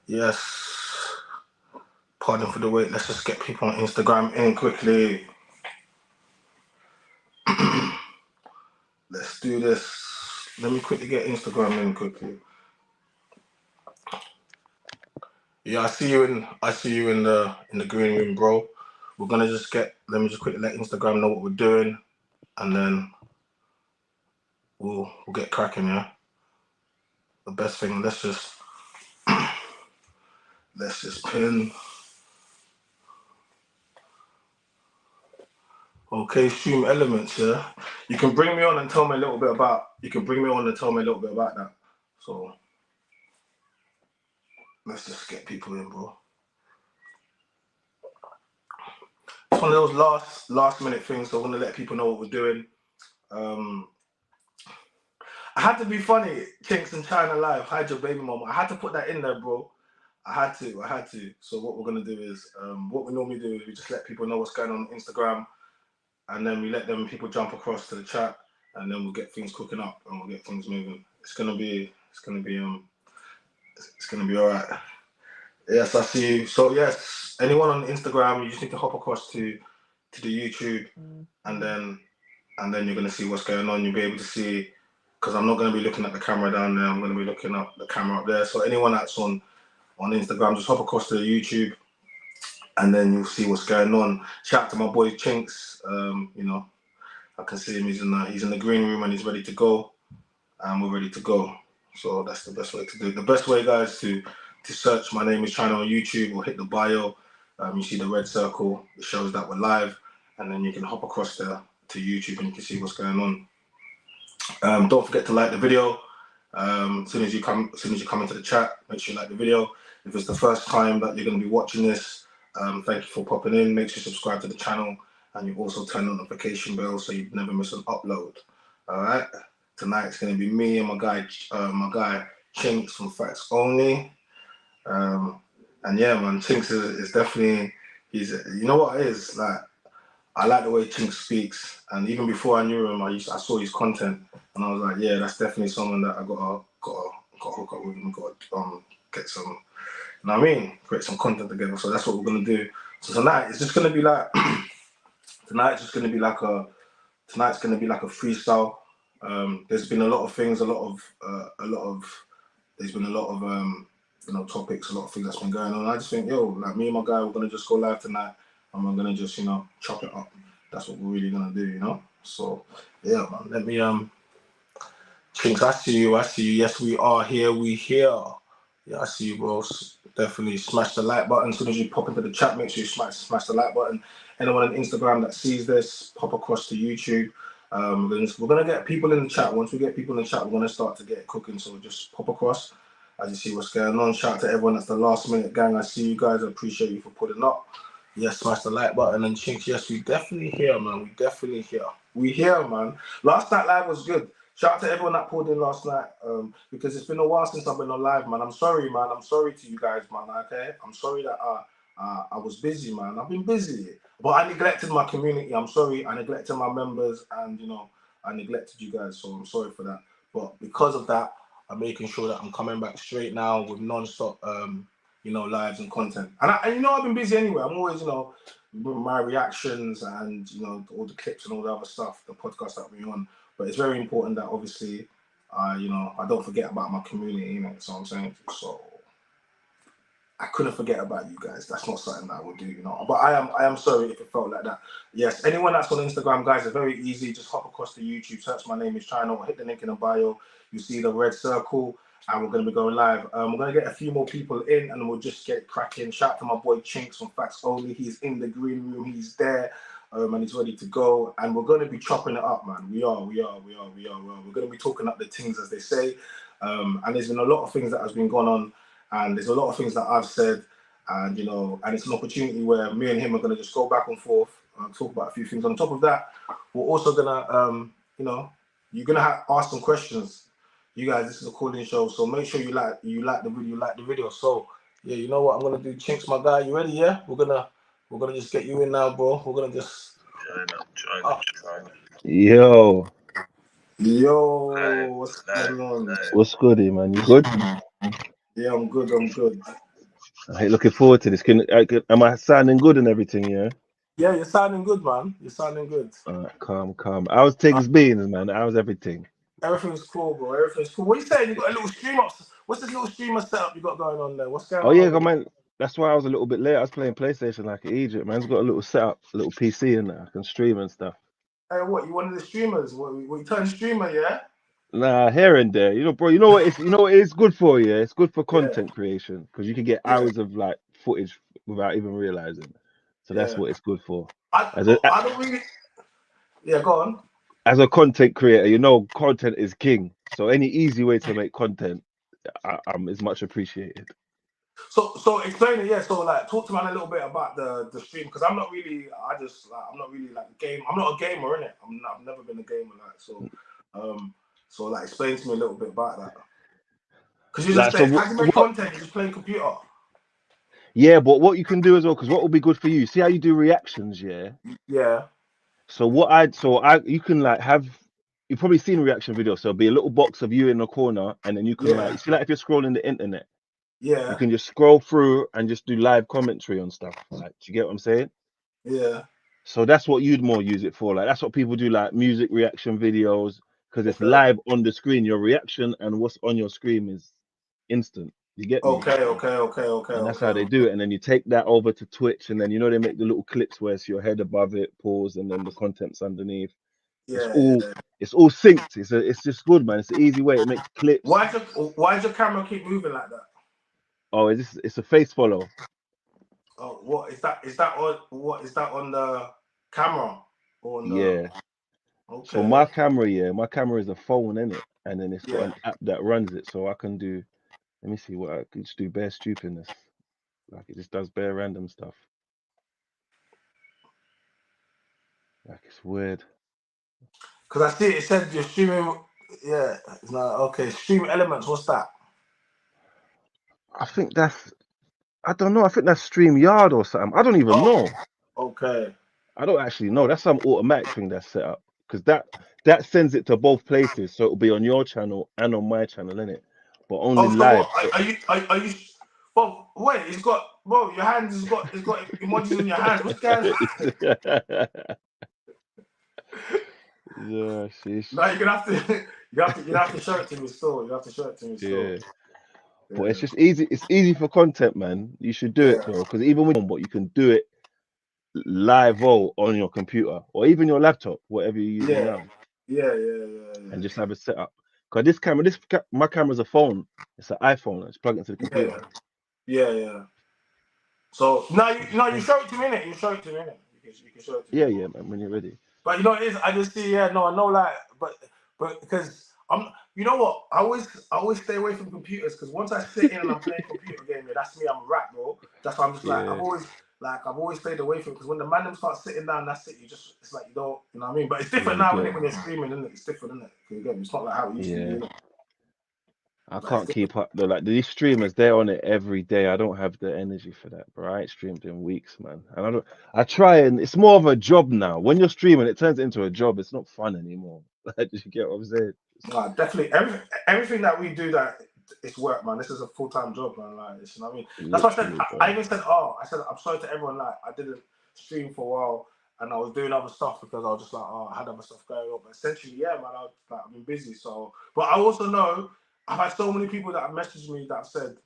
Yes. Pardon for the wait. Let's just get people on Instagram in quickly. Let's do this. Let me quickly get Instagram in quickly. Yeah, I see you in the green room, bro. We're gonna just let me just quickly let Instagram know what we're doing, and then we'll get cracking, yeah. The best thing, let's just pin. Okay, stream elements, yeah. You can bring me on and tell me a little bit about that. So let's just get people in, bro. It's one of those last minute things, so I want to let people know what we're doing. I had to be funny, Chinx and China Live, hide your baby mama. I had to put that in there, bro. I had to. So what we're gonna do is, what we normally do is we just let people know what's going on Instagram, and then we let people jump across to the chat, and then we'll get things cooking up and we'll get things moving. It's gonna be all right. Yes, I see you. So yes, anyone on Instagram, you just need to hop across to the YouTube, and then you're gonna see what's going on. You'll be able to see, because I'm not gonna be looking at the camera down there. I'm gonna be looking at the camera up there. So anyone that's on Instagram, just hop across to the YouTube, and then you'll see what's going on. Shout out to my boy Chinx. I can see him. He's in the green room and he's ready to go, and we're ready to go. So that's the best way to do it. The best way, guys, to search Mynameischyna on YouTube or hit the bio. You see the red circle. It shows that we're live, and then you can hop across there to YouTube and you can see what's going on. Don't forget to like the video. As soon as you come into the chat, make sure you like the video. If it's the first time that you're going to be watching this, thank you for popping in. Make sure you subscribe to the channel, and you also turn on the notification bell so you never miss an upload. All right. Tonight it's going to be me and my guy Chinx from Facts Only. And yeah, man, Chinx is definitely, you know what it is, like, I like the way Chinx speaks, and even before I knew him, I saw his content, and I was like, yeah, that's definitely someone that I got to hook up with him, got to get some, you know what I mean, create some content together. So that's what we're gonna do. So tonight it's just gonna be like, tonight's gonna be like a freestyle. There's been a lot of things, there's been a lot of topics, a lot of things that's been going on. I just think, like me and my guy, we're gonna just go live tonight, and we're gonna just chop it up. That's what we're really gonna do, So yeah, man. Let me Chinx, I see you. Yes, we are here. We here. Yeah, I see you, bro. Definitely smash the like button. As soon as you pop into the chat, make sure you smash the like button. Anyone on Instagram that sees this, pop across to YouTube. We're gonna get people in the chat. Once we get people in the chat, we're gonna start to get it cooking. So just pop across as you see what's going on. Shout out to everyone that's the last minute gang. I see you guys. I appreciate you for putting up. Yes, smash the like button. And Chinx, yes, we definitely here, man. We definitely here. We here, man. Last night live was good. Shout out to everyone that pulled in last night, because it's been a while since I've been on live, man. I'm sorry, man. I'm sorry to you guys, man. Okay, I'm sorry that I was busy, man. I've been busy, but I neglected my community. I'm sorry. I neglected my members, and I neglected you guys. So I'm sorry for that. But because of that, I'm making sure that I'm coming back straight now with non-stop, lives and content. And I've been busy anyway. I'm always, with my reactions and all the clips and all the other stuff, the podcast that we're on. But it's very important that obviously, I don't forget about my community, So I'm saying, so I couldn't forget about you guys. That's not something that I would do, But I am sorry if it felt like that. Yes, anyone that's on Instagram, guys, it's very easy. Just hop across to YouTube, search Mynameischyna, or hit the link in the bio. You see the red circle, and we're going to be going live. We're going to get a few more people in, and we'll just get cracking. Shout out to my boy Chinx from Facts Only. He's in the green room. He's there. And he's ready to go, and we're going to be chopping it up, man. We are. We're going to be talking up the tings, as they say. And there's been a lot of things that has been going on, and there's a lot of things that I've said, and and it's an opportunity where me and him are going to just go back and forth and talk about a few things. On top of that, we're also gonna, you're gonna have ask some questions. You guys, this is a calling show, so make sure you like the video. So yeah, you know what I'm gonna do, Chinx, my guy. You ready? Yeah, we're gonna just get you in now, bro. We're gonna just China. Yo, Yo, what's going on? what's good, man? You good? Yeah, I'm good. Hey, looking forward to this. Am I sounding good and everything? Yeah. Yeah, you're sounding good, man. You're sounding good. Calm, calm. How's things been, man? How's everything? Everything's cool, bro. Everything's cool. What are you saying? You got a little stream up. What's this little streamer setup you got going on there? What's going Oh on yeah, over there? man. That's why I was a little bit late. I was playing PlayStation like in Egypt. Man's got a little setup, a little PC in there. I can stream and stuff. Hey, what? You one of the streamers? What you turned streamer? Yeah. Nah, here and there. You know, bro. You know what it's good for. Yeah, it's good for Yeah. content creation because you can get Yeah. hours of like footage without even realizing. So that's Yeah. what it's good for. I As a I don't really. Yeah, go on. as a content creator, you know, content is king. So any easy way to make content, is much appreciated. So explain it. Yeah. So like, talk to me a little bit about the stream because I'm not really. I'm not really like a game. I'm not a gamer, innit? I've never been a gamer, like so. So like, explain to me a little bit about that. Because you just Like, so play. How do you make content? You just playing computer. yeah, but what you can do as well, because what will be good for you, see how you do reactions, yeah? Yeah. You can like you've probably seen reaction videos, so it'll be a little box of you in the corner, and then you can like, Yeah. you see like if you're scrolling the internet, you Yeah. can just scroll through and just do live commentary on stuff. Like, do you get what I'm saying? Yeah. So that's what you'd more use it for. Like, that's what people do, like music reaction videos, because it's Okay. live on the screen. Your reaction and what's on your screen is instant. You get me? And that's how they do Okay. it. And then you take that over to Twitch, and then you know they make the little clips where it's your head above it, pause, and then the content's underneath. It's Yeah. all Yeah. it's all synced. It's just good, man. It's an easy way. It makes clips. Why does your camera keep moving like that? Oh, it's a face follow. Oh, what is that? Is that on what is that on the camera or on the? Yeah. So Okay. my camera is a phone in it, and then it's got Yeah. an app that runs it, so I can do. Let me see what I can just do. Bare stupidness. Like it just does bare random stuff. Like it's weird. Because I see it said you're streaming. Yeah. No. Okay. Stream elements. What's that? I think that's. I don't know. I think that's StreamYard or something. I don't even know. Okay. I don't actually know. That's some automatic thing that's set up because that sends it to both places, so it'll be on your channel and on my channel, innit? But only Oh, so live. what? So Are you? Well, wait. It's got. Bro, your hands has got. It's got emojis on your hands. What's going on? yeah, sheesh. No, you're gonna have to. You have to show it to me still. You have to show it to me still. Yeah, but Yeah. it's just easy. It's easy for content, man. You should do it, Yeah. bro. Because even with, but you can do it live on your computer or even your laptop, whatever you're using Yeah. now, Yeah. and just have it set up. Because my camera's a phone. It's an iPhone. It's plugged into the computer. Yeah. So you show it to me, innit? You show it to me, innit? You can show it to me. Yeah, man. When you're ready. But you know what it is? I just see, yeah, no, I know, like, but because you know what? I always stay away from computers because once I sit in and I'm playing computer game, yeah, that's me. I'm a rat, bro. That's why I'm just like, Yeah, I've always stayed away from it because when the man start sitting down, that's it. It's like you know what I mean? But it's yeah, different you now, get innit? it. When you're streaming, innit? It's different, innit? You get me? It's not like how it used to be, Yeah. innit? I Like, it's can't different. keep up though. Like these streamers, they're on it every day. I don't have the energy for that, bro. I ain't streamed in weeks, man. And I don't. I try, and it's more of a job now. When you're streaming, it turns into a job. It's not fun anymore. Like, do you get what I'm saying? Definitely, everything that we do, that it's work, man. This is a full-time job, man. Like, you know what I mean? That's why I said. Literally, I bro. even said, I said, I'm sorry to everyone. Like, I didn't stream for a while, and I was doing other stuff because I was just like, I had other stuff going on. But essentially, yeah, man, I've been busy. So, but I also know I've had so many people that have messaged me that have said,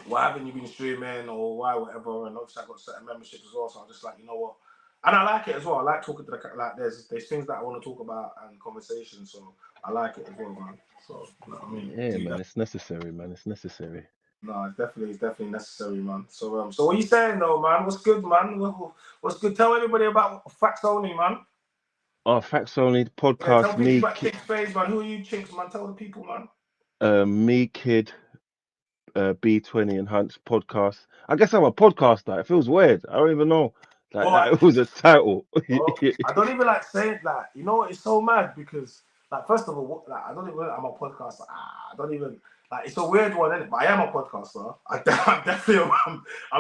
why haven't you been streaming or why whatever? And obviously I got certain memberships as well, so I'm just like, you know what? And I like it as well. I like talking to like there's things that I want to talk about and conversation, so I like it as well, man. So you know what I mean? Yeah, man. It's necessary, man. It's necessary. No, it's definitely necessary, man. So what are you saying though, man? What's good, man? What's good? Tell everybody about Facts Only, man. Oh, Facts Only Yeah, tell podcast. people about Chinx Phase, man. Who are you, Chinx, man? Tell the people, man. Me, Kid, B20 and Hunt's podcast. I guess I'm a podcaster. It feels weird. I don't even know. Like Oh, that it was a title. I don't even like saying that. You know what? It's so mad because, like, first of all, like, I don't even. I'm a podcaster. I don't even like. It's a weird one, isn't it? But I am a podcaster. I'm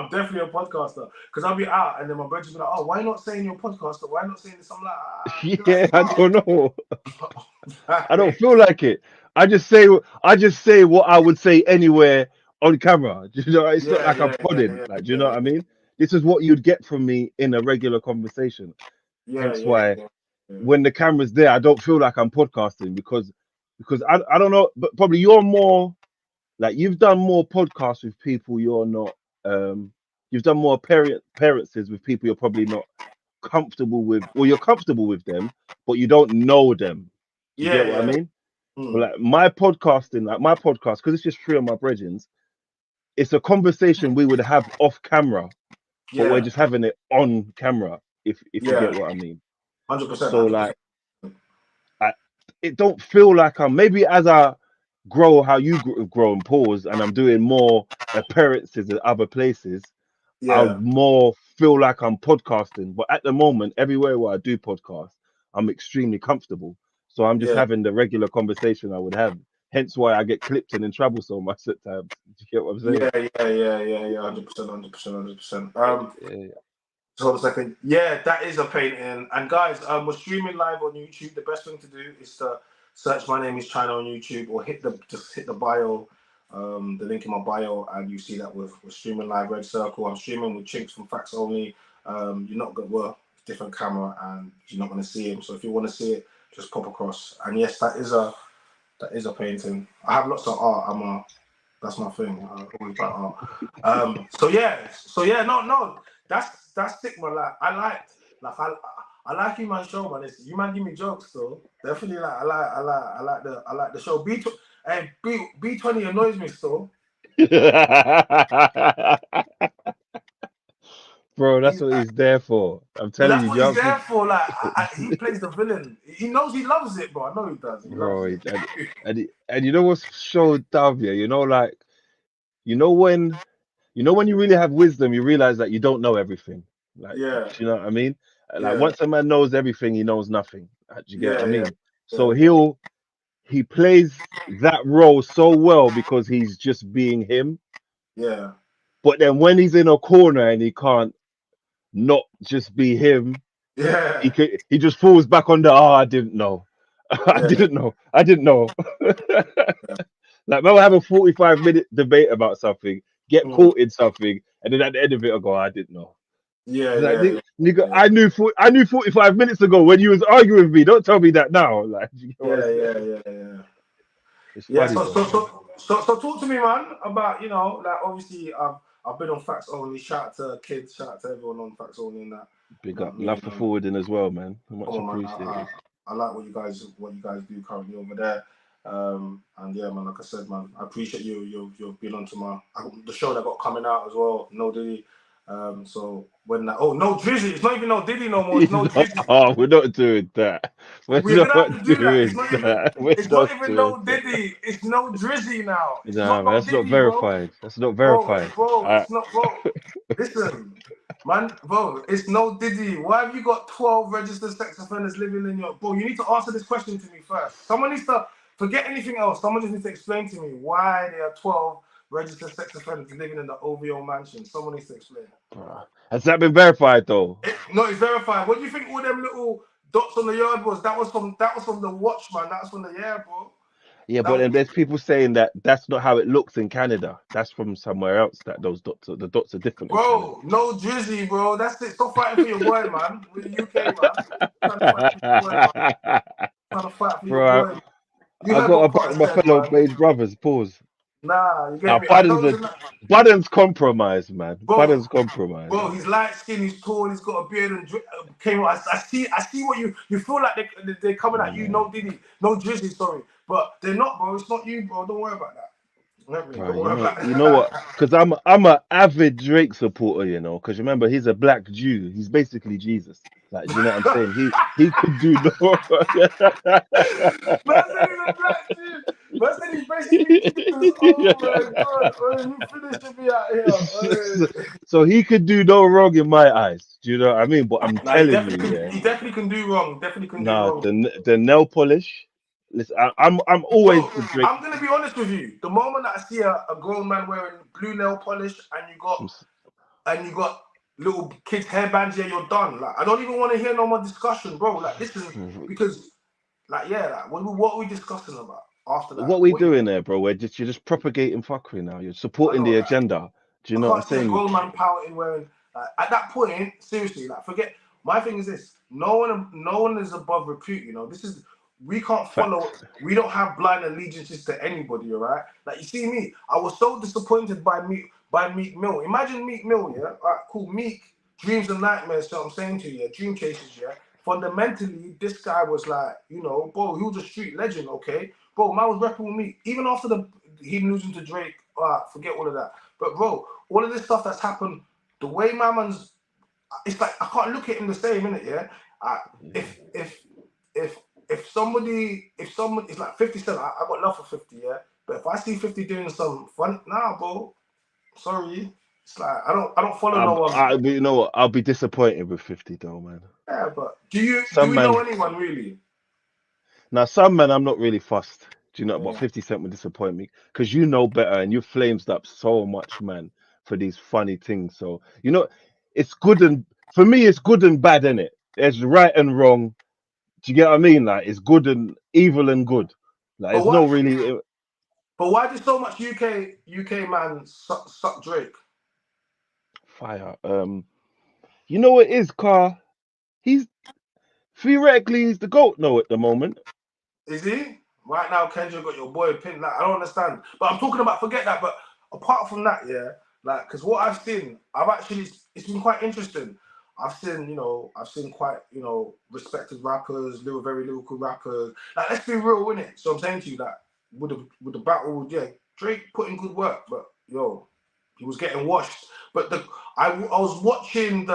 definitely a podcaster because I'll be out and then my brother's be like, "Oh, why not saying you're a podcaster? Why not saying this?" I'm Yeah, I don't know. I don't like, feel like it. I just say what I would say anywhere on camera. Do you know? It's not Yeah, like I'm yeah, yeah, podding. yeah, Like, do you know yeah, what I mean? This is what you'd get from me in a regular conversation. yeah, Hence yeah, why yeah, yeah. when the camera's there, I don't feel like I'm podcasting because I don't know, but probably you're more like you've done more podcasts with people you're not you've done more appearances with people you're probably not comfortable with, or you're comfortable with them, but you don't know them. Do you Yeah, get what I yeah. mean? But Mm. like my podcasting, like my podcast, because it's just three of my brethrens, it's a conversation we would have off camera, but we're Yeah, just having it on camera, if you get yeah. what I mean. 100%, So 100%. like I, it don't feel like I'm maybe as I grow how you grow and pause, and I'm doing more appearances at other places, I'll Yeah, more feel like I'm podcasting. But at the moment, everywhere where I do podcast, I'm extremely comfortable. So I'm just yeah, having the regular conversation I would have. Hence why I get clipped and in trouble so much at times. Do you get what I'm saying? yeah, yeah, yeah, yeah, yeah. 100%, 100%, 100%. Yeah. So hold a second. Yeah, that is a painting. And guys, we're streaming live on YouTube. The best thing to do is to search My Name Is China on YouTube, or just hit the bio, the link in my bio, and you see that we're streaming live. Red Circle. I'm streaming with Chinx from Facts Only. You're not gonna different camera, and you're not gonna see him. So if you want to see it, just pop across. And yes, that is a painting. I have lots of art. That's my thing. Always about art. No, that's sick, man. Like I like you, man. Show, man. You man give me jokes, though. Definitely, like I like the show. B20 annoys me still. Bro, that's He's what he's there for. I'm But telling that's you, what he's there young for. Like he plays the villain. He knows he loves it, bro. I know he does. He loves bro, it. and you know what's so dumb, yeah? You know, like you know when when you really have wisdom, you realize that you don't know everything. Like, Yeah, do you know what I mean? Like yeah, once a man knows everything, he knows nothing. Do you get what I yeah, yeah, mean? So yeah, yeah, he plays that role so well because he's just being him. yeah, But then when he's in a corner and he can't not just be him, yeah, he just falls back on the I didn't know. I yeah, didn't know. I didn't know. yeah. Like, remember have a 45-minute debate about something, get Mm. caught in something, and then at the end of it, I go, I didn't know. Yeah, It's like, yeah, nigga, yeah, I knew 45 minutes ago when you was arguing with me. Don't tell me that now. Like, you know what I'm yeah, saying? yeah, yeah, yeah. It's Yeah. funny So, though, so, man. so, so talk to me, man, about like obviously I've been on Facts Only. Shout out to kids, shout out to everyone on Facts Only and that. Big up. Me, Love for forwarding as well, man. Much come on, man. appreciated. I like what you guys do currently over there. And yeah, man, like I said, man, I appreciate you've been onto the show that got coming out as well. No Diddy. So when that no Drizzy, it's not even no Diddy no more. It's no Drizzy. Oh, we're not doing that. We're We're gonna have to not do that. doing that. We're It's not not even doing no that. Diddy. It's no Drizzy now. It's Nah, not man, no that's not Diddy, bro. verified. That's not verified. It's not, bro. Listen, man, bro, it's no Diddy. Why have you got 12 registered sex offenders living in your... Bro, you need to answer this question to me first. Someone needs to... Forget anything else. Someone just needs to explain to me why there are 12 registered sex offenders living in the OVO mansion. Someone needs to explain. Bruh. Has that been verified though? No, it's verified. What do you think all them little dots on the yard was? That was from the Watchman. That was from the bro. Yeah, That but then was, there's people saying that that's not how it looks in Canada. That's from somewhere else. That the dots are different in Canada. bro, no Drizzy, bro. That's it. Stop fighting for your boy, man. We're the UK, man. Trying to fight for your boy, man. Trying to fight for your Bro, boy. You I heard got to what back Potts my said, fellow man. beige brothers. Pause. Nah, you Now, get me. I know he's Biden's compromised, man. bro. Biden's compromised. He's light skinned, he's tall, he's got a beard and came out. I see what you feel like they're coming at you. Mm. No Diddy, no Drizzy, sorry, but they're not, bro. It's not you, bro. Don't worry about that. Bro, Don't worry about you know what? that. Because I'm a avid Drake supporter, you know. Because remember, he's a black Jew. He's basically Jesus. Like, do you know what I'm saying? He could do no. Man said he's a black dude. Man said he's basically Jesus. Oh my god. Oh, you finished me out here. so, Oh. so he could do no wrong in my eyes. Do you know what I mean? But I'm Nah, he telling you, definitely yeah. can do wrong. Definitely can do Nah, wrong. the nail polish. Listen, I'm always Bro, for Drake. I'm gonna be honest with you. The moment that I see a grown man wearing blue nail polish and you got little kids hairbands, yeah, you're done. Like I don't even want to hear no more discussion, bro. Like listen, because like what are we discussing about? after that. What we doing there, bro? You're just propagating fuckery now. You're I supporting know, the like, agenda. Do you I know what I'm can't see a saying? grown man pouting wearing. Like, at that point, seriously, like forget. My thing is this: no one is above repute. You know, this is we can't follow. Facts. We don't have blind allegiances to anybody. All right. Like you see me, I was so disappointed by Meek Mill. Imagine Meek Mill, yeah. All right, cool. Meek dreams and nightmares. So I'm saying to you, yeah, dream chasers, yeah. Fundamentally, this guy was like, you know, bro, he was a street legend, okay, bro. Man was rapping with me even after him losing to Drake. Forget all of that. But bro, all of this stuff that's happened, the way my man's, it's like I can't look at him the same, innit? Yeah. Yeah. If somebody, it's like 50 Cent, I got love for 50, yeah. But if I see 50 doing some fun, nah, bro. Sorry, it's like I don't follow no one. You know what? I'll be disappointed with 50 though, man. Yeah, but do Some we know man, anyone really? now some men, I'm not really fussed. Do you know? But Yeah. 50 Cent would disappoint me because you know better and you flames up so much, man, for these funny things. So you know, it's good and for me, it's good and bad, innit? There's right and wrong. Do you get what I mean? Like it's good and evil and good. Like But it's no what? really But why did so much UK man suck Drake? fire. You know what it is, Car? He's theoretically he's the GOAT no at the moment. Is he? Right now, Kendrick got your boy pinned. Like, I don't understand. But I'm talking about, forget that. But apart from that, yeah, like, because what I've seen, it's been quite interesting. I've seen quite, respected rappers, very lyrical rappers. Like, let's be real, innit? So I'm saying to you that with the battle, yeah, Drake put in good work, but yo, he was getting washed. But I was watching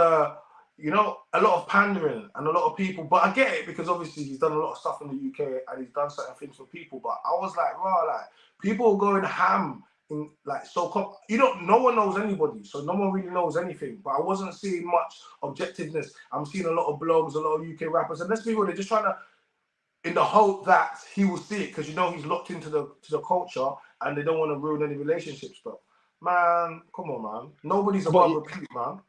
a lot of pandering and a lot of people, but I get it because obviously he's done a lot of stuff in the UK and he's done certain things for people. But I was like, wow, like people are going ham in like no one knows anybody, so no one really knows anything. But I wasn't seeing much objectiveness. I'm seeing a lot of blogs, a lot of UK rappers, and let's be real, they're just trying to in the hope that he will see it because he's locked into the culture and they don't want to ruin any relationships. But man, come on, man, nobody's But above repute, man.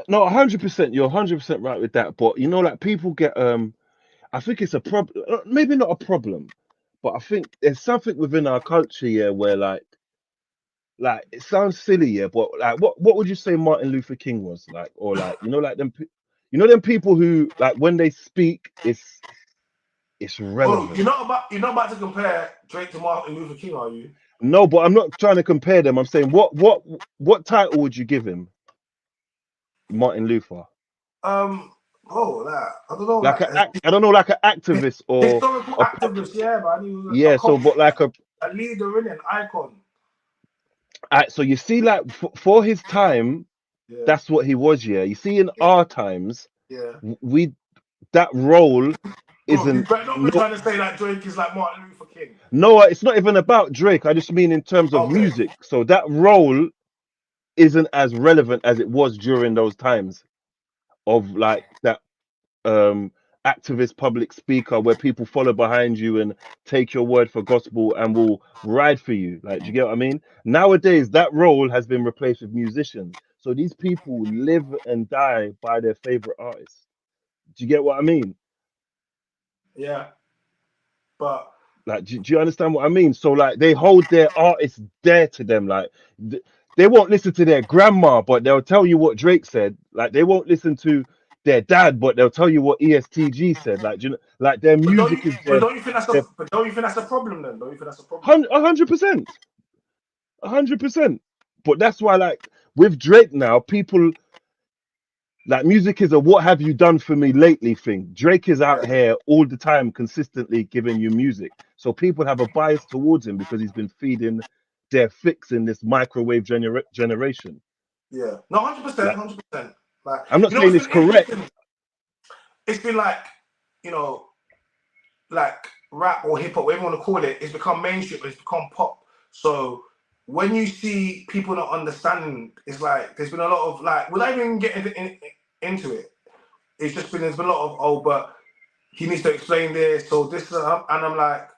no, 100%. You're 100% right with that. But you know, like people get I think it's a problem. Maybe not a problem, but I think there's something within our culture, yeah, where like it sounds silly, yeah, but like what would you say Martin Luther King was like, or like like them, them people who like when they speak, it's Oh, relevant. you're not about to compare Drake to Martin Luther King, are you? No, but I'm not trying to compare them. I'm saying what title would you give him, Martin Luther? Um, I don't know, Like I don't know, like an activist or historical a activist, yeah, man. He was a yeah. So, coach, but like a leader, in an icon. so you see, like for his time, Yeah, that's what he was. Yeah, you see, in yeah, our times, yeah. we that role Bro, you isn't better not be no trying to say that Drake is like Martin Luther King. no. It's not even about Drake. I just mean in terms of Okay. music. So that role isn't as relevant as it was during those times of like that activist public speaker where people follow behind you and take your word for gospel and will ride for you. Like, do you get what I mean? Nowadays, that role has been replaced with musicians. So these people live and die by their favorite artists. Do you get what I mean? Yeah, but Like, do you understand what I mean? So, like, they hold their artists dear to them. Like, they won't listen to their grandma, but they'll tell you what Drake said. Like, they won't listen to their dad, but they'll tell you what ESTG said. Like, do you know, like their music is their, their don't you think that's a problem then? Don't you think that's a problem? 100%, 100%. But that's why, like, with Drake now, people like music is a what have you done for me lately thing. Drake is out Yeah, here all the time, consistently giving you music. So people have a bias towards him because he's been feeding their fix in this microwave generation. yeah. No, 100%, Like, 100%. Like, I'm not saying it's it's been correct. interesting. It's been like, you know, like rap or hip hop, whatever you want to call it, it's become mainstream, it's become pop. So when you see people not understanding, it's like there's been a lot of like, without even getting into it, there's been a lot of but he needs to explain this. So this and I'm like,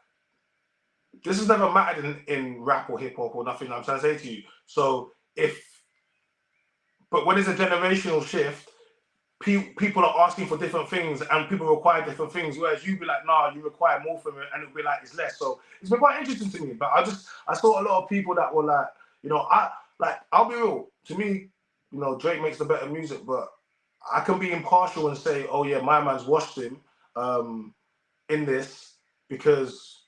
this has never mattered in rap or hip hop or nothing. I'm trying to say to you. So but when there's a generational shift, people are asking for different things and people require different things, whereas you be like, nah, you require more from it, and it'll be like it's less. So it's been quite interesting to me. But I saw a lot of people that were like, I'll be real. To me, Drake makes the better music, but I can be impartial and say, oh yeah, my man's washed him in this because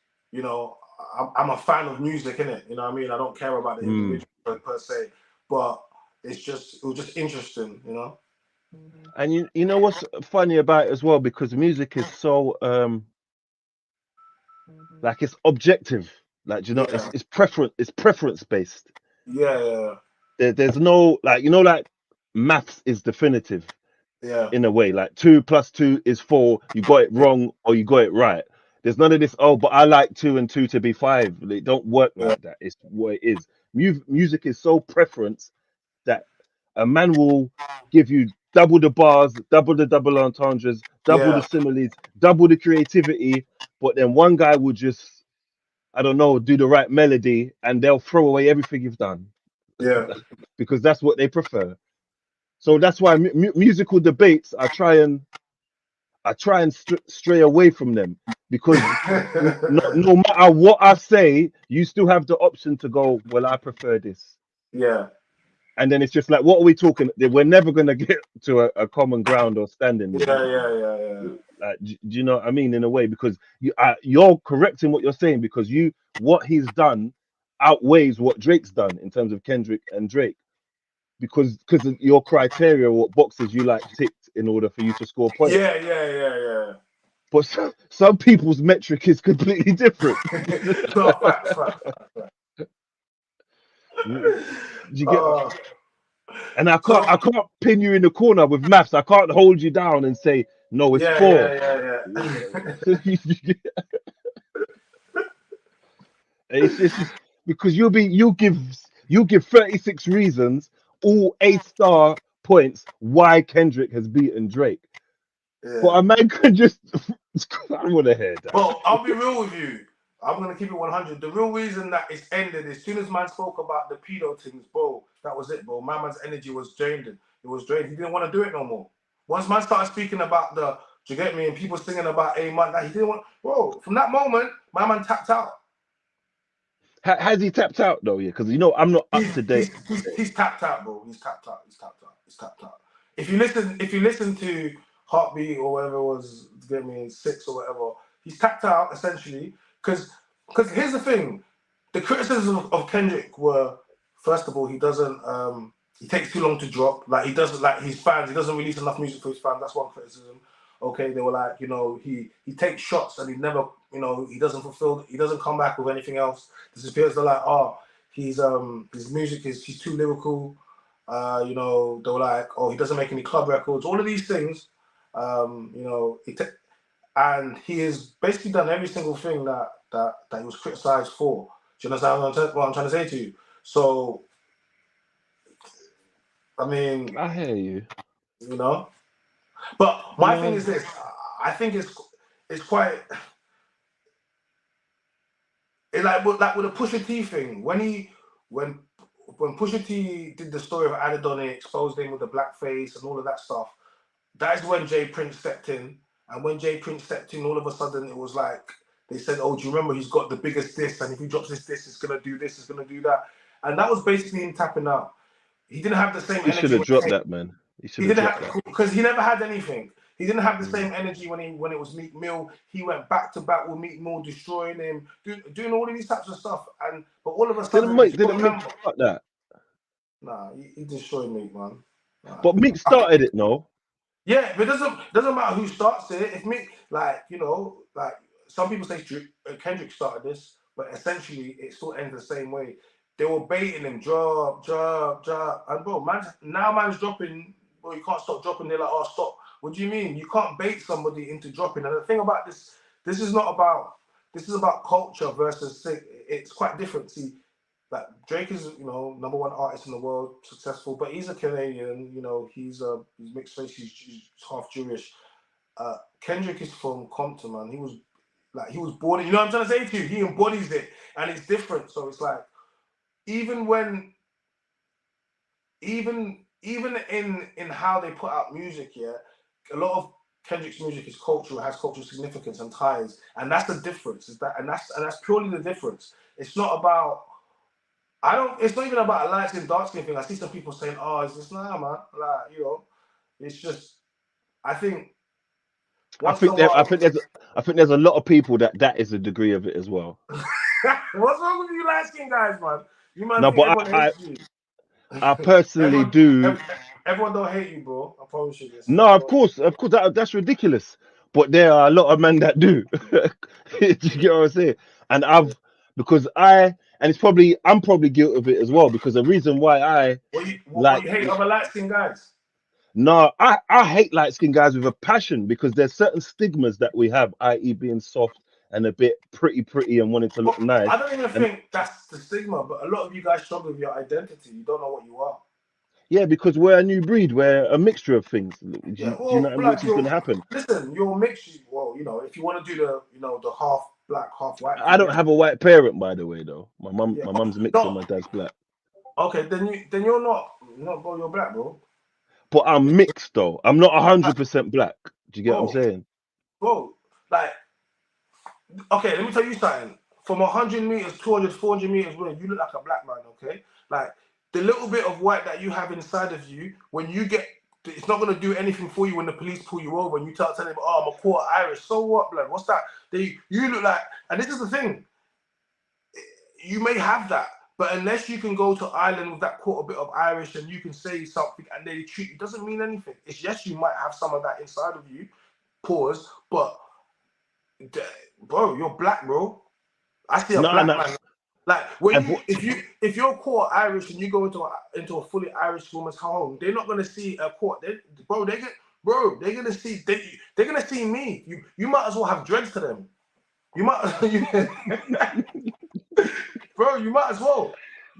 I'm a fan of music, innit? You know what I mean? I don't care about the individual per se, but it was just interesting, And you know what's funny about it as well, because music is so like it's objective. Like Yeah, it's preference based. yeah, There's no like maths is definitive yeah, in a way. Like 2 + 2 is 4. You got it yeah, wrong or you got it right. There's none of this. Oh, but I like 2 and 2 to be 5. It don't work yeah, like that. It's what it is. Music is so preference that a man will give you double the bars, double the double entendres, double the yeah, similes, double the creativity, but then one guy will just, I don't know, do the right melody and they'll throw away everything you've done yeah. because that's what they prefer. So that's why musical debates, I try and stray away from them because no matter what I say, you still have the option to go, well, I prefer this. Yeah, And then it's just like, what are we talking? We're never going to get to a common ground or standing yeah, middle. yeah. Like, do you know what I mean? In a way, because you're correcting what you're saying, because what he's done outweighs what Drake's done in terms of Kendrick and Drake, because of your criteria, what boxes you like ticked in order for you to score points. Yeah. But some people's metric is completely different. No, facts. You, you get, Oh, and I can't so I can't pin you in the corner with maths. I can't hold you down and say no, it's four. yeah. It's just because you'll give 36 reasons, all A-star points why Kendrick has beaten Drake. But Yeah. a man can just I want to hear that. Well, I'll be real with you. I'm gonna keep it 100. The real reason that it's ended, as soon as man spoke about the pedo things, bro, that was it, bro. My man's energy was drained. It was drained. He didn't want to do it no more. Once man started speaking about do you get me, and people singing about a man that he didn't want, bro. From that moment, my man tapped out. Has he tapped out though? Yeah, because I'm not up He's to date. he's he's tapped out, bro. He's tapped out. He's tapped out. If you listen to Heartbeat or whatever it was, get me 6 or whatever, he's tapped out essentially. Because here's the thing, the criticism of Kendrick were, first of all, he takes too long to drop. Like he doesn't like his fans. He doesn't release enough music for his fans. That's one criticism. Okay, they were like, he takes shots and he never, he doesn't fulfill. He doesn't come back with anything else. Disappears. They're like, his music he's too lyrical. They were like, oh, he doesn't make any club records. All of these things, and he has basically done every single thing that he was criticized for. Do you understand what I'm trying to say to you? So, I mean, I hear you. But my thing No, is this: I think it's quite like with the Pusha T thing. When Pusha T did the story of Adidon, exposed him with the blackface and all of that stuff. That is when Jay Prince stepped in, and when Jay Prince stepped in, all of a sudden it was like they said, "Oh, do you remember he's got the biggest diss, and if he drops this diss, it's gonna do this, it's gonna do that," and that was basically him tapping out. He didn't have the same he should energy have when dropped that, man. He should he have didn't dropped have that. because he never had anything. He didn't have the Mm. same energy when it was Meek Mill. He went back to back with Meek Mill, destroying him, doing all of these types of stuff. But all of a Didn't sudden, if Meek you didn't Meek remember, start that? nah, he destroyed Meek, man. Nah. But Meek started it, no. Yeah, but it doesn't matter who starts it. If Meek, like some people say Kendrick started this, but essentially it still ends the same way. They were baiting him, drop, and bro, man's dropping. Bro, you can't stop dropping. They're like, oh, stop. What do you mean? You can't bait somebody into dropping. And the thing about this is not about. This is about culture versus. It's quite different. See, like Drake is, #1 artist in the world, successful, but he's a Canadian. He's mixed race. He's half Jewish. Kendrick is from Compton, man. He was born. You know what I'm trying to say to you? He embodies it, and it's different. So it's like even even in how they put out music, yeah, a lot of Kendrick's music is cultural, has cultural significance and ties, and that's the difference. Is that and that's purely the difference. It's not about. I don't. It's not even about a light skin, dark skin thing. I see some people saying, "Oh, it's just nah, man." Like it's just. I think I once in a think there, while. I think there's a lot of people that is a degree of it as well. What's wrong with you light skin guys, man? You man No, think but everyone hates you. I personally Everyone, do. everyone don't hate you, bro. I promise you this. No, Everyone, of course, that's ridiculous. But there are a lot of men that do. Do you get what I'm saying? And yeah. because and I'm probably guilty of it as well. Because the reason why I What like, you hate other light skin guys? no, I hate light skinned guys with a passion because there's certain stigmas that we have, i.e., being soft and a bit pretty and wanting to look But I nice. don't even And think that's the stigma. But a lot of you guys struggle with your identity. You don't know what you are. yeah, because we're a new breed, we're a mixture of things. Do Yeah. you know Well, which black, is going you're to happen? listen. You're mixed. Well, if you want to do the half black, half white I thing, don't yeah, have a white parent, by the way, though. yeah. My Oh, mum's mixed and no. my dad's black. Okay, then you're not, bro. You're black, bro. But I'm mixed though. I'm not 100% black. Do you get what I'm Bro, saying? bro. Like, okay, let me tell you something. From 100 meters, 200, 400 meters, bro, you look like a black man, okay? Like, the little bit of white that you have inside of you, when you get, it's not going to do anything for you when the police pull you over and you tell them, oh, I'm a quarter Irish. So what, blood? What's that? You look like, and this is the thing, you may have that, but unless you can go to Ireland with that quarter bit of Irish and you can say something and they treat you, doesn't mean anything. It's yes, you might have some of that inside of you, pause, but bro, you're black, bro. I see a No, black no. man. Like And what, if you're quarter Irish and you go into a fully Irish woman's home, they're not gonna see a quarter. They're gonna see they're gonna see me. You might as well have dreads to them. You might, bro. You might as well.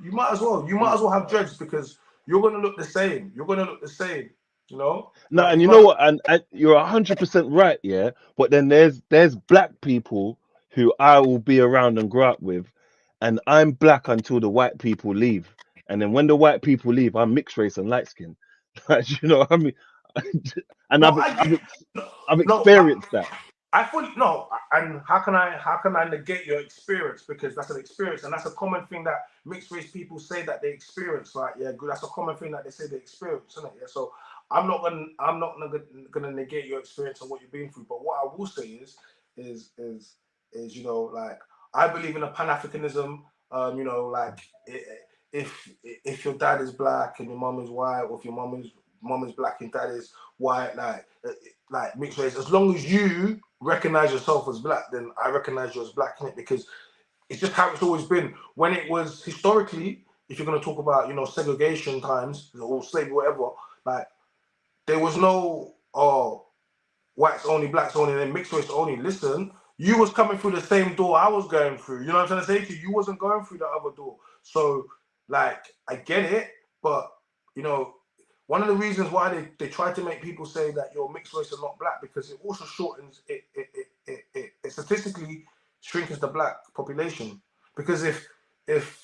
You might as well. You might as well have dreads because you're gonna look the same. You're gonna look the same. You know, no, like and you you know might. what? And you're 100% right, yeah. But then there's black people who I will be around and grow up with, and I'm black until the white people leave. And then when the white people leave, I'm mixed race and light skin. You know what I mean? And No, I get. I've No, experienced that. I fully no, and how can I negate your experience because that's an experience and that's a common thing that mixed race people say that they experience, right? Yeah, good. That's a common thing that they say they experience, isn't it? Yeah. So I'm not gonna negate your experience and what you've been through. But what I will say is like I believe in a Pan Africanism. Like if your dad is black and your mom is white, or if your mom is black and dad is white, like mixed race, as long as you recognize yourself as black, then I recognize you as black in it because it's just how it's always been. When it was historically, if you're going to talk about segregation times or slavery, whatever, like there was no whites only, blacks only, and then mixed race only. Listen, you was coming through the same door I was going through. You know what I'm trying to say to you? You wasn't going through the other door. So like I get it, but one of the reasons why they try to make people say that you're mixed race and not black because it also shortens it statistically shrinks the black population. Because if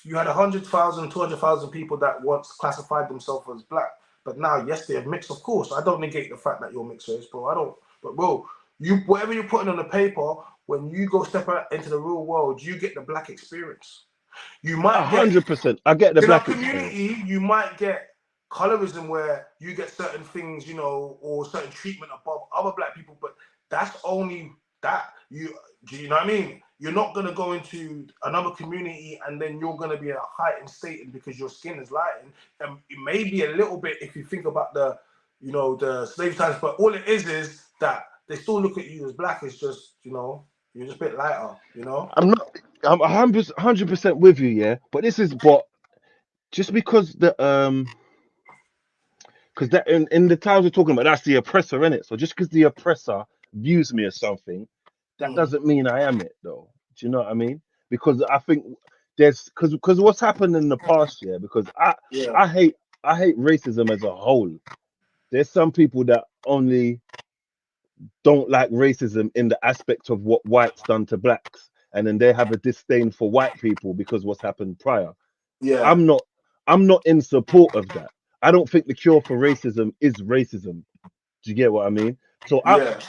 you had 100,000, 200,000 people that once classified themselves as black, but now yes they're mixed, of course. I don't negate the fact that you're mixed race, bro. I don't. But bro, you whatever you're putting on the paper, when you go step out into the real world, you get the black experience. You might get 100%. I get the in our black experience. community, you might get colorism where you get certain things, or certain treatment above other black people, but that's only that do you know what I mean? You're not gonna go into another community and then you're gonna be in a heightened state and because your skin is lightened. And it may be a little bit if you think about the slave times, but all it is that they still look at you as black. It's just you're just a bit lighter. I'm not. I'm 100% with you, yeah. But just because that in the times we're talking about, that's the oppressor in it. So just because the oppressor views me as something, that Mm. doesn't mean I am it, though. Do you know what I mean? Because I think because what's happened in the past year. Because Yeah. I hate I hate racism as a whole. There's some people that only don't like racism in the aspect of what whites done to blacks, and then they have a disdain for white people because what's happened prior. Yeah. I'm not I'm not in support of that. I don't think the cure for racism is racism. Do you get what I mean? So Yeah,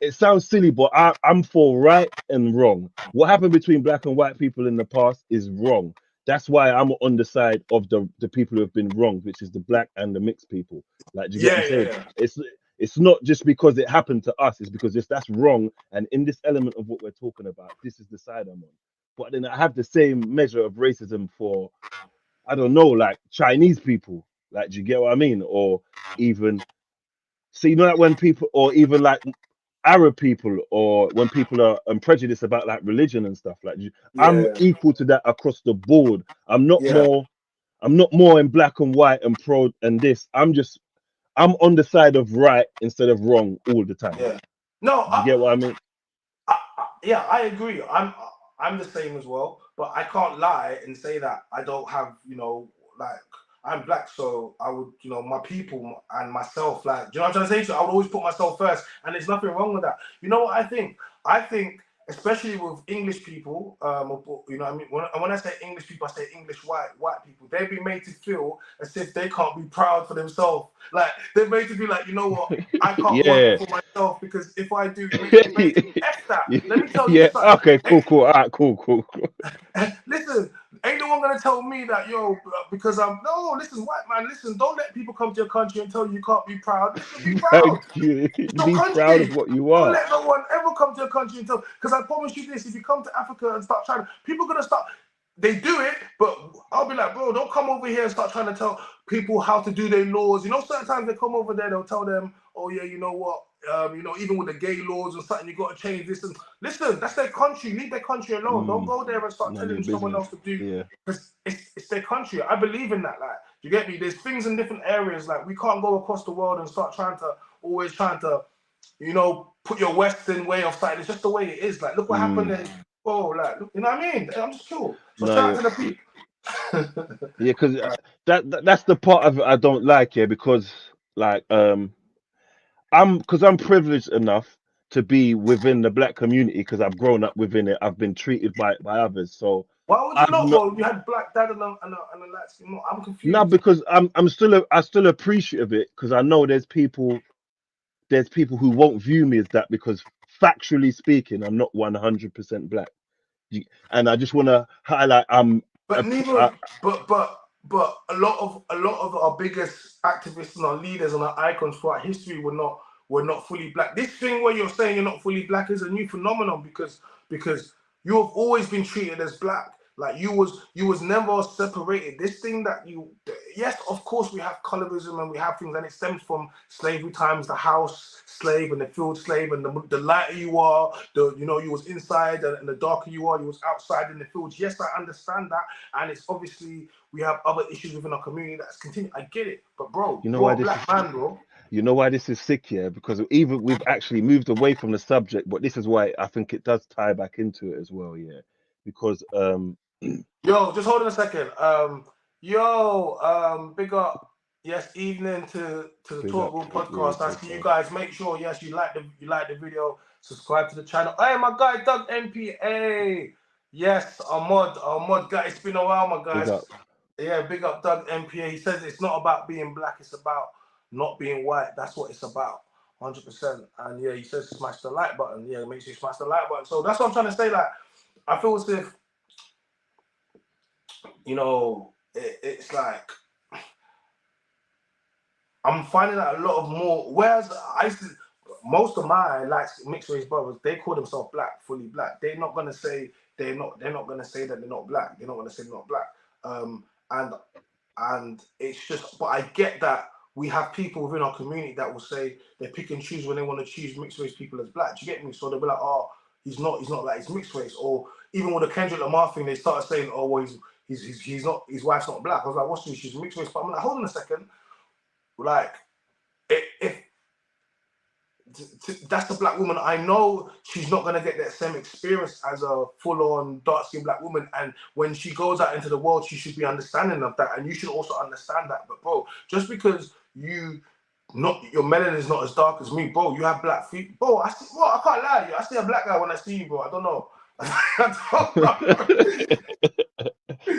it sounds silly, but I'm for right and wrong. What happened between black and white people in the past is wrong. That's why I'm on the side of the people who have been wronged, which is the black and the mixed people. Like, do you get what I'm yeah, saying? yeah, It's not just because it happened to us. It's because that's wrong. And in this element of what we're talking about, this is the side I'm on. But then I have the same measure of racism for, I don't know, like Chinese people. Like, do you get what I mean? Or even, so you know, like when people, or even like Arab people, or when people are prejudiced about like religion and stuff, like I'm yeah, equal to that across the board. I'm not yeah, more, I'm not more in black and white and pro and this. I'm on the side of right instead of wrong all the time. yeah. No, Do you get what I mean? yeah, I agree. I'm the same as well, but I can't lie and say that I don't have, like I'm black, so I would, my people and myself, like, do you know what I'm trying to say? So I would always put myself first, and there's nothing wrong with that. You know what I think? I think, especially with English people, what I mean, when I say English people, I say English white people. They've been made to feel as if they can't be proud for themselves. Like they're made to be like, you know what? I can't want Yeah. for myself because if I do, it makes me better. F that. Let me tell you Yeah. something. Okay. Cool. Cool. All right. Cool. Cool. Cool. Listen, ain't no one gonna tell me that, yo, because I'm no. Listen, white man. Listen, don't let people come to your country and tell you you can't be proud. Listen, be proud. Thank you. It's your Be proud of country. what you Don't are. let no one ever come to your country and tell. Because I promise you this: if you come to Africa and start trying, people gonna start. They do it, but I'll be like, bro, don't come over here and start trying to tell people how to do their laws. You know, certain times they come over there, they'll tell them, oh yeah, you know what, even with the gay laws or something, you got to change this. And listen, that's their country. Leave their country alone. Don't go there and start None of your telling someone business. else to do. Yeah. Because it's their country. I believe in that. Like, you get me? There's things in different areas. Like, we can't go across the world and start always trying to, put your Western way of sight. It's just the way it is. Like, look what happened Mm. in. Oh, like, you know what I mean? I'm just cool. So No. shout Yeah. out to the people. Yeah. Because that's the part of it I don't like. Yeah. Because like I'm privileged enough to be within the black community because I've grown up within it. I've been treated by others. So Why would you I've not not. go? You had black dad and a light skin mom. I'm No, confused. because I'm still appreciative of it because I know there's people who won't view me as that because factually speaking, I'm not 100% black. And I just want to highlight But a, neither, but a lot of our biggest activists and our leaders and our icons throughout history were not fully black. This thing where you're saying you're not fully black is a new phenomenon because you have always been treated as black. Like you was never separated. This thing that yes, of course we have colorism and we have things, and it stems from slavery times, the house slave and the field slave, and the lighter you are, you was inside, and the darker you are, you was outside in the fields. Yes, I understand that, and it's obviously we have other issues within our community that's continued. I get it, but bro, you know you're why a this black is man, bro. you know why this is sick, yeah? Because even we've actually moved away from the subject, but this is why I think it does tie back into it as well, yeah. Because Yo, just hold on a second. Big up. Yes, evening to the big Talk up, Room yeah, podcast. I big see you up, guys. Make sure you like the video. Subscribe to the channel. Hey, my guy Doug MPA. Yes, our mod guy. It's been a while, my big guys. up. Yeah, big up Doug MPA. He says it's not about being black. It's about not being white. That's what it's about. 100%. And yeah, he says smash the like button. Yeah, make sure you smash the like button. So that's what I'm trying to say. Like, I feel as if it's like I'm finding out a lot of more. Whereas most of my like mixed race brothers, they call themselves black, fully black. They're not gonna say they're not. They're not gonna say that they're not black. They're not gonna say they're not black. And it's just. But I get that we have people within our community that will say they pick and choose when they want to choose mixed race people as black. Do you get me? So they'll be like, oh, he's not like he's mixed race. Or even with the Kendrick Lamar thing, they started saying, oh, well, he's not, his wife's not black. I was like, what's this? She's mixed race. But I'm like, hold on a second. Like, if that's a black woman, I know she's not gonna get that same experience as a full-on dark-skinned black woman. And when she goes out into the world, she should be understanding of that, and you should also understand that. But bro, just because your melanin is not as dark as me, bro, you have black feet, bro. I can't lie to you. I see a black guy when I see you, bro. I don't know. I don't know.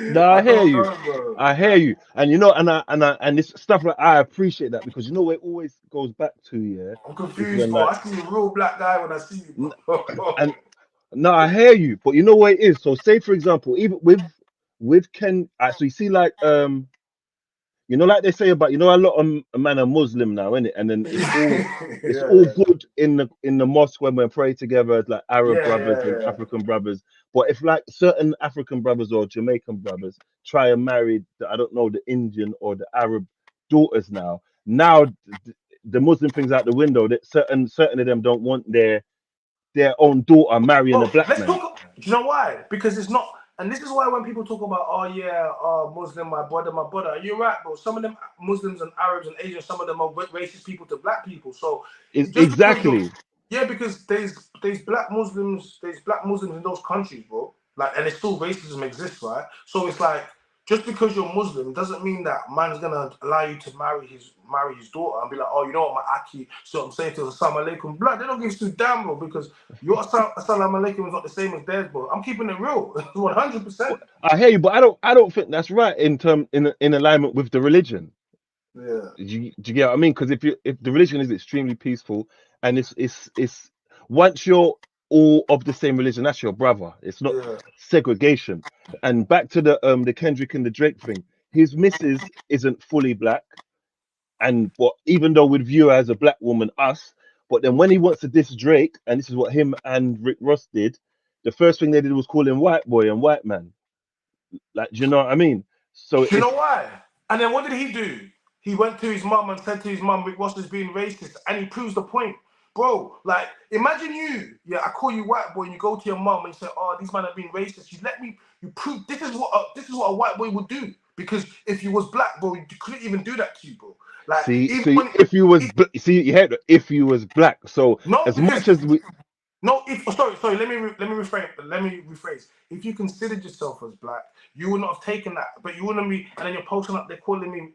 No, I I hear don't you. know, bro. I hear you. And you know, and this stuff like I appreciate that because you know what it always goes back to, yeah, I'm is confused, when bro. like I see a real black guy when I see n- you, bro. and no, I hear you, but you know what it is. So say for example, even with Ken, so you see like you know, like they say about, you know, a lot of men are Muslim now, innit? And then it's all Yeah, good in the mosque when we pray together as like Arab yeah, brothers yeah, and yeah. African brothers. But if like certain African brothers or Jamaican brothers try and marry, I don't know, the Indian or the Arab daughters now the Muslim things out the window. That certain of them don't want their own daughter marrying a Bro, black let's man. talk. Do you know why? Because it's not, and this is why when people talk about, oh yeah, Muslim, my brother, you're right, bro. Some of them Muslims and Arabs and Asians, some of them are racist people to black people. So Is just because you're, exactly. yeah, because there's black Muslims in those countries, bro. Like, and it's still racism exists, right? So it's like, just because you're Muslim doesn't mean that man's gonna allow you to marry his daughter and be like, oh, you know what, my Aki, so I'm saying to Assalamu alaikum. Blood, they don't give two damn, bro, because your Assalamu alaikum is not the same as theirs, bro. I'm keeping it real, 100%. I hear you, but I don't think that's right in alignment with the religion. Yeah, Do you get what I mean? Because if the religion is extremely peaceful and it's once you're all of the same religion, that's your brother. It's not yeah. segregation. And back to the Kendrick and the Drake thing, his missus isn't fully black, and but even though we'd view her as a black woman, us, but then when he wants to diss Drake, and this is what him and Rick Ross did, the first thing they did was call him white boy and white man. Like, do you know what I mean? So You know it's why? And then what did he do? He went to his mum and said to his mum, Rick Ross is being racist, and he proves the point. Bro, like, imagine you, yeah, I call you white boy, and you go to your mum and you say, oh, these men are being racist. You prove this is what a white boy would do. Because if you was black, bro, you couldn't even do that to you, bro. Like, even see when, if you was it, see you had if you was black. So no, as because much as we no, if sorry, let me rephrase. If you considered yourself as black, you would not have taken that, but you wouldn't be, and then you're posting up, they're calling me.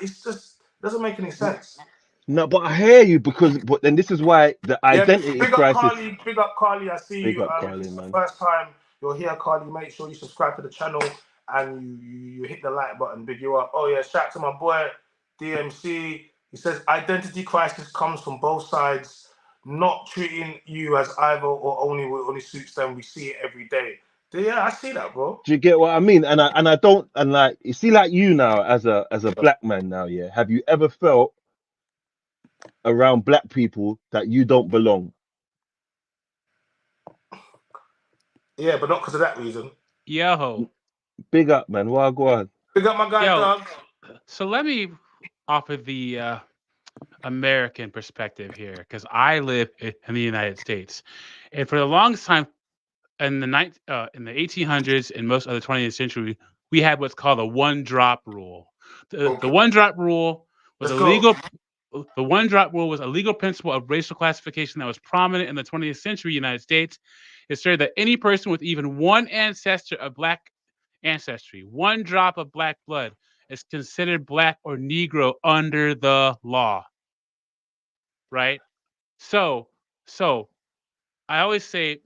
It's just doesn't make any sense. no, but I hear you because but then this is why the Yeah, identity crisis. Big up Carly. I see Big you. up If Carly, this is the man. first time you're here, Carly, make sure you subscribe to the channel and you hit the like button. Big you up. Oh yeah, shout out to my boy DMC. He says identity crisis comes from both sides, not treating you as either or only suits them. We see it every day. Yeah, I see that, bro. Do you get what I mean? And I don't and like you see like you now as a black man now, yeah. Have you ever felt around black people that you don't belong? Yeah, but not because of that reason. Yo, Big up, man. Well, go on. Big up my guy, yo. Doug. So let me offer the American perspective here, because I live in the United States, and for the longest time in the 1800s and most of the 20th century, we had what's called a one-drop rule. The Okay, one-drop rule was let's a go. legal. The one-drop rule was a legal principle of racial classification that was prominent in the 20th century United States. It stated that any person with even one ancestor of black ancestry, one drop of black blood, is considered black or Negro under the law. Right? So, so I always say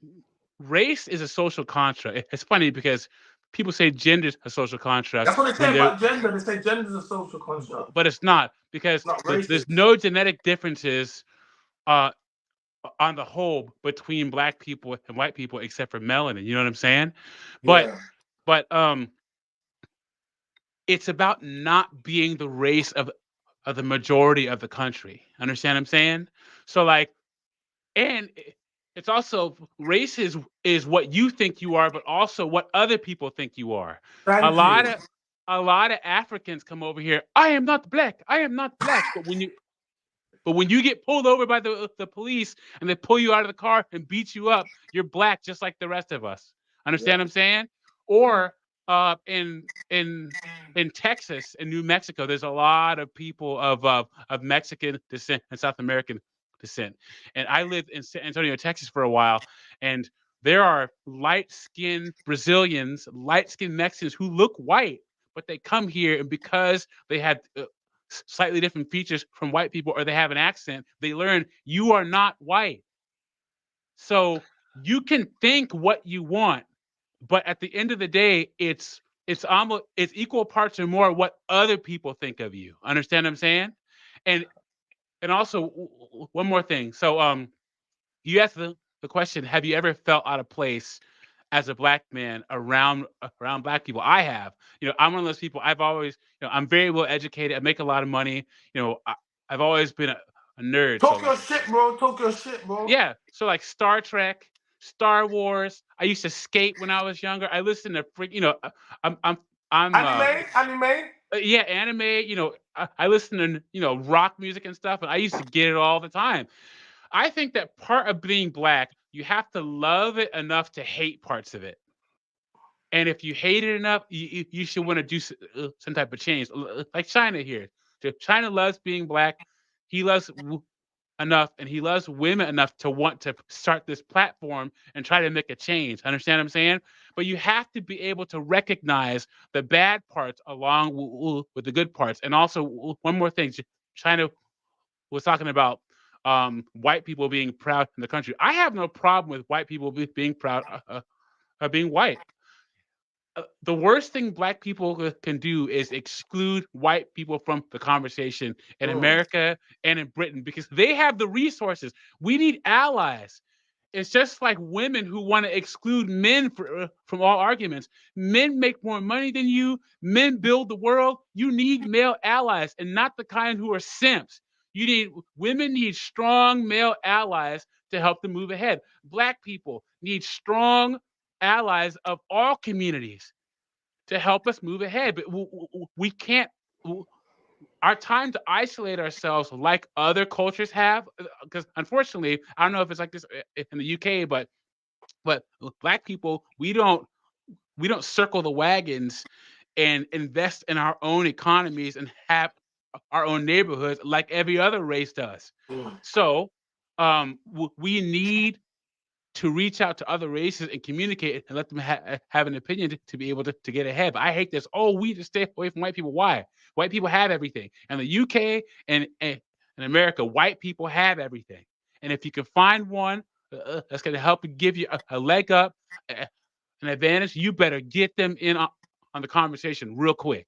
race is a social construct. It's funny because people say gender is a social construct That's what they when say they're, about gender. They say gender is a social construct. but it's not, because It's not there's racist. no genetic differences uh, on the whole between black people and white people except for melanin. You know what I'm saying? But Yeah. but it's about not being the race of the majority of the country. Understand what I'm saying? So like, and it's also race is what you think you are, but also what other people think you are. A Thank lot you. of a lot of Africans come over here. I am not black. I am not black. But when you get pulled over by the police and they pull you out of the car and beat you up, you're black just like the rest of us. Yeah. Understand what I'm saying? Or in Texas and New Mexico, there's a lot of people of Mexican descent and South American descent. And I lived in San Antonio, Texas for a while, and there are light-skinned Brazilians, light-skinned Mexicans who look white, but they come here, and because they had slightly different features from white people or they have an accent, they learn you are not white. So you can think what you want, but at the end of the day, it's it's equal parts or more what other people think of you. Understand what I'm saying? And also one more thing. So you asked the question, have you ever felt out of place as a black man around black people? I have. I'm one of those people. I've always, I'm very well educated. I make a lot of money. I've always been a nerd. Talk your shit, bro. Talk your shit, bro. Yeah. So like Star Trek, Star Wars. I used to skate when I was younger. I listened to I'm anime. Yeah, anime. I listen to rock music and stuff, and I used to get it all the time. I think that part of being black, you have to love it enough to hate parts of it. And if you hate it enough, you should want to do some type of change. Like China here. China loves being black. He loves enough, and he loves women enough to want to start this platform and try to make a change. Understand what I'm saying? But you have to be able to recognize the bad parts along with the good parts. And also, one more thing. China was talking about white people being proud in the country. I have no problem with white people being proud of being white. The worst thing black people can do is exclude white people from the conversation in America and in Britain because they have the resources. We need allies. It's just like women who want to exclude men from all arguments. Men make more money than you. Men build the world. You need male allies and not the kind who are simps. Women need strong male allies to help them move ahead. Black people need strong allies of all communities to help us move ahead. But we can't. Our time to isolate ourselves like other cultures have, because unfortunately, I don't know if it's like this in the UK, but black people, we don't circle the wagons and invest in our own economies and have our own neighborhoods like every other race does. So we need to reach out to other races and communicate and let them have an opinion to be able to get ahead. But I hate this. Oh, we just stay away from white people. Why? White people have everything. And the UK and in America, white people have everything. And if you can find one that's going to help give you a leg up, an advantage, you better get them in on the conversation real quick.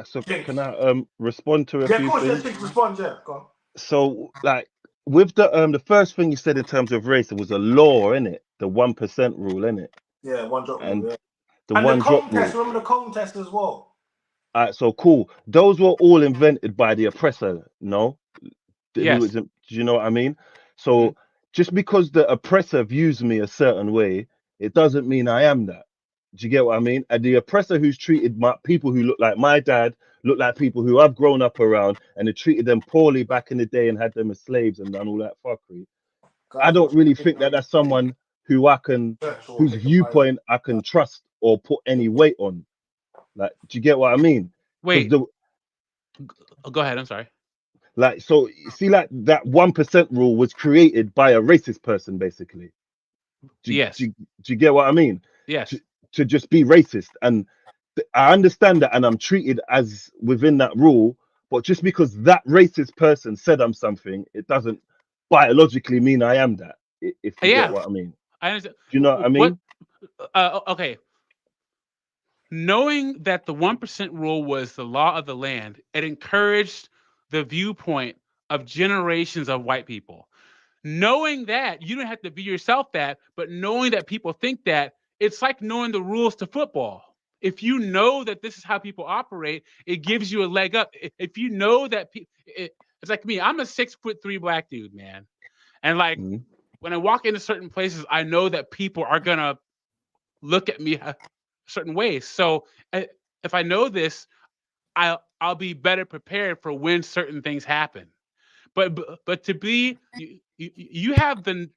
So can I respond to a few things? Respond, yeah. Go on. So like with the first thing you said in terms of race, it was a law, innit? The 1% rule, innit? Yeah, one drop And rule, yeah. the one drop rule. Test, remember the cone test as well? Alright, so cool. Those were all invented by the oppressor, no? Yes. Do you know what I mean? So just because the oppressor views me a certain way, it doesn't mean I am that. Do you get what I mean? And the oppressor who's treated my people who look like my dad, look like people who I've grown up around, and they treated them poorly back in the day and had them as slaves and done all that fuckery. I don't really think that that's someone who whose viewpoint I can trust or put any weight on. Like, do you get what I mean? Wait. Go ahead. I'm sorry. Like, so you see, like that 1% rule was created by a racist person, basically. Yes. Do you get what I mean? Yes. To just be racist. And I understand that, and I'm treated as within that rule. But just because that racist person said I'm something, it doesn't biologically mean I am that. If you get what I mean. I understand. Do you know what I mean? Okay. Knowing that the 1% rule was the law of the land, it encouraged the viewpoint of generations of white people. Knowing that, you don't have to be yourself that, but knowing that people think that, it's like knowing the rules to football. If you know that this is how people operate, it gives you a leg up. If you know that, it's like me. I'm a 6'3" black dude, man, and like when I walk into certain places, I know that people are gonna look at me a certain ways. So if I know this, I'll be better prepared for when certain things happen. But to be you have the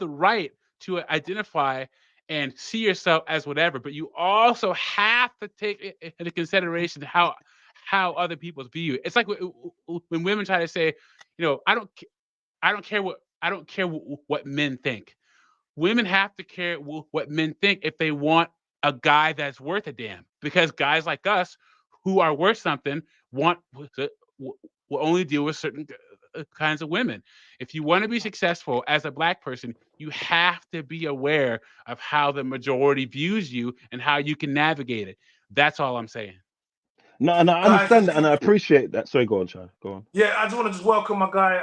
right to identify and see yourself as whatever, but you also have to take into consideration how other people view you. It's like when women try to say, I don't care what men think. Women have to care what men think if they want a guy that's worth a damn, because guys like us who are worth something will only deal with certain kinds of women. If you want to be successful as a black person, you have to be aware of how the majority views you and how you can navigate it. That's all I'm saying. No, and I Guys, understand that, and I appreciate that. Sorry, go on, Sean. Go on. yeah, I just want to just welcome my guy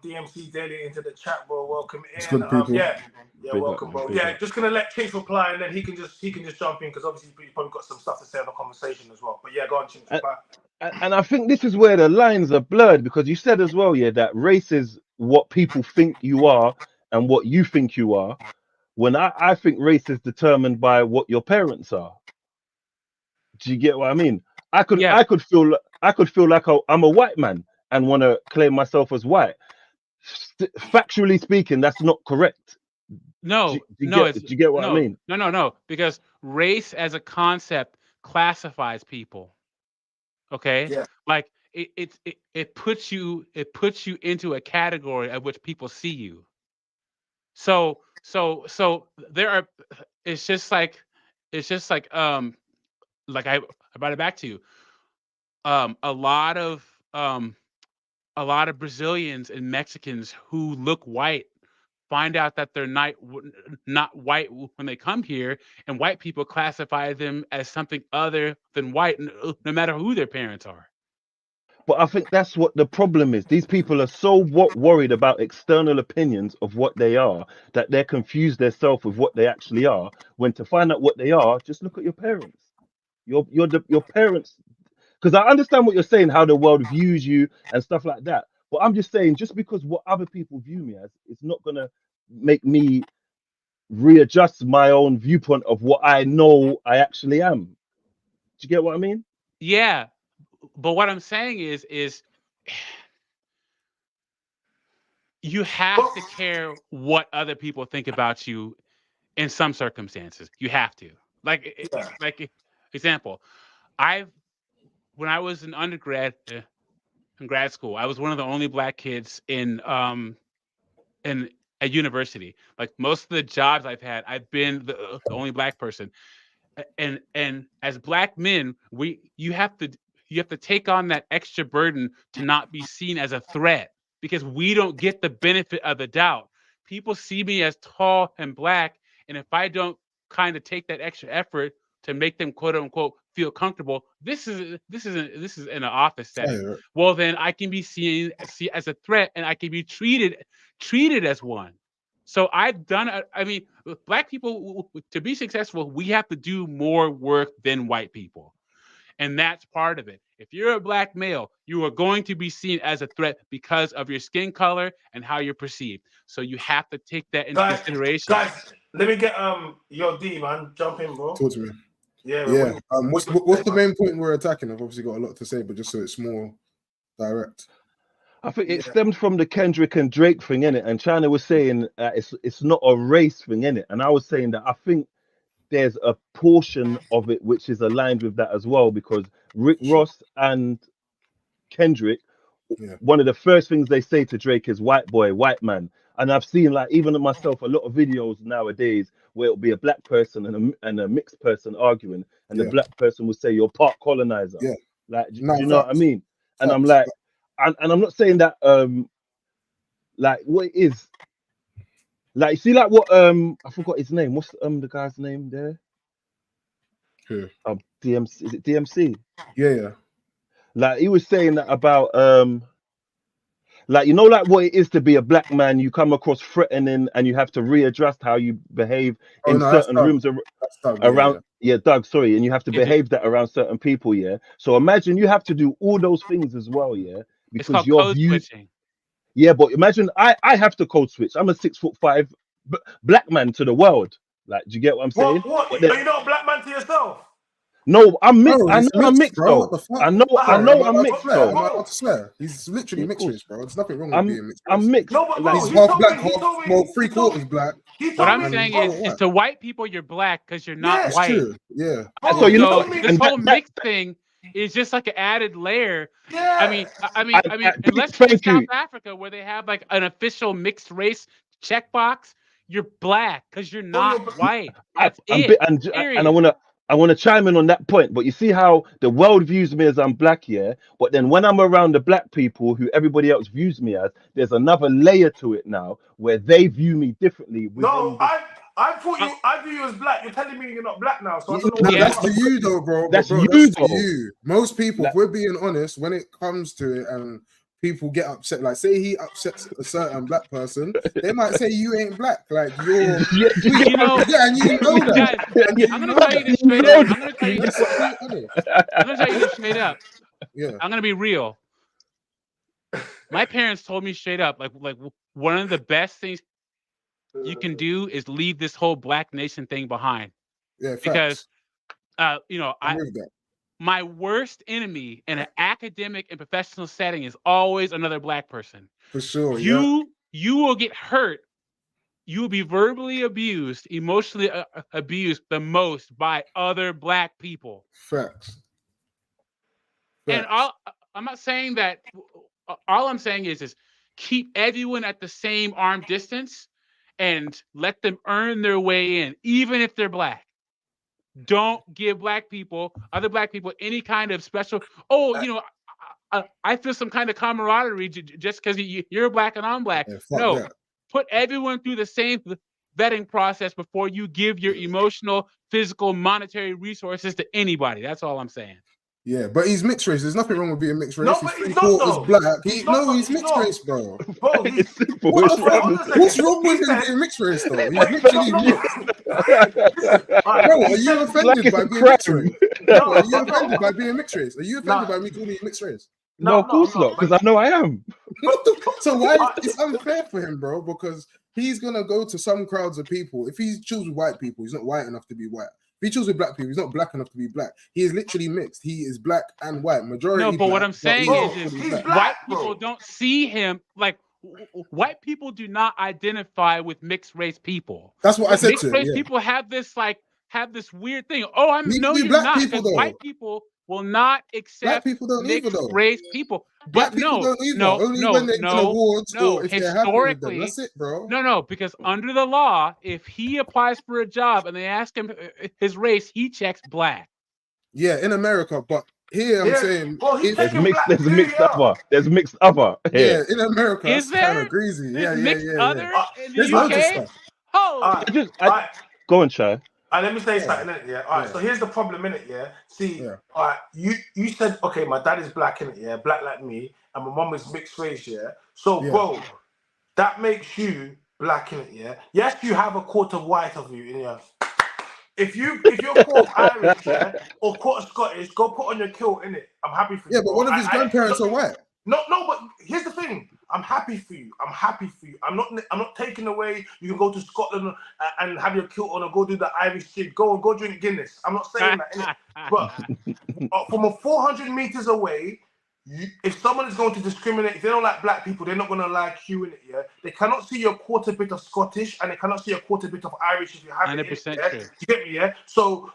DMC Daily into the chat, bro. Welcome in. It's good, people. Yeah, Big welcome, up, bro. big Yeah, up. just gonna let Chinx reply, and then he can just jump in because obviously he's probably got some stuff to say on the conversation as well. But yeah, go on, Chinx, reply. And I think this is where the lines are blurred, because you said as well, yeah, that race is what people think you are and what you think you are. When I think race is determined by what your parents are. Do you get what I mean? I could feel like I'm a white man and want to claim myself as white. Factually speaking, that's not correct. No, Do you get what I mean? No, because race as a concept classifies people. Okay, Yeah. like it puts you into a category of which people see you. So there are. It's just like I brought it back to you. A lot of Brazilians and Mexicans who look white find out that they're not white when they come here, and white people classify them as something other than white, no matter who their parents are. But I think that's what the problem is. These people are so worried about external opinions of what they are that they're confused themselves with what they actually are. When to find out what they are, just look at your parents. Your parents. Because I understand what you're saying, how the world views you and stuff like that. But I'm just saying, just because what other people view me as, it's not gonna make me readjust my own viewpoint of what I know I actually am. Do you get what I mean? Yeah, but what I'm saying is you have to care what other people think about you in some circumstances. You have to. Like example, when I was in undergrad in grad school, I was one of the only black kids in a university. Like most of the jobs I've had, I've been the only black person. And as black men, you have to take on that extra burden to not be seen as a threat, because we don't get the benefit of the doubt. People see me as tall and black, and if I don't kind of take that extra effort to make them quote unquote feel comfortable, this is in an office setting. Yeah. Well, then I can be seen as a threat, and I can be treated as one. So I've done. I mean, black people, to be successful, we have to do more work than white people, and that's part of it. If you're a black male, you are going to be seen as a threat because of your skin color and how you're perceived. So you have to take that into consideration. Guys, let me get your D, man. Jump in, bro. Talk to me. Yeah. Yeah. What's the main point we're attacking? I've obviously got a lot to say, but just so it's more direct. I think it stems from the Kendrick and Drake thing, innit? And China was saying it's not a race thing, innit? And I was saying that I think there's a portion of it which is aligned with that as well, because Rick Ross and Kendrick, one of the first things they say to Drake is white boy, white man. And I've seen, like, even myself, a lot of videos nowadays where it'll be a black person and a mixed person arguing, and the black person will say, you're part colonizer. Yeah. Like, do you know what I mean? And I'm like, and I'm not saying that like what it is, like, see, like what I forgot his name. What's the guy's name there? Who? DMC. Is it DMC? Yeah. Like he was saying that about like, you know, like what it is to be a black man. You come across threatening and you have to readjust how you behave in certain rooms around. Yeah, Doug, sorry, and you have to behave that around certain people. Yeah. So imagine you have to do all those things as well. Yeah. Because your code views. switching. Yeah, but imagine I have to code switch. I'm a 6'5" black man to the world. Like, do you get what I'm saying? What? Are you not a black man to yourself? No, I'm mixed. Bro, I know I'm mixed, bro. though. I know I'm mixed, Am though. I allowed to swear? He's literally mixed race, bro. There's nothing wrong with being mixed race. I'm mixed. No, but bro, he's half black, half 3/4 black. What I'm saying is to white people, you're black because you're not white. True. Yeah. So you know, this whole mixed thing is just like an added layer. Yeah. I mean, unless you're in South Africa where they have like an official mixed race checkbox, you're black because you're not white. That's it. And I I want to chime in on that point, but you see how the world views me as I'm black, yeah? But then when I'm around the black people who everybody else views me as, there's another layer to it now where they view me differently No, within this. I thought I view you as black. You're telling me you're not black now, so I don't know No, what. Yeah. that's to you though, bro. That's Bro, you, that's to though. you. Most people, That- if we're being honest, when it comes to it and people get upset, like say he upsets a certain black person, they might say you ain't black, like you're Yeah, do you weak. get You know, Yeah, and you know that. guys, And Yeah, you I'm gonna know tell you that. this straight know up. that. I'm gonna tell you Let's this. be honest. I'm gonna tell you this straight up. Yeah. I'm gonna be real. My parents told me straight up, like one of the best things you can do is leave this whole black nation thing behind. Yeah, Because facts. you know, I'm with that. my worst enemy in an academic and professional setting is always another black person. For sure. Yeah. You will get hurt. You will be verbally abused, emotionally abused the most by other black people. Facts. And Facts. I'm not saying that. All I'm saying is keep everyone at the same arm distance and let them earn their way in, even if they're black. Don't give other black people, any kind of special. Oh, you know, I feel some kind of camaraderie just because you're black and I'm black. Yeah, fuck No, that. put everyone through the same vetting process before you give your emotional, physical, monetary resources to anybody. That's all I'm saying. Yeah, but he's mixed race. There's nothing wrong with being mixed race. No, He's but he's 3/4 not, though. black. He's not, He's he's mixed not. race, bro. Bro, It's simple. What It's the fuck? hold on a What's second. wrong with He him said- being mixed race, though? He's Wait, literally no, mixed. Listen, all right, Bro, he are you said- offended Black is by a being mixed crime. race? No, Bro, are you no, offended no. by being mixed race? Are you offended Nah. by me calling you mixed race? No, No, of course no, not, because I know I am. So why it's unfair for him, bro? Because he's gonna go to some crowds of people. If he chooses white people, he's not white enough to be white. If he chooses with black people, he's not black enough to be black. He is literally mixed. He is black and white. Majority. No, but what black, I'm saying he Bro, is he's black. black, white bro. people don't see him like white people do not identify with mixed race people. That's what I said Mixed to him. race Yeah. people have this weird thing. Oh, I'm Neither no, do you're black not. people, Because though. white people will not Black accept people don't either, mixed though. race people. Black But people no, don't either. no, Only no, when they win no, awards no. or if they're happy with them. Historically, That's it, bro. no, because under the law, if he applies for a job and they ask him his race, he checks black. Yeah, in America, but here I'm Yeah. saying, Well, he's if, There's taking mixed. black There's too, mixed yeah. other. There's mixed other yeah, here. in America, Is that's kind there? of greasy. There's Yeah, mixed other in the There's loads of UK. stuff. Oh, All right, Just, all right. go on, Chai. Let me say Yeah. something, innit, yeah? All right, Yeah. so here's the problem, innit, yeah? See, Yeah. all right, you said, okay, my dad is black, innit, yeah? Black like me, and my mom is mixed race, yeah? So, Yeah. bro, that makes you black, innit, yeah? Yes, you have a quarter white of you, yeah? If you're quarter Irish, yeah, or quarter Scottish, go put on your kilt, innit? I'm happy for you. Yeah, but bro. one of his grandparents are white. No, but here's the thing. I'm happy for you. I'm not taking away. You can go to Scotland and have your kilt on and go do the Irish jig. Go drink Guinness. I'm not saying that, innit? But from a 400 meters away, if someone is going to discriminate, if they don't like black people, they're not going to like you, in it. Yeah, they cannot see your quarter bit of Scottish and they cannot see a quarter bit of Irish if you have it. 100% Yeah? true. You get me? Yeah. So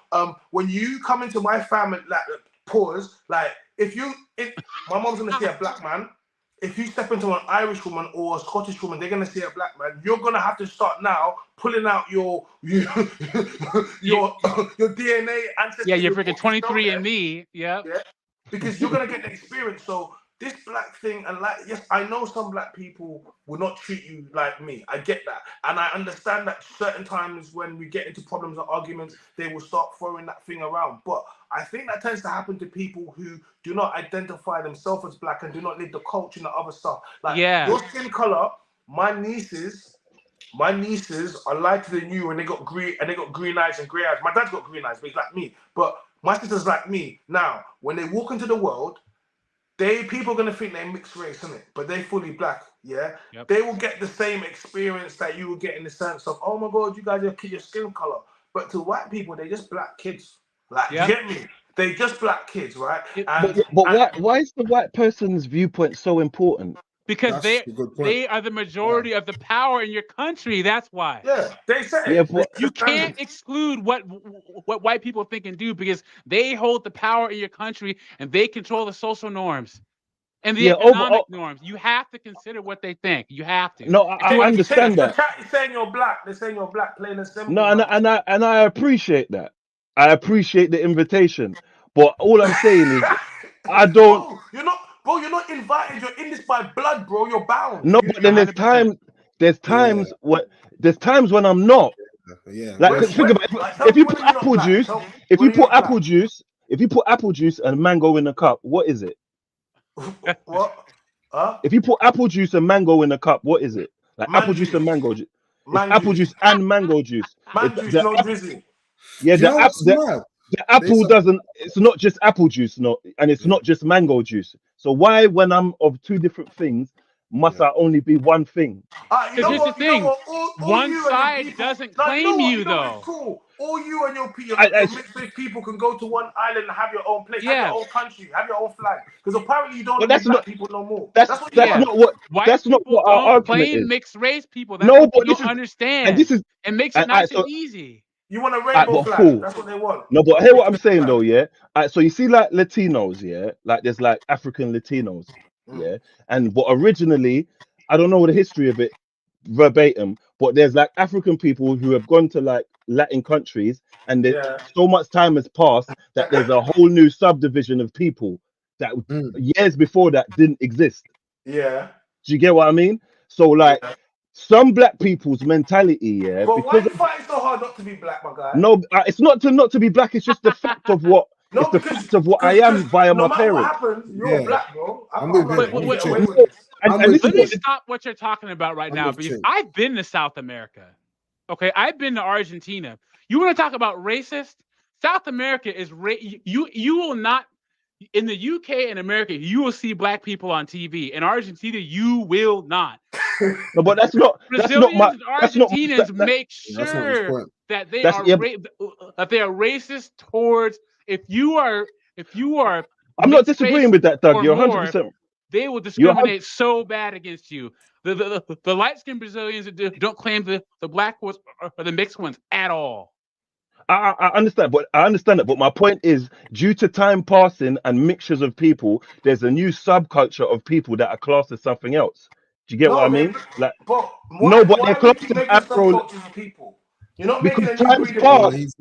when you come into my family, like pause, like my mom's gonna see a black man. If you step into an Irish woman or a Scottish woman, they're gonna see a black man. You're gonna have to start now pulling out your DNA ancestry. Yeah, you're freaking report, 23 and me. Yeah. because you're gonna get the experience. So this black thing, and like, yes, I know some black people will not treat you like me. I get that, and I understand that certain times when we get into problems or arguments, they will start throwing that thing around. But I think that tends to happen to people who do not identify themselves as black and do not live the culture and the other stuff. Like your skin color, my nieces are lighter than you, and they got green eyes and grey eyes. My dad's got green eyes, but he's like me. But my sister's like me. Now, when they walk into the world, people are gonna think they're mixed race, isn't it? But they're fully black, yeah. Yep. They will get the same experience that you will get in the sense of, oh my god, you guys are your skin color. But to white people, they're just black kids. Like, you get me? They just black kids, right? But why is the white person's viewpoint so important? Because they are the majority of the power in your country. That's why. Yeah, they say. Yeah, but You can't exclude what white people think and do because they hold the power in your country and they control the social norms and the economic norms. You have to consider what they think. You have to. No, I understand that. The chat is saying you're black. They're saying you're black, plain and simple. No, and I appreciate that. I appreciate the invitation, but all I'm saying is I don't. Bro, you're not invited. You're in this by blood, bro. You're bound. No, but then 100%. there's times when I'm not. Yeah. Like, Where's 'cause think about it, Tell if me you when put you're not apple black. juice, When you're not black. if you put apple juice and mango in a cup, what is it? What? Huh? If you put apple juice and mango in a cup, what is it? Like Man apple juice and juice. mango juice. It's Man apple juice. juice and mango juice. Man juice, no drizzy. Yeah, Do you know what's mad? the apple There's doesn't. It's not just apple juice, no, and it's not just mango juice. So why, when I'm of two different things, must I only be one thing? You know Here's the what? You know thing. what? All One you and your side people. doesn't No, you know claim what? you, You know what? It's though. cool. All you and your I- mixed race people can go to one island and have your own place, have Yeah. your own country, have your own flag. Because apparently you don't But want to be that's not. black people no more. That's That's what you want. not what. White That's not people what our don't argument claim is. mixed race people. That's No, what but you this don't is, understand. and this is, It makes it nice and easy. You want a rainbow but flag. cool. That's what they want. No, but hear what I'm saying though, yeah. So you see, like Latinos, yeah, like there's like African Latinos, yeah, and but originally, I don't know the history of it verbatim, but there's like African people who have gone to like Latin countries, and Yeah. so much time has passed that there's a whole new subdivision of people that years before that didn't exist. Yeah. Do you get what I mean? So like some black people's mentality, yeah, But why are because you fighting so hard not to be black, my guy? no, it's not to be black. It's just the fact of what. No, It's the because fact of what I am via no my matter what parents. happens, you're black, bro. I'm with not him. letting I'm you with get away Chinx. with this. And this is Let me what stop what you're talking about right now, with because Chinx. I've been to South America. Okay, I've been to Argentina. You want to talk about racist? South America is you will not in the UK and America. You will see black people on TV. In Argentina, you will not. no, but that's not my. Brazilians and That's not Argentinians make That's not his sure point. that they That's- are yeah, that they are racist towards if you are I'm not mixed disagreeing race with that, Doug. or You're more, 100%. they will discriminate so bad against you. The light-skinned Brazilians don't claim the black ones or the mixed ones at all. I understand, but I understand that. But my point is, due to time passing and mixtures of people, there's a new subculture of people that are classed as something else. Do you get what I mean? Like, but no, but why they're are we classed keep as making Afro subcultures of people? You're not because making a new time's breed of Oh, passed. he's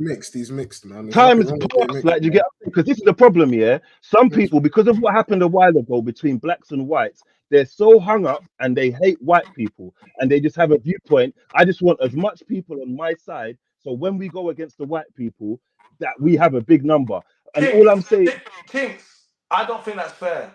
mixed, man. There's Time's nothing wrong with getting passed. mixed, Like, do you man. get? Because this is the problem, yeah. Some people, because of what happened a while ago between blacks and whites, they're so hung up and they hate white people and they just have a viewpoint. I just want as much people on my side, so when we go against the white people, that we have a big number. And all I'm saying, Chinx, I don't think that's fair.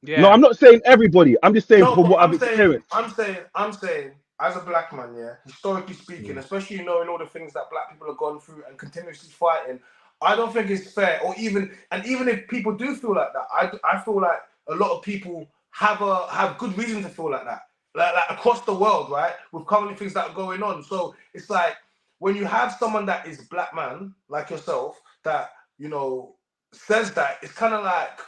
no, Yeah. I'm not saying everybody. I'm just saying No, from but what I've experienced. I'm saying, as a black man, yeah, historically speaking, especially knowing all the things that black people have gone through and continuously fighting, I don't think it's fair. Or even if people do feel like that, I feel like a lot of people have good reason to feel like that, like across the world, right? With currently things that are going on. So it's like when you have someone that is black man like yourself that says that, it's kind of like.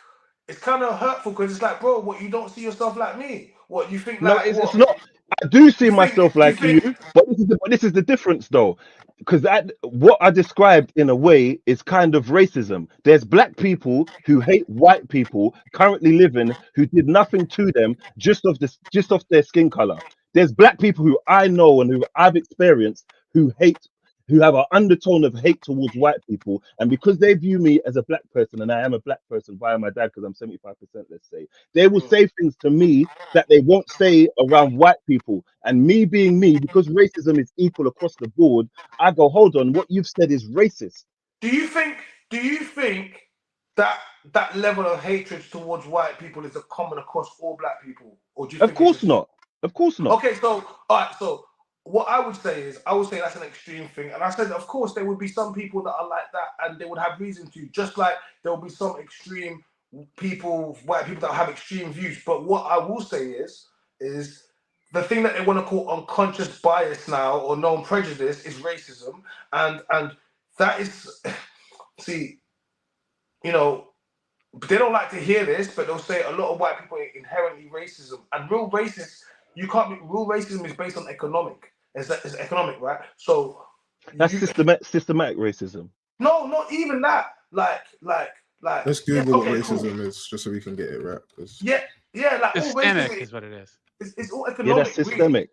It's kind of hurtful because it's like, bro, what, you don't see yourself like me? What, you think No, like it's what? not. I do see You myself like think you, but this is the difference, though, because that what I described in a way is kind of racism. There's black people who hate white people currently living who did nothing to them just off their skin color. There's black people who I know and who I've experienced who have an undertone of hate towards white people, and because they view me as a black person, and I am a black person via my dad because I'm 75%, let's say, they will say things to me that they won't say around white people. And me being me, because racism is equal across the board, I go, hold on, what you've said is racist. Do you think that that level of hatred towards white people is a common across all black people, or do you Of think it's course just not. Of course not. okay? So all right, so what I would say that's an extreme thing, and I said of course there would be some people that are like that, and they would have reason to, just like there will be some extreme people, white people that have extreme views. But what I will say is the thing that they want to call unconscious bias now or known prejudice is racism, and that is, see, they don't like to hear this, but they'll say a lot of white people are inherently racism, and real racism is based on economic. It's economic, right? So That's systematic racism. no, not even that. Like. Let's Google what okay, racism cool. is, just so we can get it right. Yeah, like all Systemic racism is what it is. it's all Yeah, that's economic. systemic.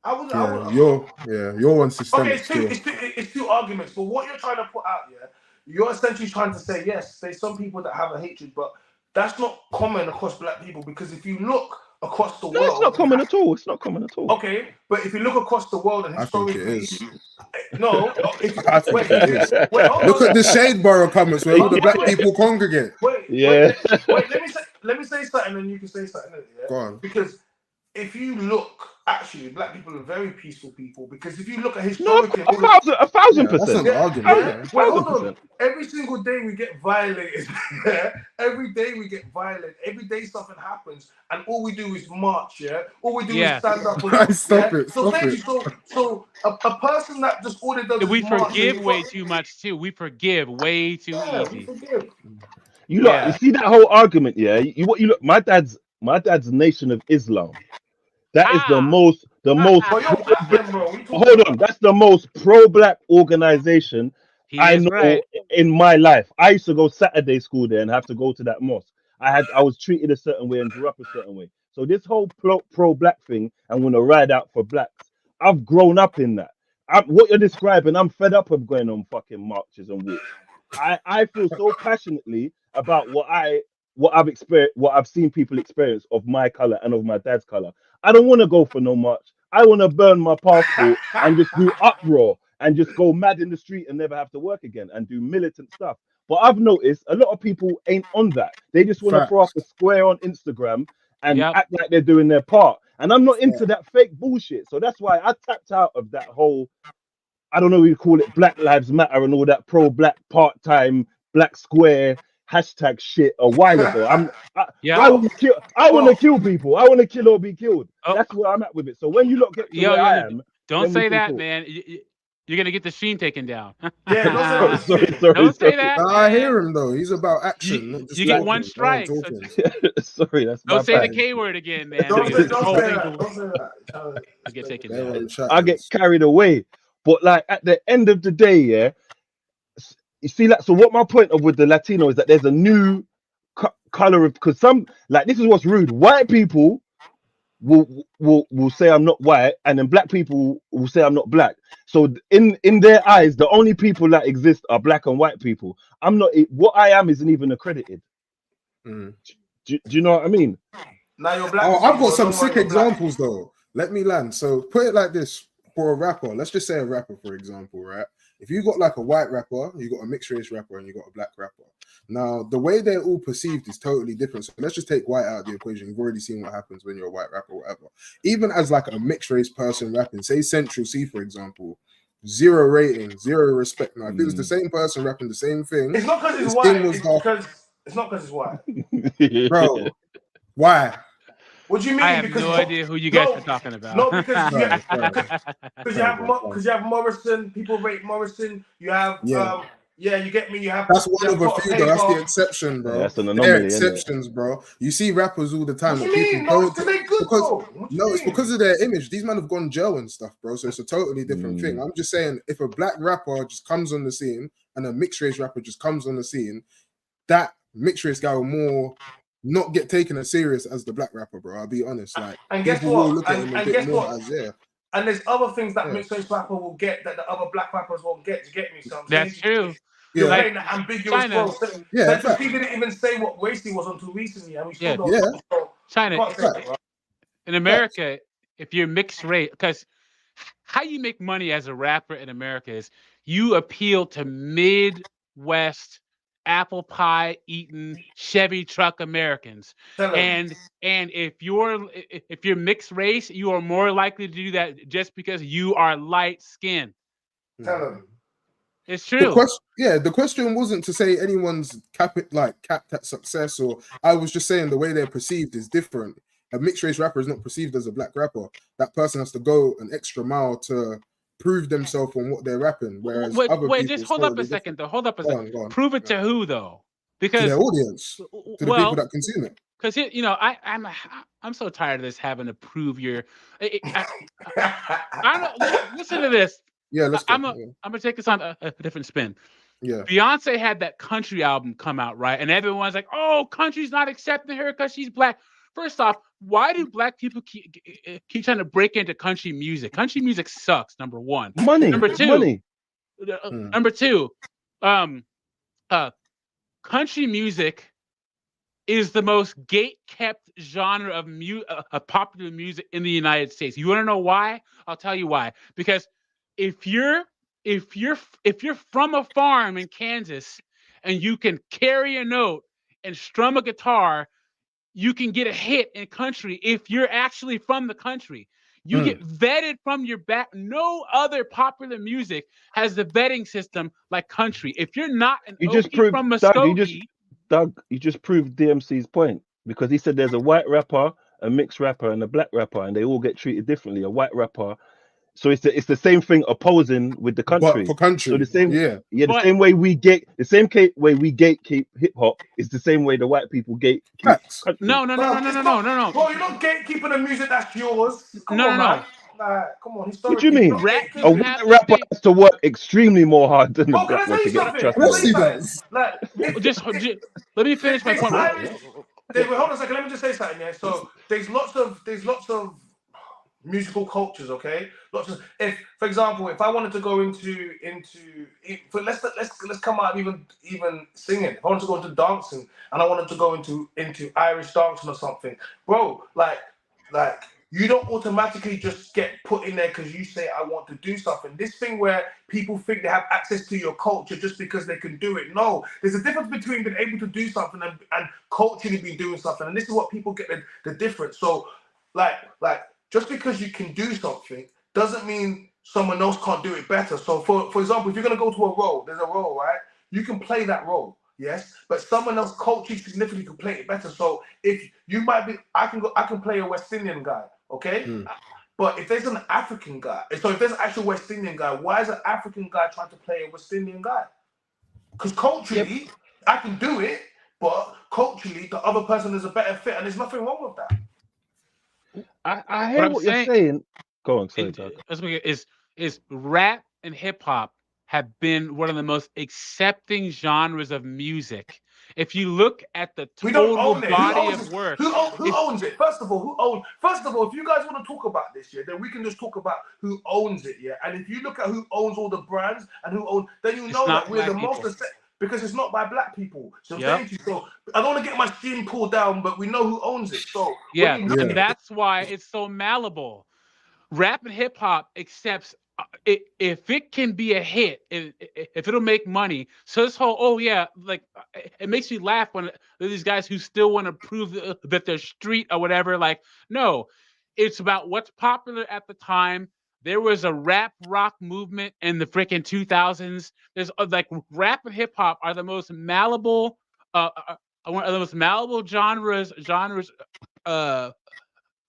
Your one's systemic. Okay, it's two arguments, but what you're trying to put out, you're essentially trying to say, yes, there's some people that have a hatred, but that's not common across black people, because if you look across the world, it's not common at all. It's not common at all. Okay, but if you look across the world and historically, I think it is. No, I think it is. Look at the Shade Borough comments where all the black people congregate. Wait, let me say something, and you can say something. Go on. Because if you look, actually, black people are very peaceful people. Because if you look at historically, 1,000%. That's an argument. Hold on. Every single day we get violated. Every day we get violent. Every day something happens, and all we do is march. All we do is stand up. Stop it. So a person that just all they does is we march, forgive way too much too. We forgive way too easy. You look, you see that whole argument, my dad's Nation of Islam. That is the most. Hold on, that's the most pro-black organization I know in my life. I used to go Saturday school there and have to go to that mosque. I was treated a certain way and grew up a certain way. So this whole pro-black thing, I'm gonna ride out for blacks. I've grown up in that. What you're describing, I'm fed up of going on fucking marches and walks. I feel so passionately about what I've experienced, what I've seen people experience of my color and of my dad's color. I don't want to go for no march. I want to burn my passport and just do uproar and just go mad in the street and never have to work again and do militant stuff. But I've noticed a lot of people ain't on that. They just want to throw up a square on Instagram and act like they're doing their part. And I'm not into that fake bullshit. So that's why I tapped out of that whole, I don't know what you call it, Black Lives Matter and all that pro-black part-time black square hashtag shit a while ago. I want to kill people. I want to kill or be killed. That's where I'm at with it. So when you look at where I am, don't say that, man. You're gonna get the stream taken down. Sorry. Don't say that. I hear him though. He's about action. You get one strike. Sorry, that's don't say the K word again, man. Don't say that. I get taken down. I get carried away. But like at the end of the day, you see, like, so what my point of with the Latino is that there's a new color of, because some, like, this is what's rude. White people will say I'm not white, and then black people will say I'm not black. So in their eyes, the only people that exist are black and white people. I'm not. What I am isn't even accredited. Do you know what I mean? Now you're black. I've got some sick examples though. Let me land. So put it like this: for a rapper, let's just say a rapper, for example, right? If you got like a white rapper, you got a mixed race rapper, and you got a black rapper. Now, the way they're all perceived is totally different. So let's just take white out of the equation. You've already seen what happens when you're a white rapper or whatever. Even as like a mixed race person rapping, say Central C, for example, 0 rating, 0 respect. Now, if it was the same person rapping the same thing, it's not because it's white. It's not because it's white. Bro, why? What do you mean? I have no idea who you guys are talking about. No, because you have Morrison. People rate Morrison. You have you get me. You have that's one of a few, though. That's the exception, bro. That's an anomaly. Exceptions, bro. You see rappers all the time. What do you mean? No, it's because of their image. These men have gone jail and stuff, bro. So it's a totally different thing. I'm just saying, if a black rapper just comes on the scene and a mixed race rapper just comes on the scene, that mixed race guy will more not get taken as serious as the black rapper, bro. I'll be honest. Like, and guess what? And there's other things that mixed race rapper will get that the other black rappers won't get. To get me something. That's true. You're playing that ambiguous role. He didn't even say what race he was until recently, and we still don't know. China. In America, if you're mixed race, because how you make money as a rapper in America is you appeal to Midwest apple pie eating Chevy truck Americans, and if you're mixed race, you are more likely to do that just because you are light skinned. Tell them. It's true. The question wasn't to say anyone's capped at success, or I was just saying the way they're perceived is different. A mixed race rapper is not perceived as a black rapper. That person has to go an extra mile to prove themselves on what they're rapping. Whereas just hold up a second though. Hold up a second. Go on. Prove it to who though? Because to their audience, to the people that consume it. Because I'm so tired of this having to prove your. I don't listen to this. Yeah, I'm gonna take this on a different spin. Yeah, Beyonce had that country album come out, right? And everyone's like, "Oh, country's not accepting her because she's black." First off, why do black people keep trying to break into country music? Country music sucks. Number one. Money. Number It's two. money. Number two. Country music is the most gate-kept genre of popular music in the United States. You want to know why? I'll tell you why. Because if you're from a farm in Kansas and you can carry a note and strum a guitar, you can get a hit in country if you're actually from the country. You get vetted from your back. No other popular music has the vetting system like country. If you're not an Okie from Muskogee, Doug, you just proved DMC's point, because he said there's a white rapper, a mixed rapper, and a black rapper, and they all get treated differently. A white rapper, so it's the same thing opposing with the country. But for country, so the same, the same way we gatekeep hip hop is the same way the white people gatekeep country. No. Bro, you're not gatekeeping the music that's yours. Come on, man. Come on. What do you mean? A white rapper has to work extremely more hard than the black one to get the trust. Yes, he does. Just let me finish my point. Wait, hold on a second. Let me just say something. Yeah. So there's lots of musical cultures. Okay. If, for example, if I wanted to go into let's come out of even singing. If I wanted to go into dancing and I wanted to go into Irish dancing or something, bro, like. You don't automatically just get put in there because you say, I want to do something. This thing where people think they have access to your culture just because they can do it. No, there's a difference between being able to do something and culturally being doing something. And this is what people get the difference. So, like just because you can do something doesn't mean someone else can't do it better. So, for example, if you're going to go to a role, there's a role, right? You can play that role. Yes, but someone else culturally significantly can play it better. So if you might be, I can play a West Indian guy, okay? But if there's an African guy, so if there's an actual West Indian guy, why is an African guy trying to play a West Indian guy? Because culturally, I can do it, but culturally, the other person is a better fit, and there's nothing wrong with that. I hear what you're saying. Go on, sorry, Doug. Is rap and hip hop have been one of the most accepting genres of music. If you look at the total body of work, who owns it? First of all, if you guys want to talk about this, then we can just talk about who owns it, And if you look at who owns all the brands and who owns, then you know that we're the most because it's not by black people. So thank you. So I don't want to get my steam pulled down, but we know who owns it. So and that's why it's so malleable. Rap and hip hop accepts. If it can be a hit, if it'll make money, so this whole it makes me laugh when these guys who still want to prove that they're street or whatever. Like, no, it's about what's popular at the time. There was a rap rock movement in the freaking 2000s. There's rap and hip hop are the most malleable, one of the most malleable genres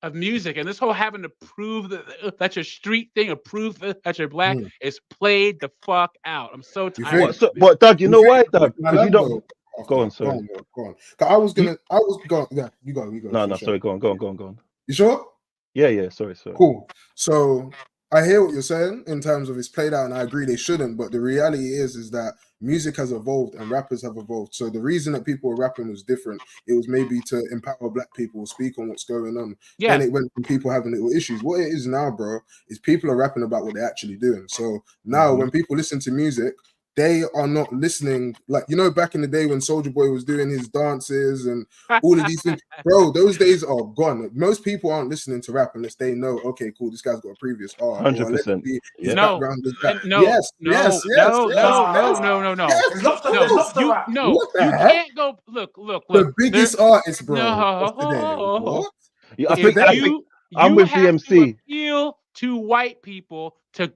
of music, and this whole having to prove that your street thing or prove that you're black is played the fuck out. I'm so tired. But Doug, you know why, Doug? Because you don't. Go on, sorry. Go on. I was going. Yeah, you go. No, sorry. Go on. You sure? Yeah. Sorry. Cool. So I hear what you're saying in terms of it's played out, and I agree they shouldn't. But the reality is that music has evolved and rappers have evolved. So the reason that people were rapping was different. It was maybe to empower black people, speak on what's going on. Yeah. Then it went from people having little issues. What it is now, bro, is people are rapping about what they're actually doing. So now when people listen to music, they are not listening like, back in the day when Soulja Boy was doing his dances and all of these things. Bro, those days are gone. Most people aren't listening to rap unless they know, okay, cool, this guy's got a previous art. 100%. His background is that. No. You can't go. Look. The biggest artist, bro. No. I'm with DMC. Appeal to white people to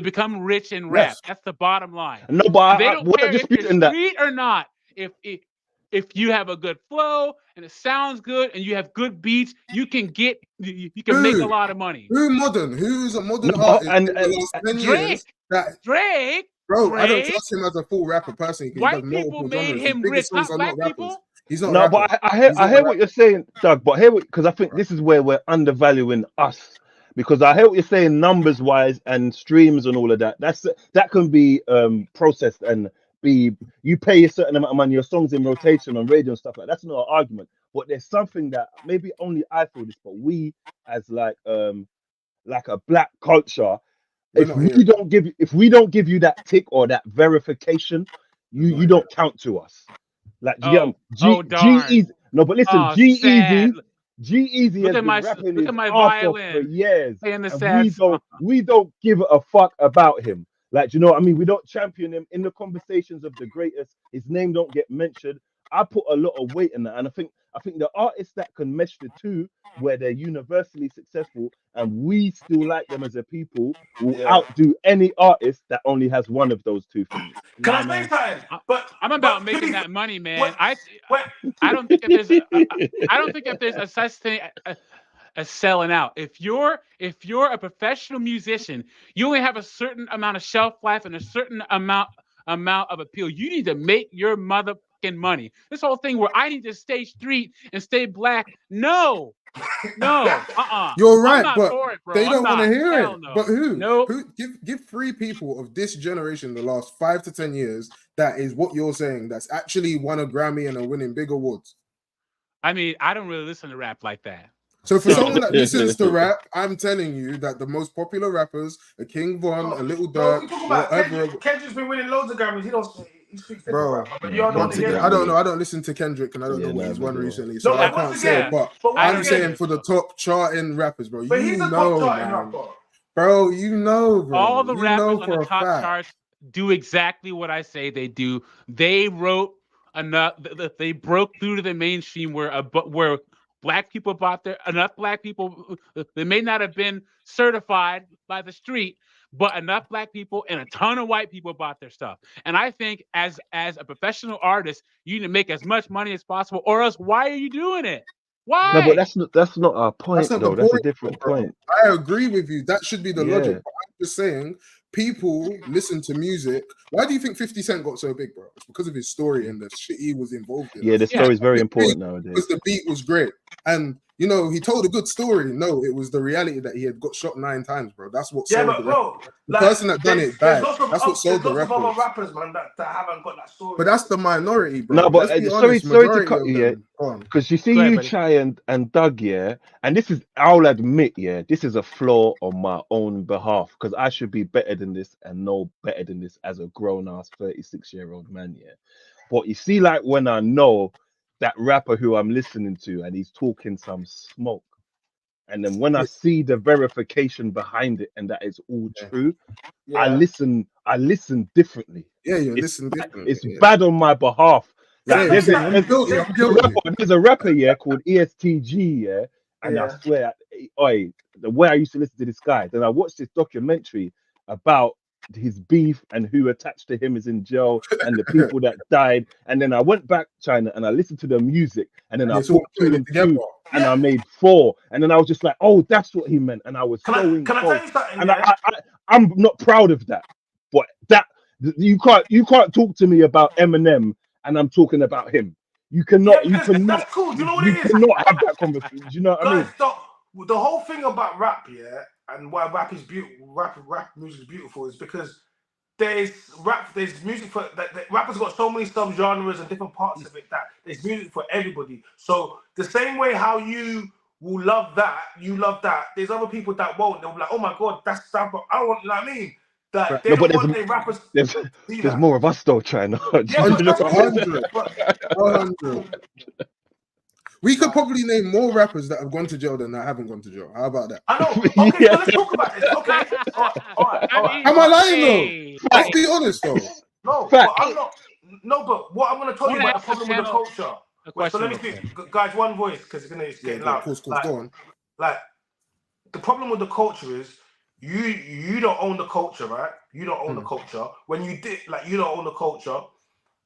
become rich in rap. Yes. That's the bottom line. No, but they don't care if you're street or not. If you have a good flow and it sounds good and you have good beats, you can make a lot of money. Who's a modern artist? Drake. Bro, I don't trust him as a full rapper personally. White people made him rich, not black people. He's not. No, but I hear what you're saying, Doug. But because I think this is where we're undervaluing us. Because I hear what you're saying, numbers wise and streams and all of that. That can be processed and be, you pay a certain amount of money, your song's in rotation on radio and stuff like that. That's not an argument. But there's something that maybe only I feel this, but we as like a black culture, We're if not we hearing. don't give you that tick or that verification, you don't count to us. Like, do you get Oh, darn. G-Eazy? No, but listen, Oh, sad. G-Eazy Look has at been rapping look his at my ass off for violin years, playing the and sad song. we don't give a fuck about him. Like, do you know what I mean? We don't champion him in the conversations of the greatest. His name don't get mentioned. I put a lot of weight in that, and I think the artists that can mesh the two, where they're universally successful and we still like them as a people, will outdo any artist that only has one of those two things. Can Nah, I say man. something? I'm about to making be- that money, man. what- I don't think that there's a such thing as selling out. If you're a professional musician, you only have a certain amount of shelf life and a certain amount of appeal. You need to make your motherfucking money. This whole thing where I need to stay street and stay black. No. You're I'm right, not but for it, bro. they don't want to hear Hell it. no. But who? Nope. Who? Give 3 people of this generation, the last 5 to 10 years, that is what you're saying. That's actually won a Grammy and are winning big awards. I mean, I don't really listen to rap like that. So for someone that listens to rap, I'm telling you that the most popular rappers are King Von, a Little Durk, whatever. Kendrick's been winning loads of Grammys. He speaks Bro, once again, I don't know. I don't listen to Kendrick, and I don't know what he's won recently, so I can't say. But I'm saying for the top charting rappers, bro. But he's a top charting man. rapper. Bro, you know, bro. All the you rappers know on the top charts do exactly what I say they do. They wrote enough. They broke through to the mainstream where black people bought enough black people. They may not have been certified by the street, but enough black people and a ton of white people bought their stuff. And I think as a professional artist, you need to make as much money as possible, or else why are you doing it? Why? No, but that's not our point, though. That's a different point. I agree with you. That should be the logic. But I'm just saying, people listen to music. Why do you think 50 Cent got so big, bro? It's because of his story and the shit he was involved in. Yeah, the story is very important nowadays. Because the beat was great. And, you know, he told a good story. No, it was the reality that he had got shot 9 times, bro. That's what sold the record. The person that done it died. That's what sold the record. There's lots of other rappers, man, that haven't got that story. But that's the minority, bro. No, but sorry to cut you, yeah. Because you see, you Chai and Doug, yeah, and this is, I'll admit, yeah, this is a flaw on my own behalf, because I should be better than this and know better than this as a grown-ass 36-year-old man, yeah. But you see, like, when I know that rapper who I'm listening to and he's talking some smoke, and then when I see the verification behind it and that it's all true, I listen differently. Yeah, you listen differently. It's bad on my behalf. Like, there's a rapper, yeah, called ESTG, yeah, and I swear, the way I used to listen to this guy, then I watched this documentary about his beef and who attached to him is in jail and the people that died, and then I went back China and I listened to the music, and then I put 2 and 2 and I made 4, and then I was just like, oh, that's what he meant, and I was Can I tell you something? And I'm not proud of that, but that you can't talk to me about Eminem and I'm talking about him. You cannot. That's cool. Do you know what it is? You cannot have that conversation. Do you know what I mean? The whole thing about rap, yeah, and why rap is beautiful, rap music is beautiful, is because there's music for that. Rappers got so many subgenres and different parts of it that there's music for everybody. So the same way how you will love that, you love that. There's other people that won't. They'll be like, oh my god, that's stuff. But I don't want. You know what I mean? That they don't want their rappers. There's more of us though, China. Yeah, but that's 100. We could probably name more rappers that have gone to jail than that haven't gone to jail. How about that? I know. Okay, so let's talk about this. Okay. All right. Am I lying though? Let's be honest though. No, but I'm not. No, but what I'm going to tell you about the problem with the culture. Wait, so let me speak, guys. One voice, because it's getting loud. Of course, go on. Like, the problem with the culture is you don't own the culture, right? You don't own the culture. When you did, like, you don't own the culture,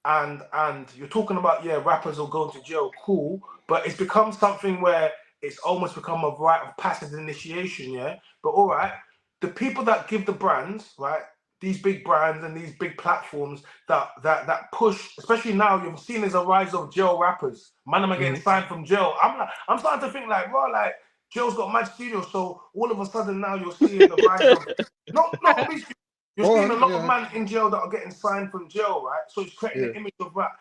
and you're talking about rappers will go to jail. Cool. But it's become something where it's almost become a rite of passage initiation, yeah? But all right, the people that give the brands, right, these big brands and these big platforms that push, especially now, you've seen there's a rise of jail rappers. Man, am getting signed from jail. I'm starting to think like, bro, like, jail's got mad studios, so all of a sudden now you're seeing the rise of... No, You're seeing a lot of man in jail that are getting signed from jail, right? So it's creating the image of rap.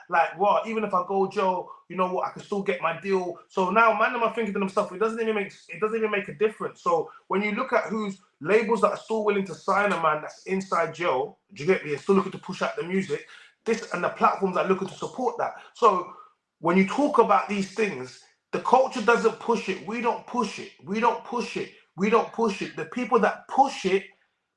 Like, well, even if I go jail, you know what, I can still get my deal. So now man are thinking to themselves, it doesn't even make a difference. So when you look at who's labels that are still willing to sign a man that's inside jail, do you get me? And still looking to push out the music, this and the platforms are looking to support that. So when you talk about these things, the culture doesn't push it. We don't push it. We don't push it. We don't push it. The people that push it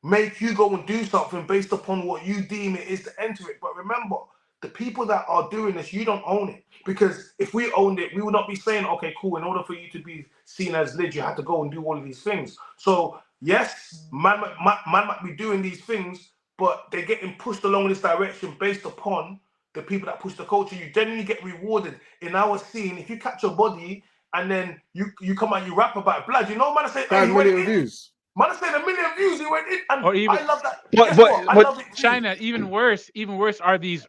make you go and do something based upon what you deem it is to enter it. But remember, the people that are doing this, you don't own it. Because if we owned it, we would not be saying, okay, cool, in order for you to be seen as lit, you have to go and do all of these things. So yes, man might be doing these things, but they're getting pushed along this direction based upon the people that push the culture. You genuinely get rewarded in our scene. If you catch your body and then you come out, you rap about it, blood, you know, man, I say 5 million views. Man, I said 1 million views. He went in, and Or even, I love that. But- Guess but- what? I but- love it too. China, even worse are these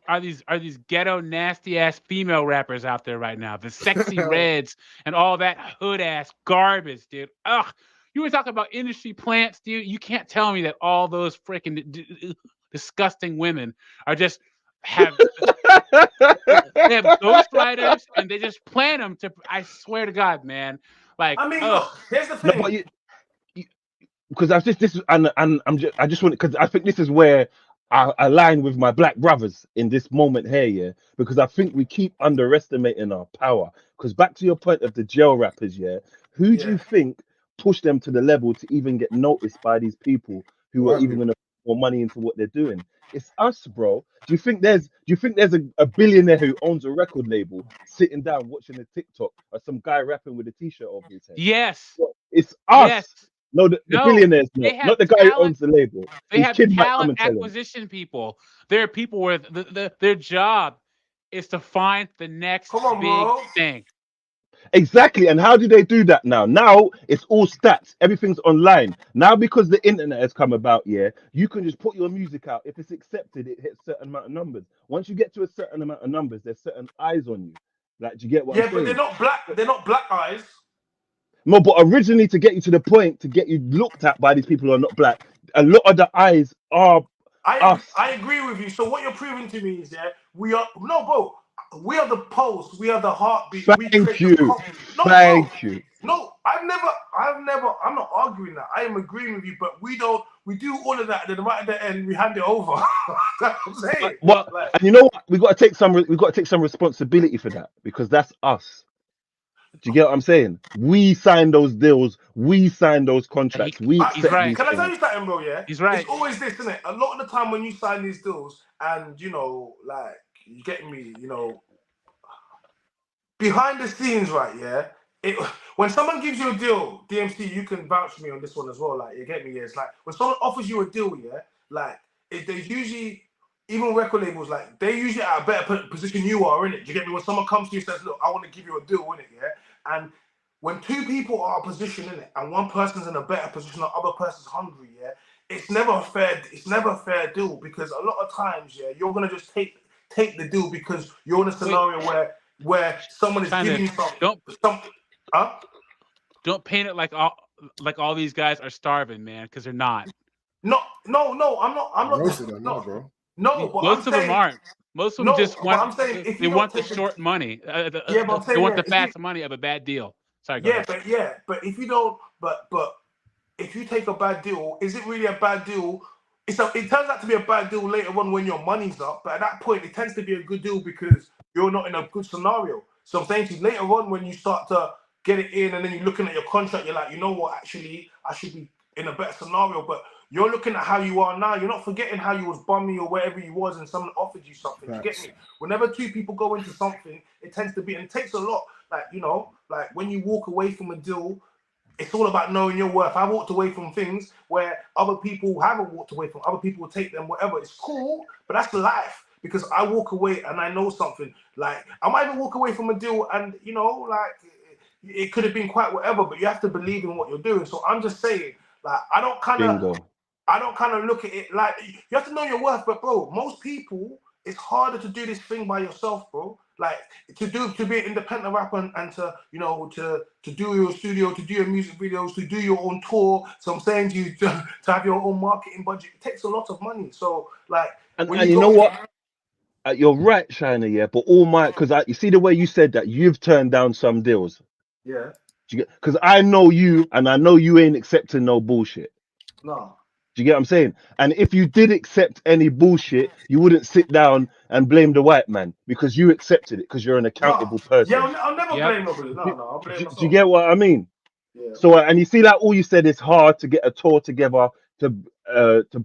ghetto nasty ass female rappers out there right now. The sexy reds and all that hood ass garbage, dude. Ugh. You were talking about industry plants, dude. You can't tell me that all those freaking disgusting women are just have they have ghostwriters and they just plant them to. I swear to God, man. Like, I mean, ugh. look, here's the No, thing. but because I just this and I just want, because I think this is where I align with my black brothers in this moment here, yeah. Because I think we keep underestimating our power. Because back to your point of the jail rappers, yeah. Who do you think pushed them to the level to even get noticed by these people who are even going to put more money into what they're doing? It's us, bro. Do you think there's a billionaire who owns a record label sitting down watching a TikTok or some guy rapping with a t-shirt over his head? Yes. It's us. Yes. No, the billionaires, they not the have guy who talent. owns the label. They His have kid might come talent and tell him. acquisition people. There are people where their job is to find the next big thing. Exactly. And how do they do that now? Now it's all stats. Everything's online. Now, because the internet has come about, yeah, you can just put your music out. If it's accepted, it hits a certain amount of numbers. Once you get to a certain amount of numbers, there's certain eyes on you. Like, do you get what I'm saying? But they're not black. They're not black eyes. No, but originally, to get you to the point, to get you looked at by these people who are not black, a lot of the eyes are us. I agree with you. So what you're proving to me is, we are we are the pulse. We are the heartbeat. Thank you. Thank you. No, I'm not arguing that. I am agreeing with you, but we do all of that, and then right at the end we hand it over. That's what I'm saying. And you know what? We got to take some responsibility for that, because that's us. Do you get what I'm saying? We signed those deals. We signed those contracts. He's right. Can I tell you something, bro? Yeah, he's right. It's always this, isn't it? A lot of the time when you sign these deals, and like, you get me, behind the scenes, right? Yeah. When someone gives you a deal, DMC, you can vouch for me on this one as well. Like, you get me? Yeah, it's like when someone offers you a deal, yeah, like they usually, even record labels, like they usually at a better position you are in it. Do you get me? When someone comes to you and says, "Look, I want to give you a deal," in it, yeah, and when two people are positioned in it, and one person's in a better position, the other person's hungry, yeah, it's never a fair deal, because a lot of times, yeah, you're gonna just take the deal because you're in a scenario where someone is giving you something. Don't paint it like all these guys are starving, man, because they're not. No, I'm not. Most of them, bro. No, but most of them aren't. Most of them just want. I'm saying, if they want the short money. But I'm saying, they want the fast money of a bad deal. Sorry. Go ahead. But if you don't, but if you take a bad deal, is it really a bad deal? It turns out to be a bad deal later on when your money's up. But at that point, it tends to be a good deal because you're not in a good scenario. So I'm saying to you, later on when you start to get it in, and then you're looking at your contract, you're like, you know what? Actually, I should be in a better scenario. But you're looking at how you are now. You're not forgetting how you was bummy or wherever you was, and someone offered you something. You get me? Whenever two people go into something, it tends to be, and it takes a lot. Like, like when you walk away from a deal, it's all about knowing your worth. I walked away from things where other people haven't walked away from. Other people will take them, whatever. It's cool, but that's life. Because I walk away and I know something. Like, I might even walk away from a deal and, like, it could have been quite whatever, but you have to believe in what you're doing. So I'm just saying, like, I don't kind of look at it like, you have to know your worth. But, bro, most people, it's harder to do this thing by yourself, bro. like to be an independent rapper and to to do your studio, to do your music videos, to do your own tour. So I'm saying to you to have your own marketing budget, it takes a lot of money. So like And when you go know to- what? You're right, Shiner. Yeah, but because you see the way you said that you've turned down some deals. Yeah. Because I know you, and I know you ain't accepting no bullshit. No. Do you get what I'm saying? And if you did accept any bullshit, you wouldn't sit down and blame the white man because you accepted it because you're an accountable person. Yeah, I'll never blame nobody. No, I'll blame myself. Do you get what I mean? Yeah. So, and you see, like all you said, it's hard to get a tour together to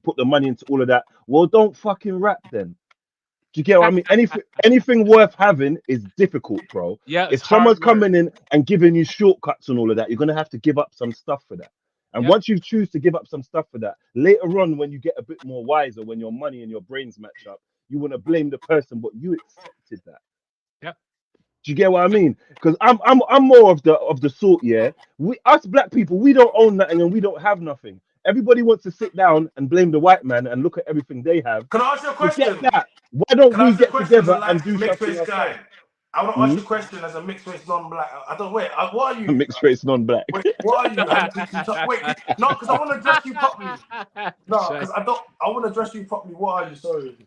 put the money into all of that. Well, don't fucking rap then. Do you get what I mean? Anything worth having is difficult, bro. Yeah, If someone's coming in and giving you shortcuts and all of that, you're gonna have to give up some stuff for that. And once you choose to give up some stuff for that, later on when you get a bit more wiser, when your money and your brains match up, you want to blame the person, but you accepted that. Yep. Do you get what I mean? Because I'm more of the sort, yeah. Us black people, we don't own nothing and we don't have nothing. Everybody wants to sit down and blame the white man and look at everything they have. Can I ask you a question? Forget that. Why don't we get together as a and do mixed something race guy? ourselves? I want to ask you a question as a mixed race non-black. I don't wait. What are you? Mixed race non-black. Wait, what are you? Wait, no, because I want to address you properly. No, because I don't. I want to address you properly. What are you? Sorry.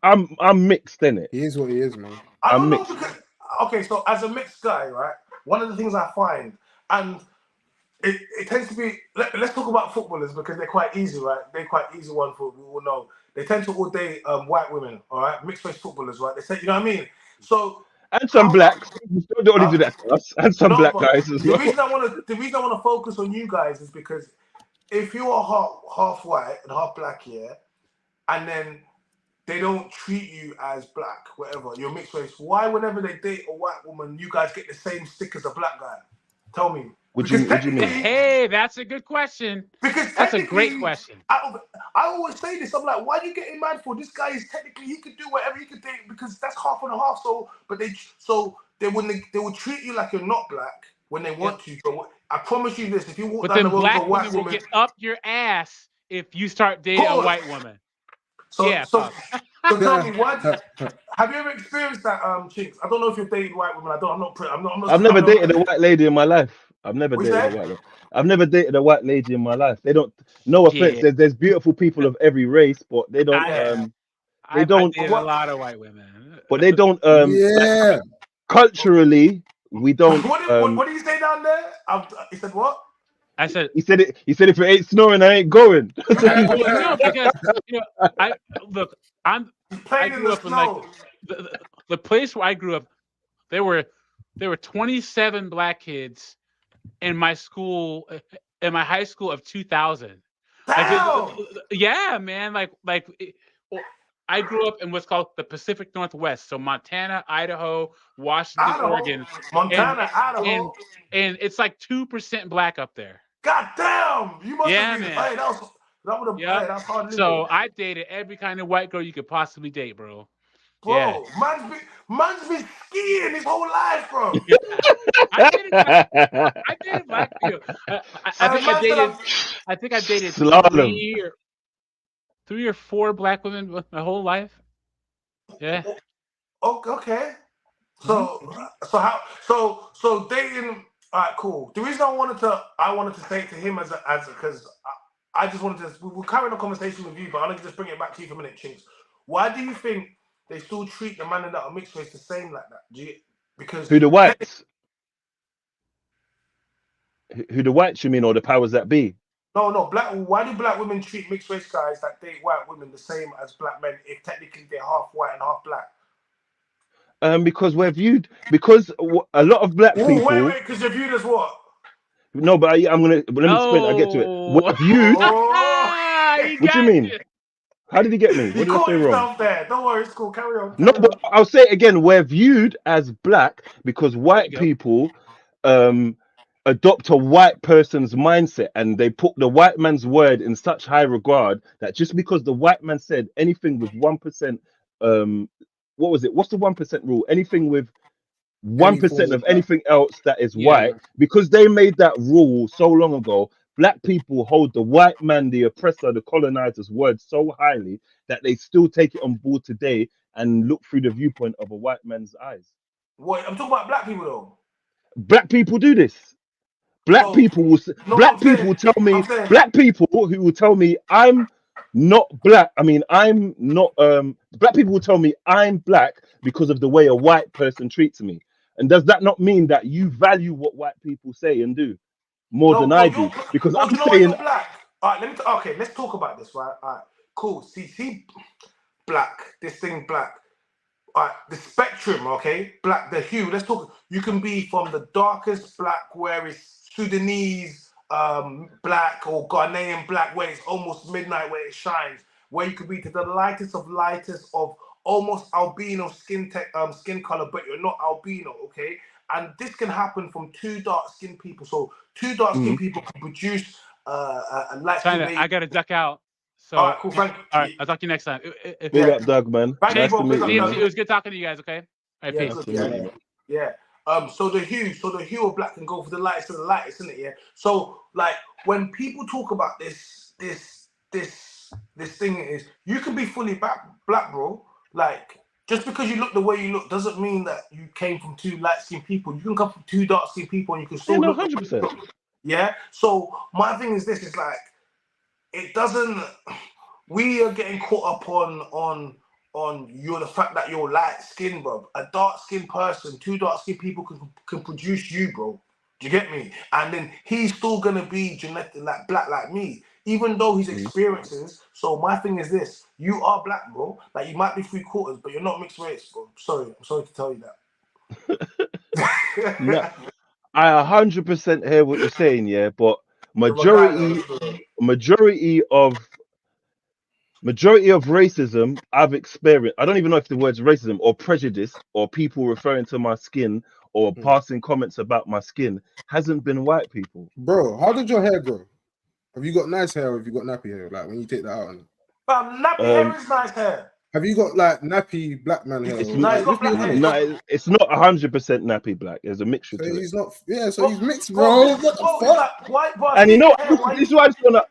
I'm mixed, innit? He is what he is, man. I don't know mixed. because okay, so as a mixed guy, right? One of the things I find, and it tends to be. Let's talk about footballers because they're quite easy, right? They're quite easy one for we all know. They tend to all date white women, all right, mixed race footballers, right? They say, you know what I mean? So and some blacks. Don't only do that to us, and some black guys as well. The reason I want to focus on you guys is because if you are half white and half black here, and then they don't treat you as black, whatever, you're mixed race. Why, whenever they date a white woman, you guys get the same stick as a black guy? Tell me. What do you mean? Hey, that's a good question. Because that's a great question. I always say this. I'm like, why are you getting mad for? This guy is technically he could do whatever he could do because that's half and a half. So, but they will treat you like you're not black when they want to. But I promise you this: if you walk down the road to a white woman, will get up your ass if you start dating a white woman. So tell me, have you ever experienced that, Chinx? I don't know if you've dated white women. I've never dated a white lady in my life. I've never dated a white lady. I've never dated a white lady in my life. They don't. No offense. Yeah. There's beautiful people of every race, but they don't. They don't. I've dated a lot of white women, but they don't. Yeah. Like, culturally, we don't. What did you say down there? He said what? I said he said it. He said if it ain't snoring, I ain't going. No, because I grew up in like the place where I grew up. There were 27 black kids in my school, in my high school of 2000. Yeah, man. I grew up in what's called the Pacific Northwest, so Montana, Idaho, Washington, Oregon, Idaho, and it's like 2% black up there. God damn! You must have been. Man. Hey, that would have. That's hard. So I dated every kind of white girl you could possibly date, bro. Bro, man's been skiing his whole life, bro. I dated black people. I think I dated three or four black women my whole life. Yeah. Okay. So dating. All right, cool. The reason I wanted to say it to him as because I just wanted to. We're carrying a conversation with you, but I want to just bring it back to you for a minute, Chinx. Why do you think they still treat the man that are mixed race the same like that? Because who the whites? Who the whites you mean, or the powers that be? No, black. Why do black women treat mixed race guys that date white women the same as black men if technically they're half white and half black? Because we're viewed a lot of black people. Wait, because you're viewed as what? No, but I'm gonna. But let me explain. I'll get to it. We're viewed. What do you mean? How did he get me? What did I say wrong? There. Don't worry, it's cool. Carry on. No, but I'll say it again. We're viewed as black because white people adopt a white person's mindset and they put the white man's word in such high regard that just because the white man said anything with 1%, what was it? What's the 1% rule? Anything with 1% of anything else that is white, because they made that rule so long ago. Black people hold the white man, the oppressor, the colonizer's word so highly that they still take it on board today and look through the viewpoint of a white man's eyes. What I'm talking about black people though. Black people do this. Black So people will no, black people will tell me, I'm saying black people who will tell me I'm not black. I mean, I'm not black people will tell me I'm black because of the way a white person treats me. And does that not mean that you value what white people say and do more no, than bro, I do? Because bro, I'm you know why saying, you're black? All right, okay, let's talk about this, right? All right, cool. See, black, this thing black. All right, the spectrum, okay, black, the hue. Let's talk. You can be from the darkest black, where it's Sudanese black or Ghanaian black, where it's almost midnight, where it shines. Where you could be to the lightest of almost albino skin color, but you're not albino, okay? And this can happen from two dark skinned people. So two dark skinned people can produce a light skin baby. I gotta duck out. So, All right, cool. Thank all right, I'll talk to you next time. big up, Doug, man. Thank you, Nice bro. to Big meet up, you, Doug. man. it was good talking to you guys. Okay. All right, Yeah, peace. good, Nice to meet you. yeah. So the hue of black can go for the lightest of the lightest, isn't it? Yeah. So like when people talk about this thing is you can be fully black, bro. Like just because you look the way you look doesn't mean that you came from two light skinned people. You can come from two dark skinned people and you can still Yeah, no, look. 100%. Yeah. So my thing is this: is like it doesn't. We are getting caught up on the fact that you're light skinned, bro. A dark skinned person, two dark skinned people can produce you, bro. Do you get me? And then he's still gonna be genetic like black like me, even though his experiences. So my thing is this: you are black, bro. Like you might be 3/4, but you're not mixed race, bro. I'm sorry to tell you that. No, I 100% hear what you're saying, yeah, but You're my guy, majority though. majority of racism I've experienced, I don't even know if the word's racism or prejudice or people referring to my skin or passing comments about my skin hasn't been white people. Bro, how did your hair grow? Have you got nice hair or have you got nappy hair? Like when you take that out, Nappy hair is nice hair. have you got like nappy black man hair? It's Or, No, like, he's got let's be black hair. honest. No, it's not 100% nappy black. There's a mixture So to it. he's not. Yeah, so he's mixed, bro. What the fuck? Like, why, bro, And you know, hair, this is what I just wanna.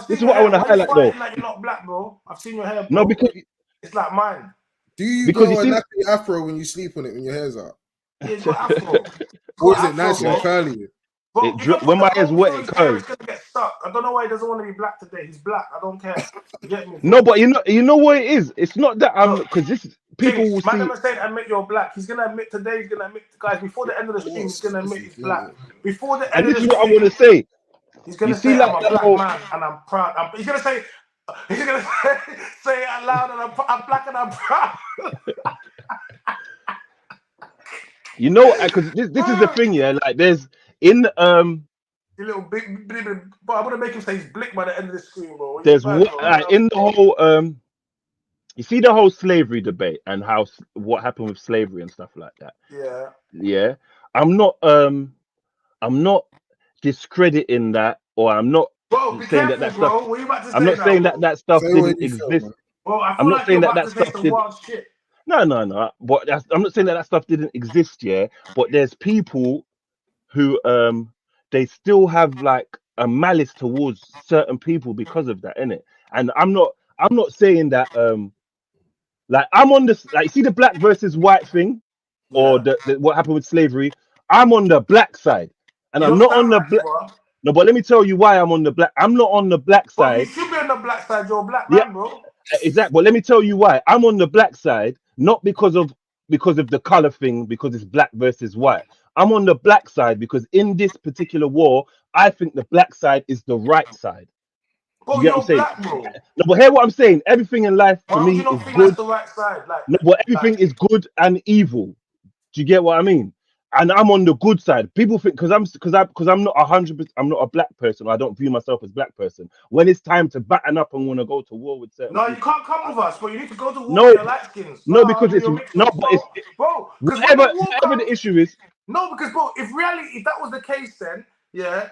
This is what I want to highlight, though. Like you're not black, bro. I've seen your hair, bro. No, because it's like mine. Do you Because grow you a see- nappy afro when you sleep on it when your hair's out? Yeah, it's got afro. Or is it nice and curly? Bro, It drip when my hair's wet, it curls. It's gonna get stuck. I don't know why he doesn't want to be black today. He's black. I don't care. You get me? No, but you know what it is. It's not that I'm because this people Tings, will man, see. never saying admit you're black. He's gonna admit today. He's gonna admit, guys, before the end of the stream, he's gonna admit he's black. Before the And end of this the is what I stream, want to say. he's gonna You see, say like, I'm a that black whole- man and I'm proud. He's gonna say say it out loud and I'm black and I'm proud. You know, because this is the thing, yeah. Like, there's in You little big, but I'm gonna make him say he's blick by the end of the stream, bro. there's what in the whole you see the whole slavery debate and how what happened with slavery and stuff like that. Yeah. I'm not discrediting that, or I'm not Bro, be saying careful, that bro. stuff. What are you about to say I'm not now, saying bro? that stuff Say what didn't you feel, exist. man. Bro, I feel I'm not like saying you're that about to say stuff some did. wild shit. No. But I'm not saying that stuff didn't exist, yeah. But there's people who they still have like a malice towards certain people because of that, innit? And I'm not saying that like I'm on this, like, see the black versus white thing, or the what happened with slavery. I'm on the black side, and You I'm don't not on sound the like black. you are. No, but let me tell you why I'm on the black. I'm not on the black Bro, you side. should be on the black side. You're a black Yeah, man, bro. exactly. But let me tell you why I'm on the black side, not because of the color thing, because it's black versus white. I'm on the black side because in this particular war, I think the black side is the right side. Bro, You get what you're I'm saying? black, bro. No, but hear what I'm saying. Everything in life for Why would me you not is think good. that's the right side? Like, No, but everything is good and evil. Do you get what I mean? And I'm on the good side. People think because I'm not 100%. I'm not a black person. I don't view myself as black person. When it's time to batten up and want to go to war with certain no, you people, can't come with us, bro. You need to go to war No, with your light skins. no, because it's you're mixed no, race, but it's bro. Because when the war whatever the comes, issue is. no, because bro, if that was the case, then yeah,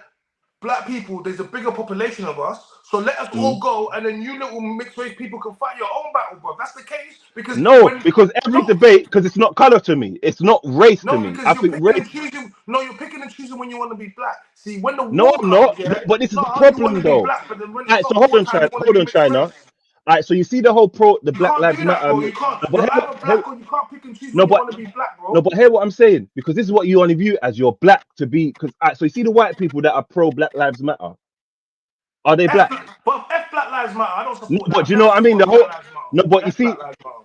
black people, there's a bigger population of us, so let us all go, and then you little mixed race people can fight your own battle, bro. That's the case because Because every debate, because it's not color to me, it's not race to me. because I you're think picking race. and choosing. No, you're picking and choosing when you want to be black. See, when the No, war I'm comes, not. yeah, But this is the you want problem, to be though. black, but then when Right, it's so not wartime, you want to be mixed China. race. Alright, so you see the whole the You Black can't Lives do that, Matter. bro. You can't. No, but You're hear either what, black or you can't pick and choose no, when you but want to be black, bro. no, but hear what I'm saying, because this is what you only view as you're black to be. Because so you see the white people that are pro Black Lives Matter, are they black? But F Black Lives Matter. I don't No, support that. but I've you know never what I mean. The supported Black whole Lives Matter. no, but you F see Black Lives Matter.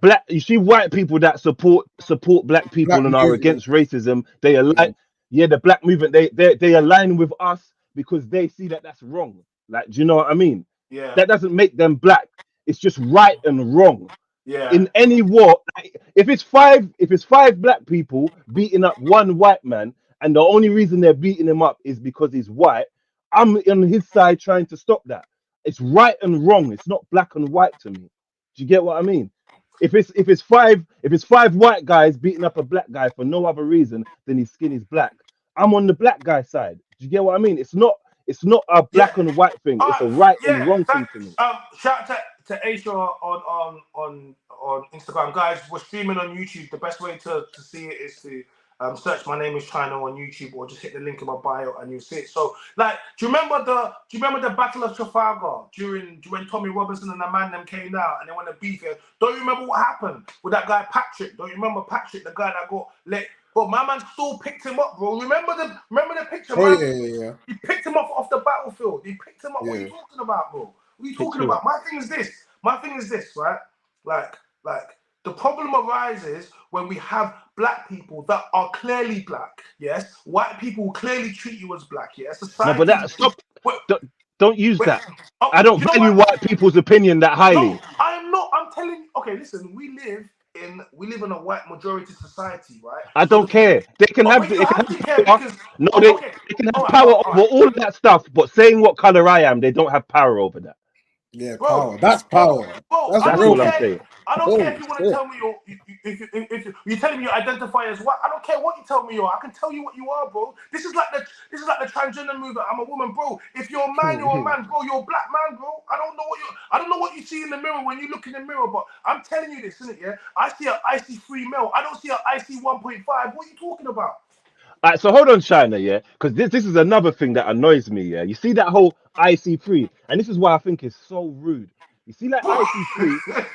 black. You see white people that support black Black people and are movement. against racism. They Yeah. align. Yeah, the black movement. They align with us because they see that that's wrong. Like, do you know what I mean? Yeah. That doesn't make them black. It's just right and wrong. Yeah. In any war, like, if it's five black people beating up one white man, and the only reason they're beating him up is because he's white, I'm on his side trying to stop that. It's right and wrong. It's not black and white to me. Do you get what I mean? If it's five white guys beating up a black guy for no other reason than his skin is black, I'm on the black guy side. Do you get what I mean? It's not a Yeah. black and white thing. It's a Alright, right and yeah. wrong thing to me. Shout out to Aisha on Instagram, guys. We're streaming on YouTube. The best way to see it is to search Mynameischyna on YouTube, or just hit the link in my bio and you'll see it. So, like, do you remember the Battle of Trafalgar when Tommy Robinson and the man them came down and they went to beef here? Don't you remember what happened with that guy Patrick? Don't you remember Patrick, the guy that got let? But my man still picked him up, bro. Remember the picture, Oh man? yeah. He picked him up off the battlefield. He picked him up. What are you Yeah. talking about, bro? What are you Picked talking who about? up? My thing is this, right? Like the problem arises when we have black people that are clearly black. Yes, white people will clearly treat you as black. Yes, No, but society. that stop. Wait, Don't use wait. that. Oh, I don't you know value what? white people's opinion that highly. No, I'm not. I'm telling you. Okay, listen. We live in a white majority society, right? I So don't care. They can oh, have but you have to care power. because No, oh, they okay. they can All have right, power all over right. all of that stuff. But saying what color I am, they don't have power over that. Yeah, Bro, power. That's power. That's I That's don't real all I'm power. care. saying. I don't care Oh if you want to shit. tell me if you're telling me you identify as what. I don't care what you tell me you are. I can tell you what you are, bro. This is like the transgender movement. I'm a woman, bro. If you're a man, you're a man, bro. You're a black man, bro. I don't know what you see in the mirror when you look in the mirror, but I'm telling you this, isn't it? Yeah. I see an icy 3 mil. I don't see an icy 1.5. What are you talking about? All right, so hold on, China, yeah, because this is another thing that annoys me, yeah. You see that whole IC3, and this is why I think it's so rude. You see, like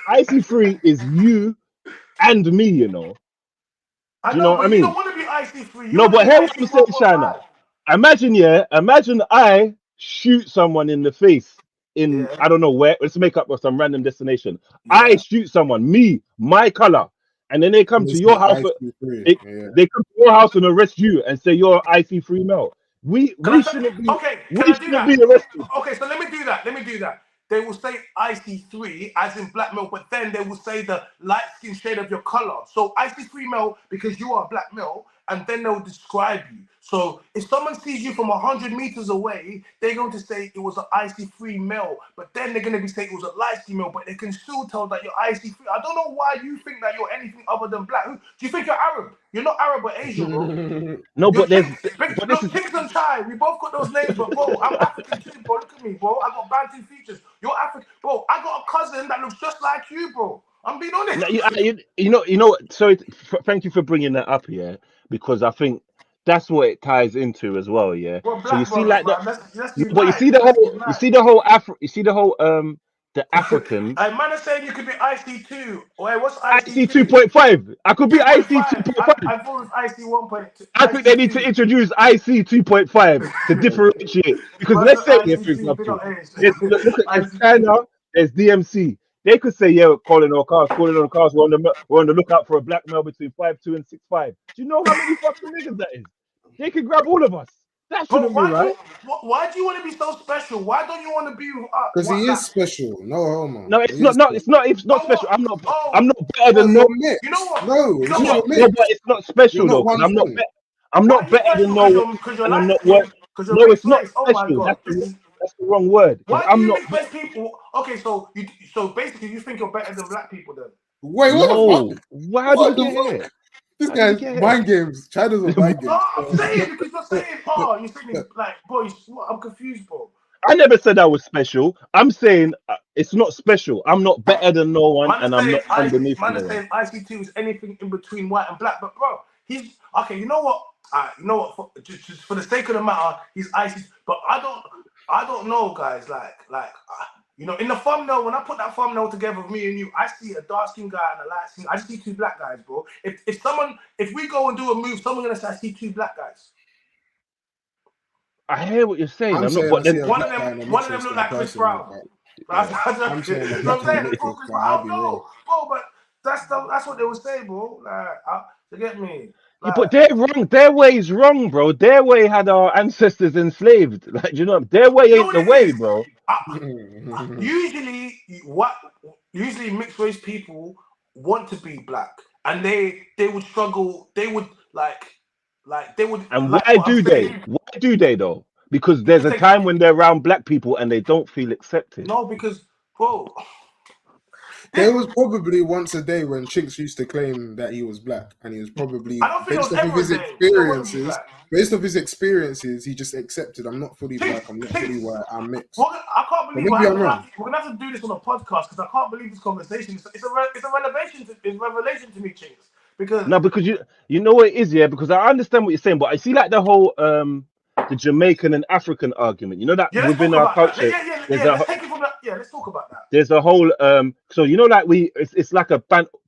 IC3 is you and me, you know. I Do you know know, what I but you don't mean? want to be icy 3. You No, want to but be hear what icy I'm saying, China. 1.5. Imagine I shoot someone in the face in Yeah, I don't know where. Let's make up some random destination. I yeah. shoot someone, my color, and then they come And to it's your the house. IC3. They, Yeah. they come to your house and arrest you and say you're IC3 male. We Can I we tell shouldn't be okay, can we I do shouldn't be that? arrested. Okay, so let me do that. They will say IC3 as in black male, but then they will say the light skin shade of your color. So IC3 male because you are a black male, and then they'll describe you. So if someone sees you from 100 meters away, they're going to say it was an IC3 male, but then they're going to be saying it was a light skin male, but they can still tell that you're IC3. I don't know why you think that you're anything other than black. Do you think you're Arab? You're not Arab or Asian, bro. No, You're but there's Chinx. but this Look, is Chinx and Chai. We both got those names, but bro, I'm African too, bro. Look at me, bro. I got Bantu features. You're African, bro. I got a cousin that looks just like you, bro. I'm being honest. no, you know. Sorry, thank you for bringing that up here because I think that's what it ties into as well. Yeah. We're So you black see, brothers, like man. Let's no, but you unite. see the Let's whole, you unite. see the whole the Africans. Man is saying you could be IC2. Wait, what's IC IC2? 2.5. I could be IC 2.5. 2.5. I thought it was IC 1.2. I think they need to IC2. introduce IC 2.5 to differentiate. Because What's the let's say here, for IC2? Big example, up age. there's IC2. China, there's DMC. They could say, yeah, we're calling on cars. We're on the lookout for a black male between 5'2" and 6'5". Do you know how many fucking niggas that is? They could grab all of us. That Bro, shouldn't be right. why do you want to be so special? Why don't you want to be Because he what like is special. No homo. No, He it's is not. No, special. it's not oh special. what? I'm Oh, not better Well, than no. you're you know mixed. what? No, You it's know just you're what? No, but mixed. it's not You're special not though, because one thing. I'm Why not are you better than special? no one, Because you're and I'm light not work. skinned? Because you're No, it's mixed not race. Oh my special. god. That's the wrong word. Because Why do I'm you not. mix race people? Okay, so basically you think you're better than black people then? Wait, what the fuck? No. How did we What get the here? fuck? This How did we guy's get here? mind games. China's on mind No, games. I'm saying because you're saying, oh, you're saying like, boys. I'm confused, bro. I never said I was special. I'm saying it's not special. I'm not better than no one, Man is and I'm saying not underneath man no is one. saying IC2 is anything in between white and black. But bro, he's okay. You know what? You know what? Just for the sake of the matter, he's IC. But I don't know, guys. Like You know, in the thumbnail, when I put that thumbnail together of me and you, I see a dark skinned guy and a light skinned. I just see two black guys, bro. If we go and do a move, someone's gonna say I see two black guys. I hear what you're saying. I'm I'm not, saying I but see then a One of black guy them, and a one of mixed them race look guy like Chris personally, Brown. but That's yeah, I'm saying a you know black what I'm and a saying? mixed Bro, race Chris guy. Brown. I'll I be don't real. know, bro, but that's what they would say, bro. You get me? yeah, but they're wrong. Their way is wrong, bro. Their way had our ancestors enslaved. Like, you know, their way You know ain't what the it way, is? bro. Usually mixed race people want to be black, and they would struggle. They would they would And like why what I'm do they? saying. Why do they though? Because there's Because a they time when they're around black people and they don't feel accepted. no, because bro, There this, was probably once a day when Chinx used to claim that he was black, and he was probably I don't think there was based off of ever a his day he don't want to be experiences. black. Based off his experiences, he just accepted. I'm not fully Things, black. I'm not fully things. white. I'm mixed. Well, I can't But believe maybe I'm wrong. we're gonna have to do this on a podcast because I can't believe this conversation. It's a revelation to me, Chinks. Because No, because you know what it is, yeah. Because I understand what you're saying, but I see like the whole the Jamaican and African argument. You know that yeah, let's talk within our about that. culture, there's Let's take it from that. Yeah, let's talk about that. there's a whole so you know like it's like a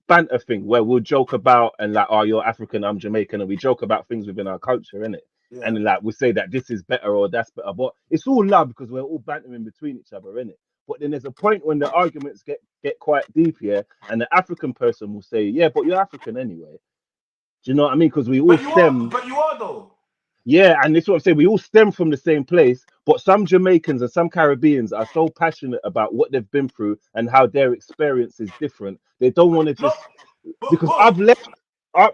banter thing where we'll joke about and like, oh, you're African, I'm Jamaican, and we joke about things within our culture, innit? Yeah. And like we say that this is better or that's better, but it's all love because we're all bantering between each other, innit? But then there's a point when the arguments get quite deep here, and the African person will say, yeah, but you're African anyway. Do you know what I mean? Because we all stem. But you are though. Yeah, and this is what I'm saying. We all stem from the same place, but some Jamaicans and some Caribbeans are so passionate about what they've been through and how their experience is different. They don't want to No, just but because I've left.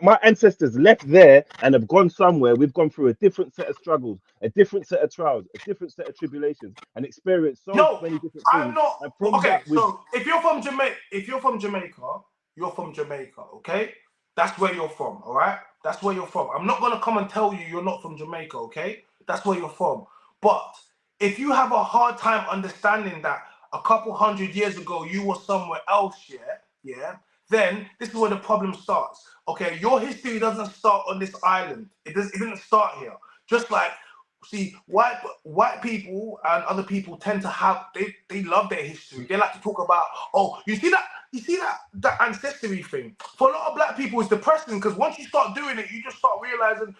My ancestors left there and have gone somewhere. We've gone through a different set of struggles, a different set of trials, a different set of tribulations, and experienced so yo, many different I'm things. not And from okay. that, we've So if you're from Jamaica, you're from Jamaica. Okay, that's where you're from. All right, that's where you're from. I'm not gonna come and tell you you're not from Jamaica. Okay, that's where you're from. But if you have a hard time understanding that a couple hundred years ago you were somewhere else, yeah, then this is where the problem starts. Okay, your history doesn't start on this island. It didn't start here. Just like see, white people and other people tend to have they love their history. They like to talk about, oh, you see that ancestry thing. For a lot of black people, it's depressing because once you start doing it, you just start realizing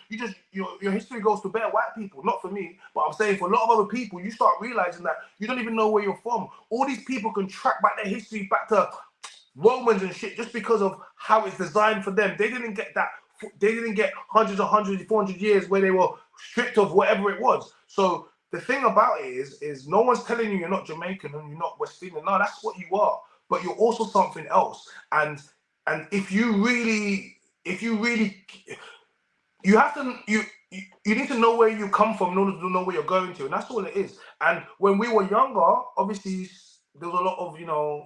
your history goes to bare white people. Not for me, but I'm saying for a lot of other people, you start realizing that you don't even know where you're from. All these people can track back their history back to Romans and shit just because of how it's designed for them. They didn't get that. They didn't get hundreds, 400 years where they were stripped of whatever it was. So the thing about it is no one's telling you you're not Jamaican and you're not West Indian. No, that's what you are. But you're also something else. And if you really, you have to you need to know where you come from in order to know where you're going to, and that's all it is. And when we were younger, obviously there was a lot of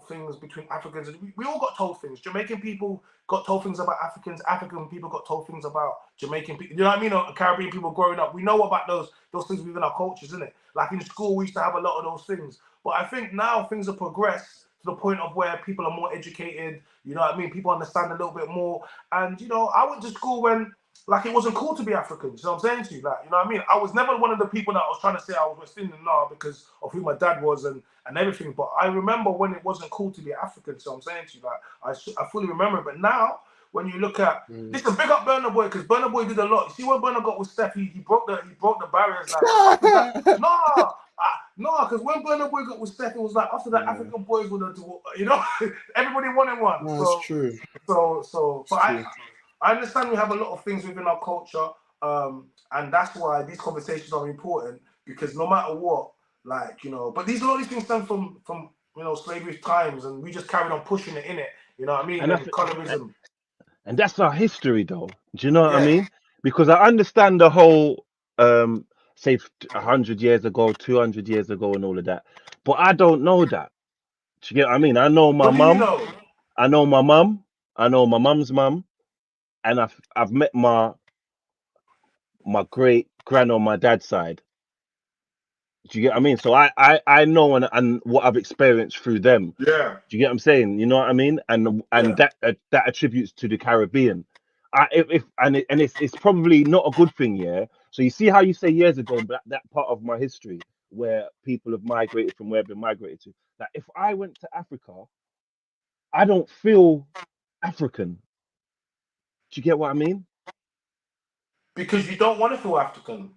things between Africans, and we all got told things. Jamaican people got told things about Africans. African people got told things about Jamaican people. You know what I mean? Or Caribbean people growing up, we know about those things within our cultures, isn't it? Like in school, we used to have a lot of those things. But I think now things have progressed to the point of where people are more educated. You know what I mean? People understand a little bit more. And I went to school when like it wasn't cool to be African. You know what I'm saying to you? Like, you know what I mean? I was never one of the people that was trying to say I was West Indian now because of who my dad was and everything. But I remember when it wasn't cool to be African. So I'm saying to you, like, I fully remember it. But now, when you look at listen, big up Burna Boy because Burna Boy did a lot. You see what Burna got with Steph? He broke the barriers. Like after that, no, because when Burna Boy got with Steph, it was like after that African boys would everybody wanted one. No, so it's true. But I understand we have a lot of things within our culture, and that's why these conversations are important because no matter what, like but a lot of these things stem from slavery times, and we just carried on pushing it in it. You know what I mean? And colorism. And that's our history, though. Do you know what I Yeah. mean? Because I understand the whole, say, 100 years ago, 200 years ago, and all of that. But I don't know that. Do you get what I mean? I know my What do you mum. know? I know my mum. I know my mum's mum, and I've met my great grand on my dad's side. Do you get what I mean? So I know and what I've experienced through them. Yeah. Do you get what I'm saying? You know what I mean? And Yeah. that attributes to the Caribbean. It's probably not a good thing, yeah. So you see how you say years ago, that part of my history where people have migrated from where they've migrated to. Like if I went to Africa, I don't feel African. Do you get what I mean? Because you don't want to feel African.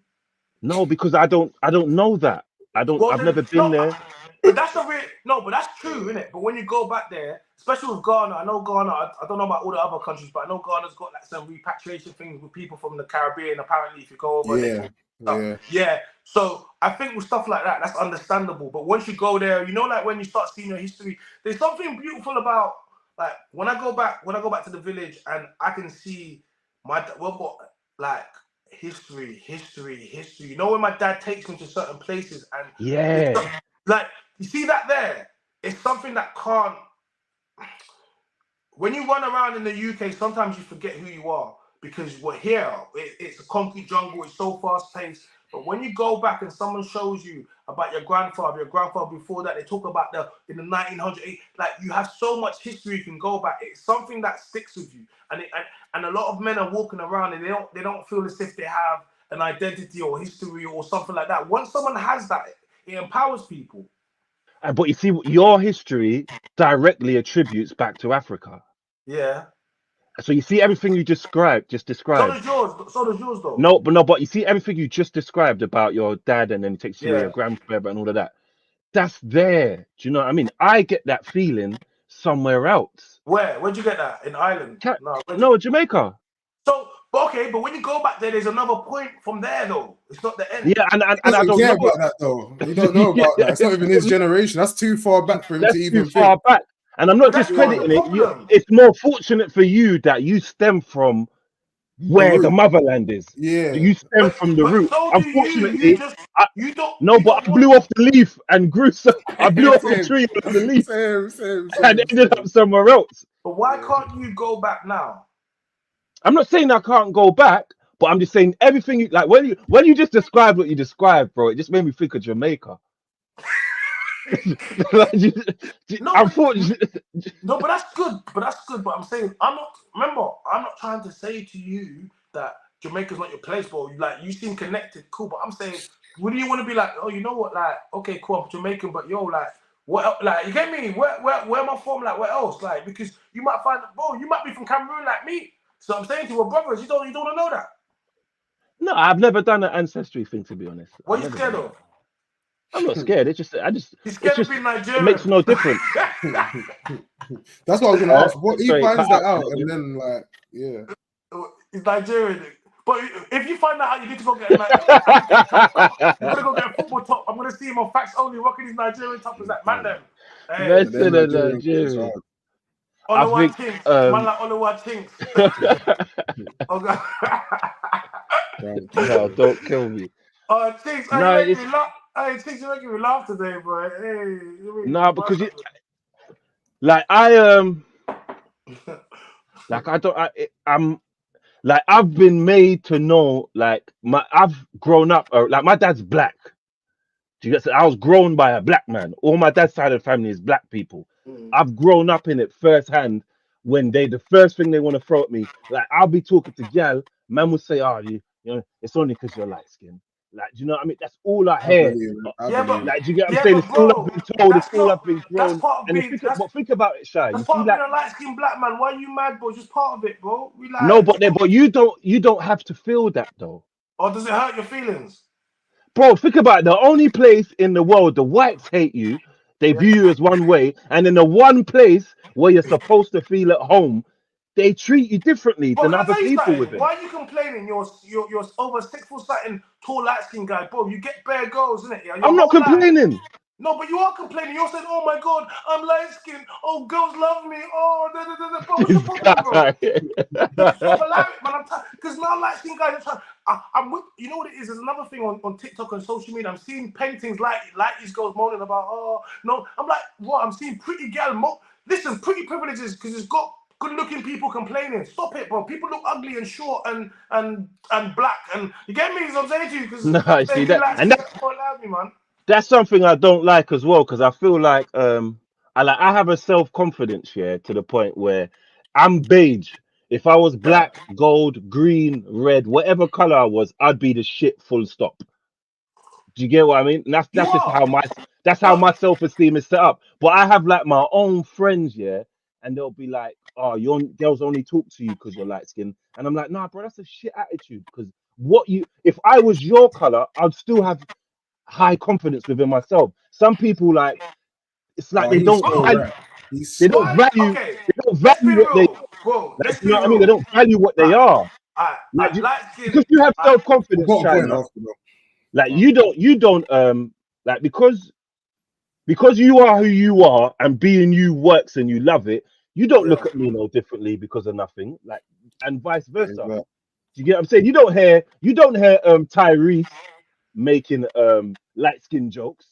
No, because I don't know that. Well, I've then, never been there. but that's a real no. But that's true, isn't it? But when you go back there, especially with Ghana, I know Ghana. I don't know about all the other countries, but I know Ghana's got like some repatriation things with people from the Caribbean. Apparently, if you go over, yeah. So I think with stuff like that, that's understandable. But once you go there, you know, like when you start seeing your history, there's something beautiful about like when I go back to the village and I can see we've got like history. You know, when my dad takes me to certain places and Yeah. like you see that there, it's something that can't. When you run around in the UK, sometimes you forget who you are because we're here. It's a concrete jungle. It's so fast paced. But when you go back and someone shows you about your grandfather before that, they talk about in the 1900s. Like you have so much history you can go back. It's something that sticks with you, and a lot of men are walking around and they don't feel as if they have an identity or history or something like that. Once someone has that, it empowers people. But you see, your history directly attributes back to Africa. Yeah. So you see everything you just described. So does yours though. No, but you see everything you just described about your dad, and then he takes you to your grandfather and all of that. That's there. Do you know what I mean? I get that feeling somewhere else. Where'd you get that? In Ireland? No, Jamaica. So, but when you go back there, there's another point from there though. It's not the end. Yeah, and I don't care know about that though. You don't know about that. It's not even his generation. That's too far back for him to even too far back. And I'm not discrediting it. It's more fortunate for you that you stem from where the motherland is. Yeah, you stem from the root. So Unfortunately, you don't. I blew off the leaf and grew. I blew off the tree with the leaf and ended up somewhere else. But why can't you go back now? I'm not saying I can't go back, but I'm just saying everything. Like when you just described what you described, bro, it just made me think of Jamaica. Unfortunately. No, but that's good. But I'm saying I'm not trying to say to you that Jamaica's not your place, bro. Like you seem connected, cool. But I'm saying, would you want to be like, oh, you know what, like, okay, cool, I'm Jamaican, but yo, like, what, like, you get me? Where am I from? Like, where else? Like, because you might find, bro, you might be from Cameroon like me. So I'm saying to you, we're brothers. You don't want to know that. No, I've never done an ancestry thing, to be honest. What are you scared of? I'm not scared. He's scared of being Nigerian. It makes no difference. That's what I was going to ask. What he finds that out, and then like, yeah, he's Nigerian. But if you find that out, you need to go get a you're gonna go get a football top. I'm gonna see him on Facts Only rocking his Nigerian top. Is that man them? Hey, Nigerian. I think man like Oluwa Chinx. Oh God. No, don't kill me. Oh, Chinx, no, you Chinx, you're making me laugh today, bro. Hey, no, because like I'm like I've been made to know, like I've grown up, like my dad's black. Do you get? I was grown by a black man. All my dad's side of the family is black people. I've grown up in it firsthand. When the first thing they want to throw at me, like I'll be talking to gal, man will say, "Oh, you know, it's only because you're light skinned." Like, do you know what I mean? That's all I hear. Like, do you get what I'm saying? It's all I've been told. It's all I've been grown. That's part of being. Think about it, Shy. That's part of being a light skinned black man. Why are you mad, bro? It's just part of it, bro. No, but you don't have to feel that though. Or does it hurt your feelings? Bro, think about it. The only place in the world the whites hate you, they view you as one way, and in the one place where you're supposed to feel at home, they treat you differently than other people with it. Why are you complaining? You're over 6 foot something tall, light skinned guy, bro. You get bare girls, innit? I'm not complaining. No, but you are complaining. You're saying, "Oh my God, I'm light skinned. Oh, girls love me. Oh, Bro, what's the problem, bro? Stop allowing it, man. I'm tired because now light skinned guys are trying. I'm with, you know what it is? There's another thing on TikTok and social media. I'm seeing paintings like these girls moaning about. Oh no, I'm like, what? I'm seeing pretty gal. Listen, pretty privileges because it's got good-looking people complaining. Stop it, bro. People look ugly and short and black, and you get me? So I'm saying to you because I see that, and that's what allowed me, man. That's something I don't like as well, because I feel like I have a self-confidence to the point where I'm beige. If I was black, gold, green, red, whatever color I was, I'd be the shit full stop. Do you get what I mean? And that's You just are. how my self-esteem is set up. But I have like my own friends, yeah, and they'll be like, "Oh, your girls only talk to you because you're light skinned," and I'm like, "Nah, bro, that's a shit attitude. Because if I was your color, I'd still have high confidence within myself. Some people like it's like Oh, he's so Bro, right. He's they so don't why? right. value Okay, they don't let's be value what they real, bro. like. Let's You be know what I mean? They real. don't value what they Alright, are. Like alright, light because skin. you have Alright, self I've confidence, got a point China. after that. Like you don't like because you are who you are and being you works and you love it, you don't yeah. look at me no differently because of nothing. Like and vice Is versa. that- Do you get what I'm saying? You don't hear Tyrese making light skin jokes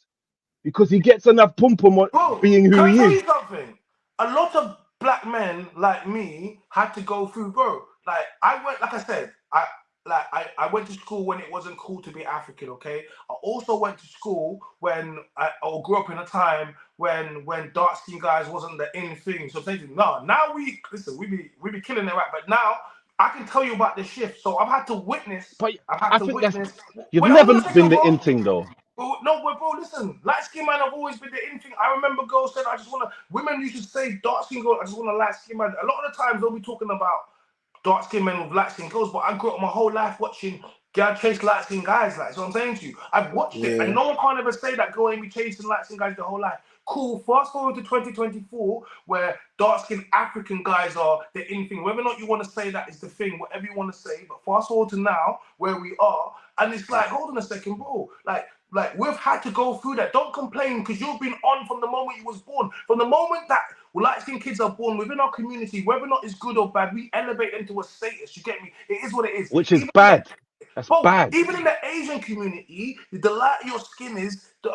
because he gets enough pum pum on Bro, being who can I he tell is. you something? A lot of black men like me had to go through, bro. Like I went, like I said, I went to school when it wasn't cool to be African. Okay, I also went to school when or grew up in a time when dark skinned guys wasn't the in thing. So thinking, no, now we be killing it, right? But now I can tell you about the shift. So I've had to witness. But I've had I to think that's witness. you've Wait, hold never on a not been second, the in bro. thing though. Bro, listen. Light skin man have always been the in thing. I remember girls said, I just want to, women used to say dark skin girl, I just want a light skin man. A lot of the times they'll be talking about dark skin men with light skin girls, but I grew up my whole life watching girl chase light skin guys. Like, so I'm saying to you, I've watched it, and Yeah. no one can't ever say that girl ain't be chasing light skin guys the whole life. Cool. Fast forward to 2024, where dark skinned African guys are the in thing. Whether or not you want to say that is the thing, whatever you want to say, but fast forward to now, where we are, and it's like, hold on a second, bro. Like we've had to go through that. Don't complain because you've been on from the moment you was born. From the moment that light-skinned kids are born within our community, whether or not it's good or bad, we elevate into a status. You get me? It is what it is. Which is Even in the, bad. That's bro, bad. even in the Asian community, the lighter your skin is, the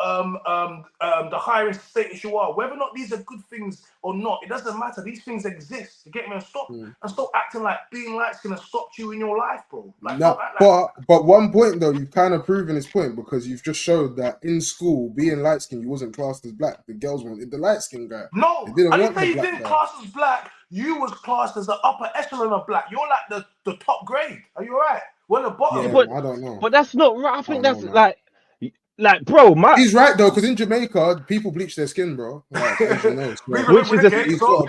higher in status you are. Whether or not these are good things or not, it doesn't matter. These things exist. You get me? And stop acting like being light-skinned has stopped you in your life, bro. Like, No, don't act like. but one point though, you've kind of proven this point because you've just showed that in school, being light skinned, you wasn't classed as black. The girls wanted the light skinned guy. No, They didn't I didn't want say the you black didn't guy. class as black. You was classed as the upper echelon of black. You're like the top grade. Are you alright? We're the Yeah, bottom. Yeah, but I don't know. that's not right. I I think don't know, that's man. like bro, He's right though, because in Jamaica, people bleach their skin, bro. Like, as you know, We so live which with is the a cake, he's so got.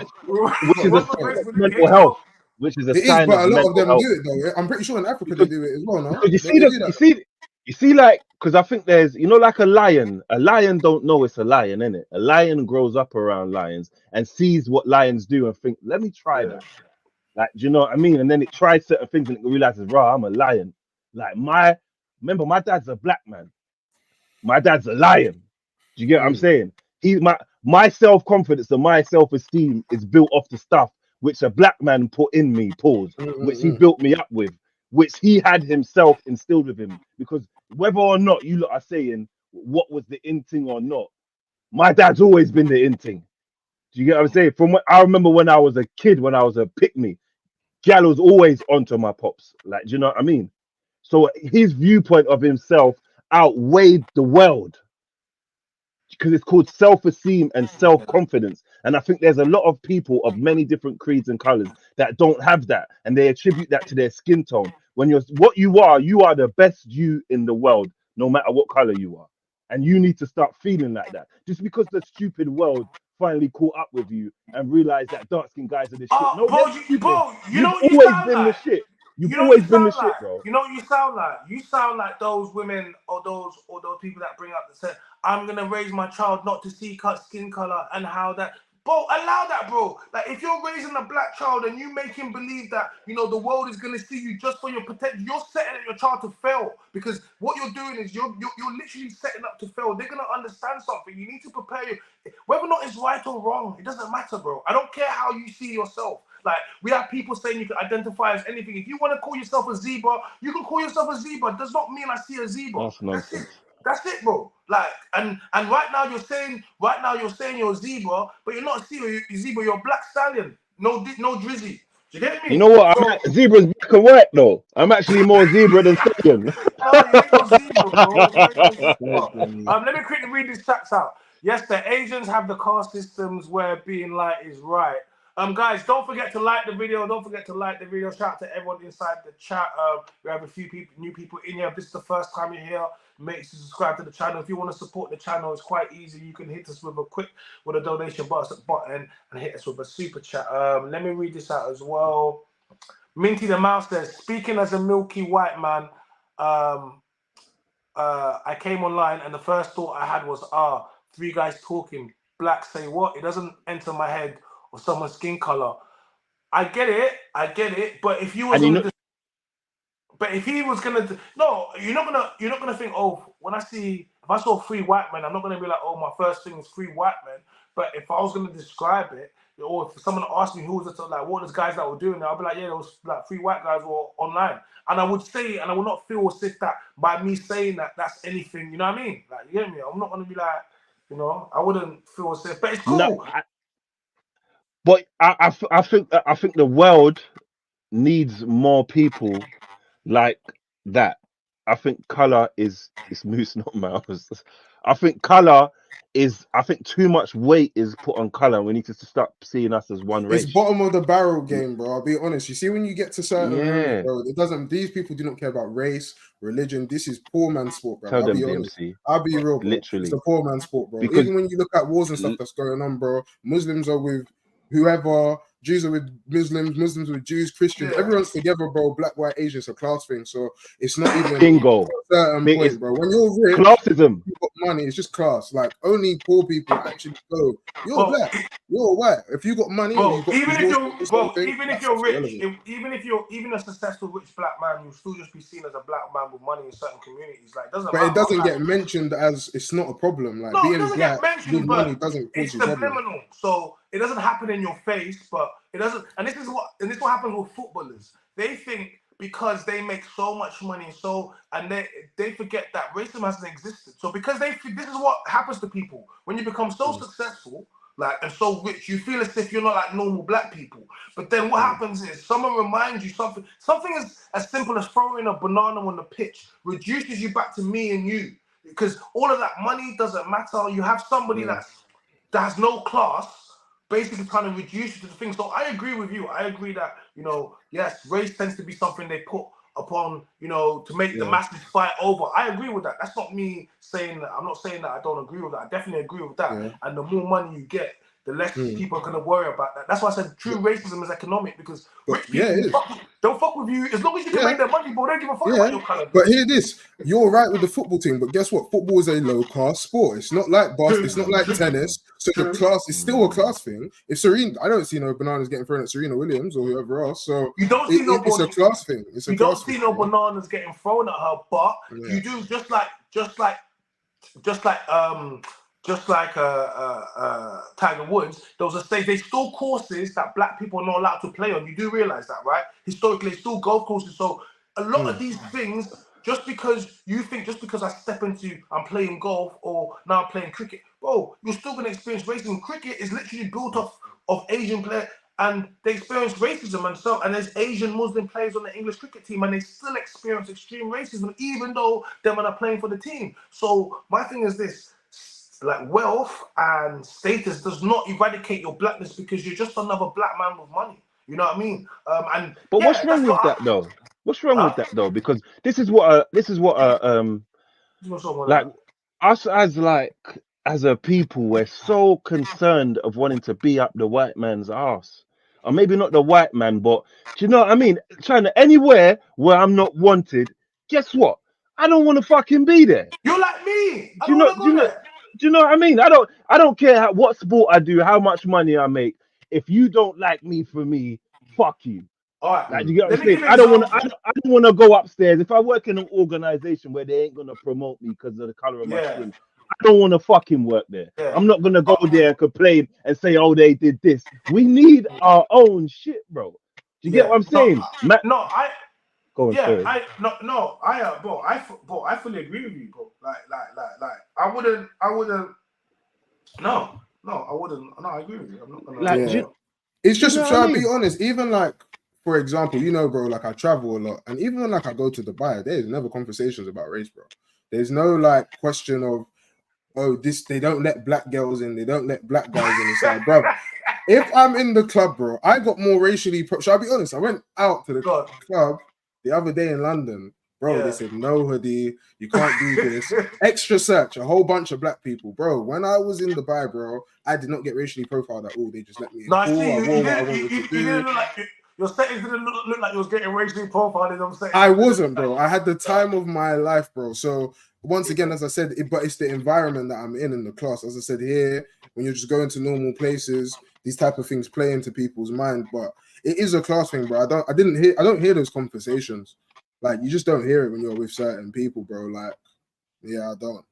which is a what's the sign place of with the mental cake, health. so Which is a It is, sign but of a lot of mental them health. do it though. I'm pretty sure in Africa they Because do it as well. No, because they do that. you see, like, because I think there's, like a lion. A lion don't know it's a lion, innit? A lion grows up around lions and sees what lions do and think, let me try yeah. that. Like, do you know what I mean? And then it tries certain things and it realizes, rah, I'm a lion. Like remember, my dad's a black man. My dad's a lion. Do you get what I'm saying? He's my self confidence and my self esteem is built off the stuff which a black man put in me, pause, which he built me up with, which he had himself instilled with him. Because whether or not you lot are saying what was the in thing or not, my dad's always been the in thing. Do you get what I'm saying? From what I remember when I was a kid, when I was a pick me, gal was always onto my pops. Like, do you know what I mean? So his viewpoint of himself outweighed the world because it's called self-esteem and self-confidence. And I think there's a lot of people of many different creeds and colors that don't have that, and they attribute that to their skin tone. When you're what you are the best you in the world, no matter what color you are. And you need to start feeling like that. Just because the stupid world finally caught up with you and realized that dark skinned guys are the shit. No, they're stupid. You know You've what you always sound been the like? shit. You've You know what always you been the sound shit, like? bro. You know what you sound like? You sound like those women or those people that bring up that said, I'm gonna raise my child not to see skin color and how that. Bro, allow that, bro. Like if you're raising a black child and you make him believe that the world is gonna see you just for your potential, you're setting up your child to fail because what you're doing is you're literally setting up to fail. They're gonna understand something. You need to prepare you. Whether or not it's right or wrong, it doesn't matter, bro. I don't care how you see yourself. Like, we have people saying you can identify as anything. If you want to call yourself a zebra, you can call yourself a zebra. It does not mean I see a zebra. That's That's it. nonsense. That's it, bro. Like, and right now you're saying you're a zebra, but you're not a zebra. You're a black stallion. No drizzy. Do you get You me? know what? So, Zebra's black and white though. I'm actually more zebra than stallion. no, you ain't no zebra, bro. You ain't no Exactly. zebra. Let me quickly read these chats out. Yes, the Asians have the caste systems where being light is right. Guys, don't forget to like the video. Don't forget to like the video. Shout out to everyone inside the chat. We have a few people, new people in here. If this is the first time you're here, make sure to subscribe to the channel. If you want to support the channel, it's quite easy. You can hit us with a donation button and hit us with a super chat. Let me read this out as well. Minty the Mouse says, speaking as a milky white man, I came online and the first thought I had was, three guys talking. Black say what? It doesn't enter my head or someone's skin color. I get it. But if you was if he was gonna, no, you're not gonna think, oh, if I saw three white men, I'm not gonna be like, oh, my first thing is three white men. But if I was gonna describe it, or if someone asked me who was it, like what those guys that were doing it, I'd be like, yeah, there was like three white guys were online, and I would say, and I would not feel as if that by me saying that that's anything, you know what I mean? Like, you get me? I'm not gonna be like, I wouldn't feel as if, but it's cool. No, but I think the world needs more people like that. I think color is moose, not mouse. I think too much weight is put on color. We need to start seeing us as one race. It's bottom of the barrel game, bro. I'll be honest. You see, when you get to certain rooms, bro, it doesn't. These people do not care about race, religion. This is poor man's sport, bro. Tell I'll them, be honest. DMC. I'll be real, bro. Literally, it's a poor man's sport, bro. Because even when you look at wars and stuff that's going on, bro, Muslims are with whoever. Jews are with Muslims with Jews, Christians. Everyone's together, bro. Black, white, Asian. It's a class thing. So it's not even bingo. A certain point, bro. When you're rich, classism. You've got money. It's just class. Like only poor people actually go. You're black. You're white. If you got money, bro, or you got even if you're rich, even a successful rich black man, you'll still just be seen as a black man with money in certain communities. Like, doesn't. But matter. it doesn't get mentioned as it's not a problem. Like being black with money doesn't cause you subliminal. So it doesn't happen in your face, but it doesn't. And this is what happens with footballers. They think because they make so much money, and they forget that racism hasn't existed. So because this is what happens to people when you become so successful, like, and so rich, you feel as if you're not like normal black people. But then what happens is someone reminds you something as simple as throwing a banana on the pitch reduces you back to me and you, because all of that money doesn't matter. You have somebody that has no class, basically kind of reduce you to the thing. So I agree with you. I agree that, yes, race tends to be something they put upon, to make the masses fight over. I agree with that. That's not me saying that. I'm not saying that I don't agree with that. I definitely agree with that. Yeah. And the more money you get, the less people are going to worry about that. That's why I said true racism is economic, because rich people don't fuck with you as long as you can make their money, but they don't give a fuck about your color. But hear this, you're right with the football team, but guess what? Football is a low class sport. It's not like basketball, it's not like tennis. So the class is still a class thing. If Serena, I don't see no bananas getting thrown at Serena Williams or whoever else. So you don't see it's a class thing. You don't see no bananas getting thrown at her, but you do just like Tiger Woods. There was there's still courses that black people are not allowed to play on. You do realize that, right? Historically, it's still golf courses. So a lot of these things, just because I'm playing golf or now I'm playing cricket, bro, you're still gonna experience racism. Cricket is literally built off of Asian players, and they experience racism, and there's Asian Muslim players on the English cricket team, and they still experience extreme racism, even though they're not playing for the team. So my thing is this. Like, wealth and status does not eradicate your blackness, because you're just another black man with money. You know what I mean? But what's wrong with that though? What's wrong with that though? Because this is what like us as a people, we're so concerned of wanting to be up the white man's ass, or maybe not the white man, but do you know what I mean? Trying to anywhere where I'm not wanted. Guess what? I don't want to fucking be there. You're like me. Do you know what I mean? I don't care what sport I do, how much money I make. If you don't like me for me, fuck you. All right. Like, you get what I'm saying? I don't want to go upstairs. If I work in an organization where they ain't gonna promote me because of the color of my skin, I don't want to fucking work there. Yeah. I'm not gonna go there and complain and say, oh, they did this. We need our own shit, bro. Do you get what I'm saying? I fully agree with you, bro. Like, I wouldn't. No, I wouldn't. No, I agree with you. I'm not gonna. It's just, try to be honest. Even like, for example, bro, like I travel a lot, and even when like I go to Dubai, there's never conversations about race, bro. There's no like question of, oh, they don't let black girls in, they don't let black guys in. It's like, bro, if I'm in the club, bro, I got more racially. Shall I be honest? I went out to the God. club the other day in London, bro. Yeah. They said no hoodie, you can't do this. Extra search, a whole bunch of black people, bro. When I was in Dubai, bro, I did not get racially profiled at all. They just let me in. No, I Cool, see. I You wore what I didn't. wanted to You do. didn't look like your settings didn't look like you was getting racially profiled in them settings. I wasn't, bro. I had the time of my life, bro. So once again, as I said, but it's the environment that I'm in the class. As I said here, when you're just going to normal places, these type of things play into people's mind. But it is a class thing, bro. I don't hear those conversations. Like you just don't hear it when you're with certain people, bro. Like, yeah, I don't.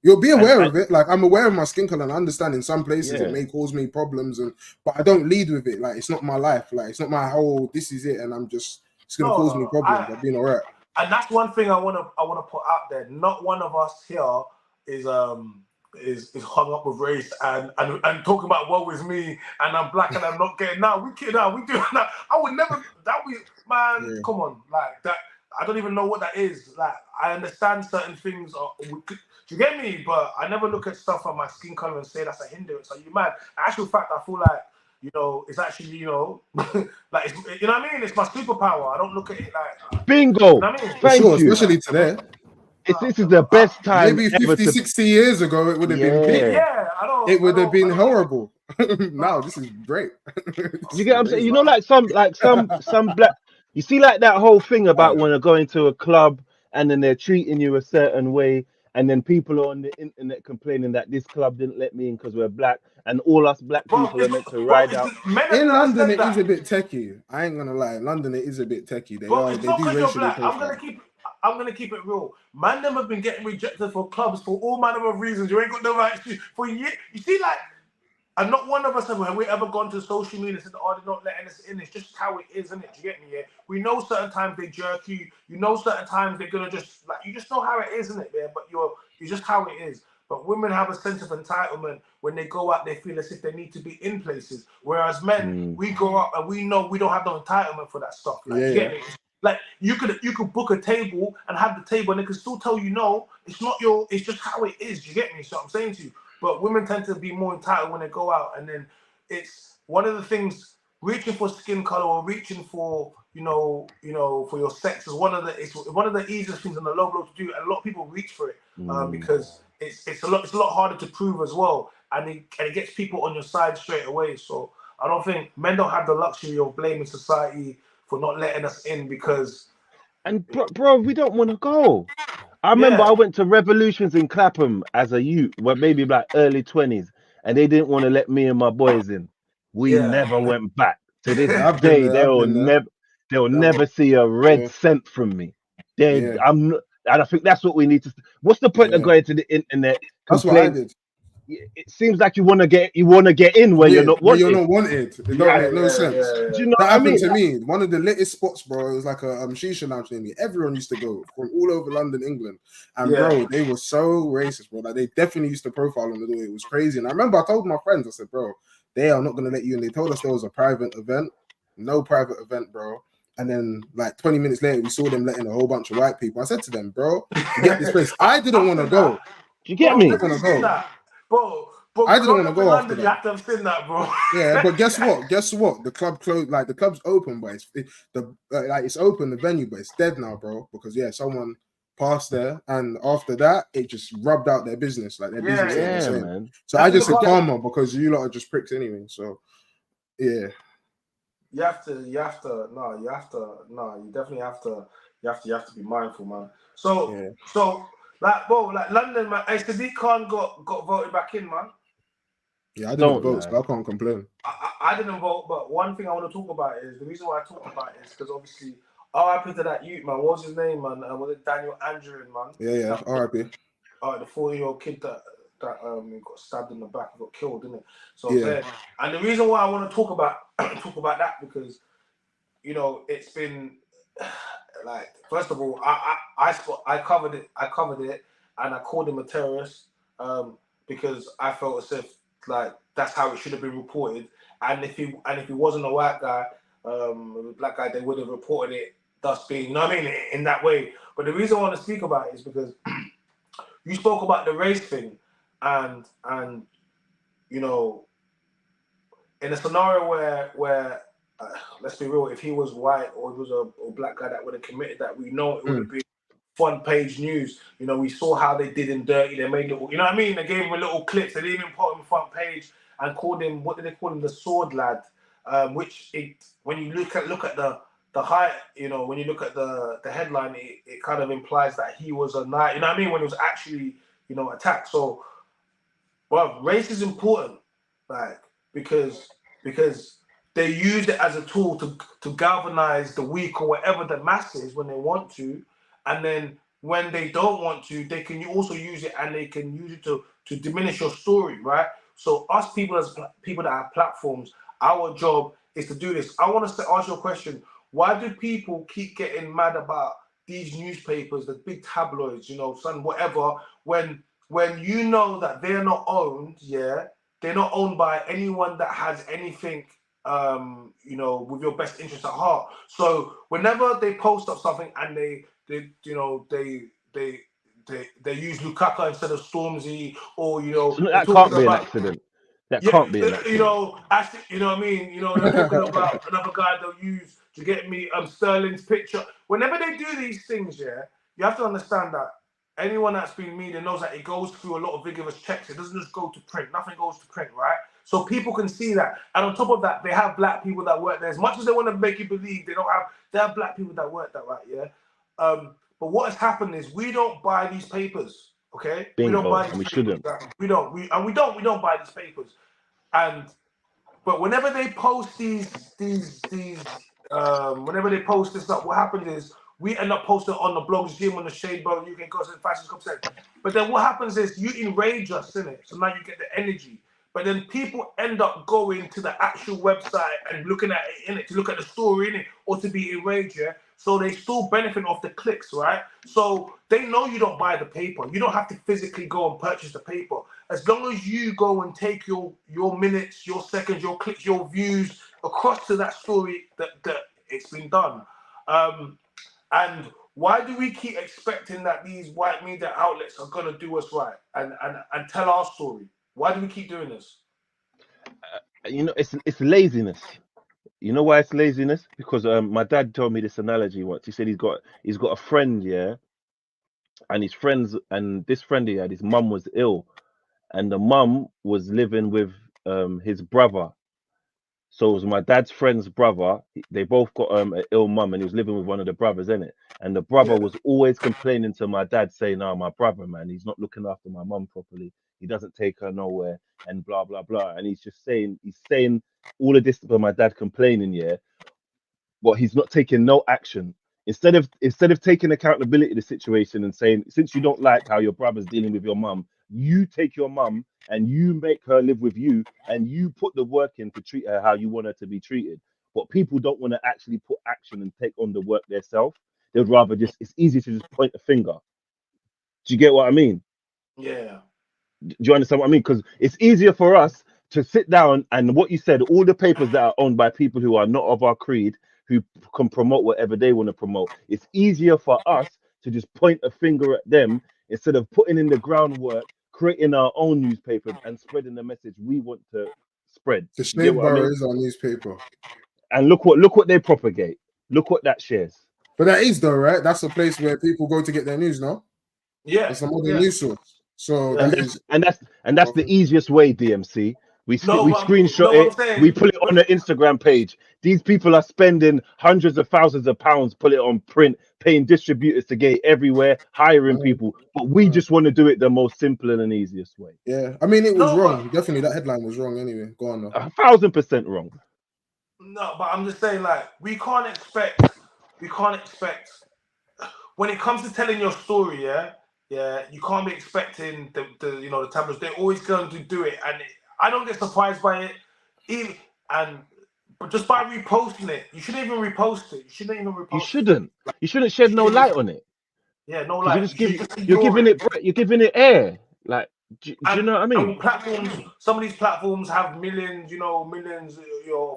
You'll be aware of it. Like I'm aware of my skin color and I understand in some places it may cause me problems, but I don't lead with it. Like it's not my life. Like it's not my whole. This is it, and it's gonna cause me problems. I've been alright. And that's one thing I wanna put out there. Not one of us here is hung up with race and talking about woe is me and I'm black and I'm not getting. Now we do that. I would never. That we man. Yeah. Come on, like that. I don't even know what that is. Like I understand certain things. Do you get me? But I never look at stuff on my skin color and say that's a hindrance. Are you mad? In actual fact, I feel like it's actually like it's, you know what I mean. It's my superpower. I don't look at it like bingo. You know what I mean? Thank you. Especially today. This is the best time. Maybe 50, 60 years ago, it would have been big. Yeah, it would have been horrible. Now this is great. You get what I'm saying? You know, like some black. You see, like that whole thing about when you're going to a club and then they're treating you a certain way, and then people are on the internet complaining that this club didn't let me in because we're black, and all us black people are meant to ride out. In London, it is a bit techie. I ain't gonna lie. In London, it is a bit techie. They do racially profile. I'm gonna keep it real. Man, them have been getting rejected for clubs for all manner of reasons. You ain't got no right to for years. You see, like, and not one of us have we ever gone to social media and said, "Oh, they're not letting us in." It's just how it is, isn't it? Do you get me? Yeah. We know certain times they jerk you. You know certain times they're gonna just like you just know how it is, isn't it? Yeah. But you're just how it is. But women have a sense of entitlement when they go out. They feel as if they need to be in places. Whereas men, we grow up and we know we don't have no entitlement for that stuff. Like, you get me? Like you could book a table and have the table and they can still tell you no, it's not it's just how it is. You get me? So I'm saying to you. But women tend to be more entitled when they go out, and then it's one of the things reaching for skin color or reaching for for your sex is one of the easiest things in the low blow to do, and a lot of people reach for it because it's a lot harder to prove as well, and it gets people on your side straight away. So I don't think men don't have the luxury of blaming society for not letting us in because. And bro, we don't want to go. I remember I went to Revolutions in Clapham as a youth, well, maybe like early 20s, and they didn't want to let me and my boys in. We never went back. To this day, they'll never see a red cent from me. I'm not, and I think that's what we need to. What's the point of going to the internet? That's what I did. It seems like you want to get in where you're not wanted. You're not wanted. It don't make no sense. Do you know that happened to me. One of the latest spots, bro. It was like a shisha lounge near me. Everyone used to go from all over London, England, and bro, they were so racist, bro. Like they definitely used to profile on the door. It was crazy. And I remember I told my friends, I said, bro, they are not gonna let you in. They told us there was a private event. No private event, bro. And then, like 20 minutes later, we saw them letting a whole bunch of white people. I said to them, bro, forget this place. I didn't want to go. You get me? I didn't want to go. Bro, I didn't want to go after that. You have to have seen that, bro. Yeah, but guess what? The club closed. Like the club's open, but it's open the venue, but it's dead now, bro. Because someone passed there, and after that, it just rubbed out their business, like their business. Man. So I just said karma because you lot are just pricks anyway. So yeah, you definitely have to be mindful, man. So like, bro, like London, man. Sadiq Khan got voted back in, man. Yeah, I didn't vote, so I can't complain. I didn't vote, but one thing I want to talk about is the reason why I talked about it is because obviously RIP to that youth, man. What was his name, man? Was it Daniel Andrew, man? Yeah, RIP. The 4-year-old kid that got stabbed in the back and got killed, didn't it? So and the reason why I want to talk about that because it's been like, first of all, I covered it and I called him a terrorist because I felt as if like that's how it should have been reported, and if he wasn't a white guy, a black guy, they would have reported it thus being, you know what I mean, in that way. But the reason I want to speak about it is because you spoke about the race thing, and in a scenario where let's be real, if he was white or he was a black guy that would have committed that, we know it would have been front page news. You know, we saw how they did him dirty. They made little, you know what I mean? They gave him a little clips. They didn't even put him front page and called him, what did they call him? The sword lad. When you look at the height, you know, when you look at the headline, it kind of implies that he was a knight. You know what I mean? When he was actually, you know, attacked. So, well, race is important, like, because they use it as a tool to galvanize the weak or whatever the masses when they want to, and then when they don't want to, they can also use it and they can use it to diminish your story, right? So us people as people that have platforms, our job is to do this. I want to ask you a question. Why do people keep getting mad about these newspapers, the big tabloids, you know, Sun, whatever, when you know that they're not owned, they're not owned by anyone that has anything, you know, with your best interest at heart. So whenever they post up something and they use Lukaku instead of Stormzy, or you know, That can't be an accident. That can't be an accident. you know, actually, you know what I mean. You know, they're talking about another guy they'll use to get me Sterling's picture. Whenever they do these things, you have to understand that anyone that's been media knows that it goes through a lot of vigorous checks. It doesn't just go to print. Nothing goes to print, right? So people can see that. And on top of that, they have black people that work there. As much as they want to make you believe they have black people that work there, right? But what has happened is we don't buy these papers, okay? Bingo. We don't buy these and we papers. shouldn't. We don't buy these papers. But whenever they post whenever they post this up, what happens is we end up posting on the blogs, Jim, on the Shade Bro, UK Gossip, Fashion Concept. But then what happens is you enrage us, innit? So now you get the energy. But then people end up going to the actual website and looking at it, innit, to look at the story, innit, or to be enraged, So they still benefit off the clicks, right? So they know you don't buy the paper. You don't have to physically go and purchase the paper. As long as you go and take your minutes, your seconds, your clicks, your views across to that story that it's been done. And why do we keep expecting that these white media outlets are going to do us right and tell our story? Why do we keep doing this? You know, it's laziness. You know why it's laziness? Because my dad told me this analogy once. He said he's got a friend, and his friends, and this friend he had, his mum was ill, and the mum was living with his brother. So it was my dad's friend's brother. They both got an ill mum, and he was living with one of the brothers, innit? And the brother was always complaining to my dad, saying, "No, my brother, man, he's not looking after my mum properly. He doesn't take her nowhere, and blah blah blah." And he's saying all of this to my dad, complaining, but he's not taking no action. Instead of taking accountability of the situation and saying, since you don't like how your brother's dealing with your mum, you take your mum and you make her live with you, and you put the work in to treat her how you want her to be treated. But people don't want to actually put action and take on the work themselves. They'd rather it's easy to just point a finger. Do you get what I mean? Yeah. Do you understand what I mean? Because it's easier for us to sit down and, what you said, all the papers that are owned by people who are not of our creed, who can promote whatever they want to promote. It's easier for us to just point a finger at them instead of putting in the groundwork, creating our own newspapers and spreading the message we want to spread. The Shade Borough is our newspaper. And look what they propagate. Look what that shares. But that is though, right? That's a place where people go to get their news now. Yeah. It's a modern news source. So that's the easiest way, DMC. We screenshot it. We put it on the Instagram page. These people are spending hundreds of thousands of pounds, put it on print, paying distributors to get it everywhere, hiring people. But we just want to do it the most simple and easiest way. Yeah, I mean, it was wrong. Definitely, that headline was wrong. Anyway, go on. 1,000% wrong. No, but I'm just saying, like, we can't expect. When it comes to telling your story, you can't be expecting the tabloids. They're always going to do it, and I don't get surprised by it. But just by reposting it, you shouldn't even repost it. You shouldn't shed no light on it. Yeah, no light. You're giving it air. Like, do you know what I mean? Some of these platforms have millions,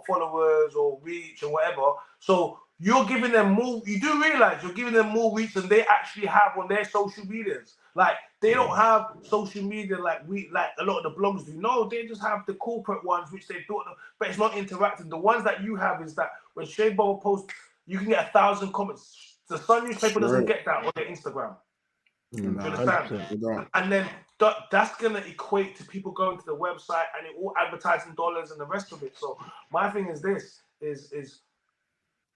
followers or reach and whatever. So you're giving them more. You do realize you're giving them more reach than they actually have on their social medias. Like they don't have social media like a lot of the bloggers do. No, they just have the corporate ones which they built, but it's not interactive. The ones that you have is that when Shea Bowl posts, you can get 1,000 comments. The Sun newspaper doesn't get that on their Instagram. Do you understand? And then that's gonna equate to people going to the website and it all advertising dollars and the rest of it. So my thing is this: is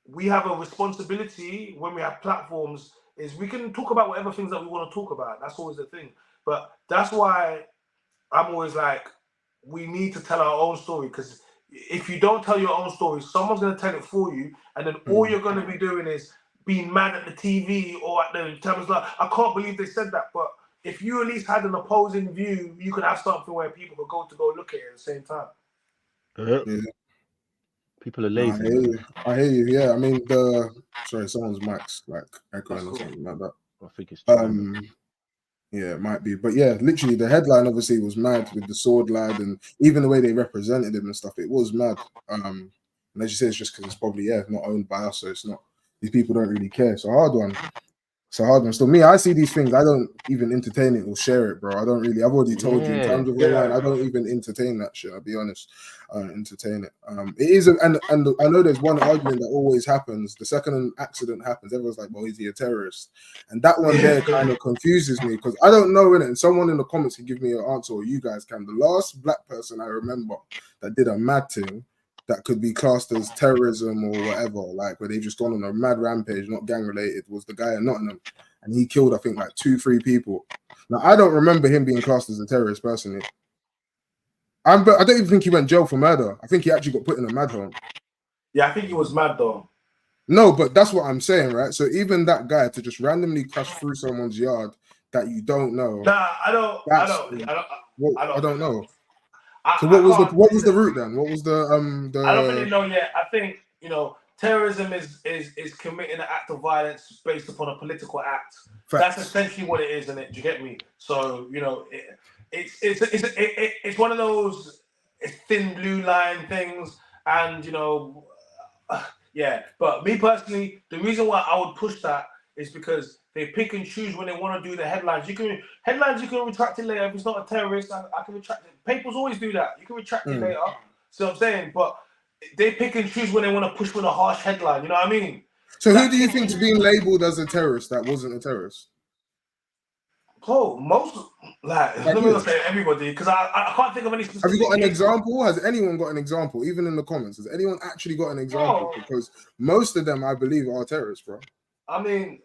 we have a responsibility when we have platforms. Is we can talk about whatever things that we want to talk about. That's always the thing. But that's why I'm always like, we need to tell our own story, because if you don't tell your own story, someone's going to tell it for you, and then all you're going to be doing is being mad at the TV or at the terms like, I can't believe they said that. But if you at least had an opposing view, you could have something where people could go look at it at the same time. Yeah. People are lazy. I hear you. Yeah, I mean sorry, someone's mic's like echoing or something like that. I think it's yeah, it might be. But yeah, literally the headline obviously was mad with the sword lad, and even the way they represented him and stuff, it was mad. And as you say, it's just because it's probably not owned by us, so it's not, these people don't really care. It's a hard one. It's a hard one. Still, me, I see these things, I don't even entertain it or share it, bro. I don't really. I've already told you in terms of online, I don't even entertain that shit. I'll be honest. I don't entertain it. It is, and I know there's one argument that always happens. The second an accident happens, everyone's like, "Well, is he a terrorist?" And that one there kind of confuses me because I don't know, innit? And someone in the comments can give me an answer, or you guys can. The last black person I remember that did a mad thing that could be classed as terrorism or whatever, like where they've just gone on a mad rampage, not gang related, was the guy in Nottingham, and he killed, I think, like 2-3 people. Now I don't remember him being classed as a terrorist personally. I don't even think he went jail for murder. I think he actually got put in a mad home. Yeah, I think he was mad though. No, but that's what I'm saying, right? So even that guy to just randomly crash through someone's yard that you don't know. Nah, I don't know. So what was the route then? What was the I don't really know yet. I think terrorism is committing an act of violence based upon a political act. Facts. That's essentially what it is, isn't it? Do you get me? So it's one of those thin blue line things, and yeah. But me personally, the reason why I would push that is because they pick and choose when they want to do the headlines. You can retract it later. If it's not a terrorist, I can retract it. Papers always do that. You can retract it later. See what I'm saying? But they pick and choose when they want to push with a harsh headline. You know what I mean? So who do you think is being labelled as a terrorist that wasn't a terrorist? Oh, most let me not say everybody, because I can't think of any specific. Have you got an example? Has anyone got an example? Even in the comments, has anyone actually got an example? Because most of them, I believe, are terrorists, bro. I mean,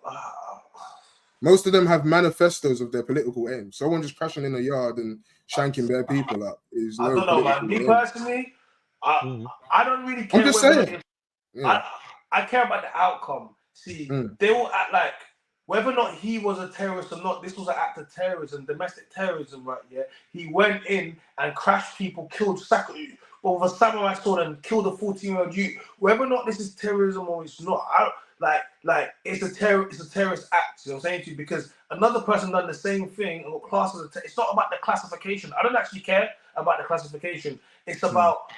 most of them have manifestos of their political aims. Someone just crashing in a yard and shanking bare people up is no. I don't know, man. Me personally, I don't really care. I'm just saying. I care about the outcome. See, they all act like whether or not he was a terrorist or not, this was an act of terrorism, domestic terrorism, right? Yeah, he went in and crashed people, killed with a samurai sword and killed a 14-year-old youth. Whether or not this is terrorism or it's not, it's a terrorist act. You know what I'm saying to you? Because another person done the same thing and got classed as it's not about the classification. I don't actually care about the classification. It's about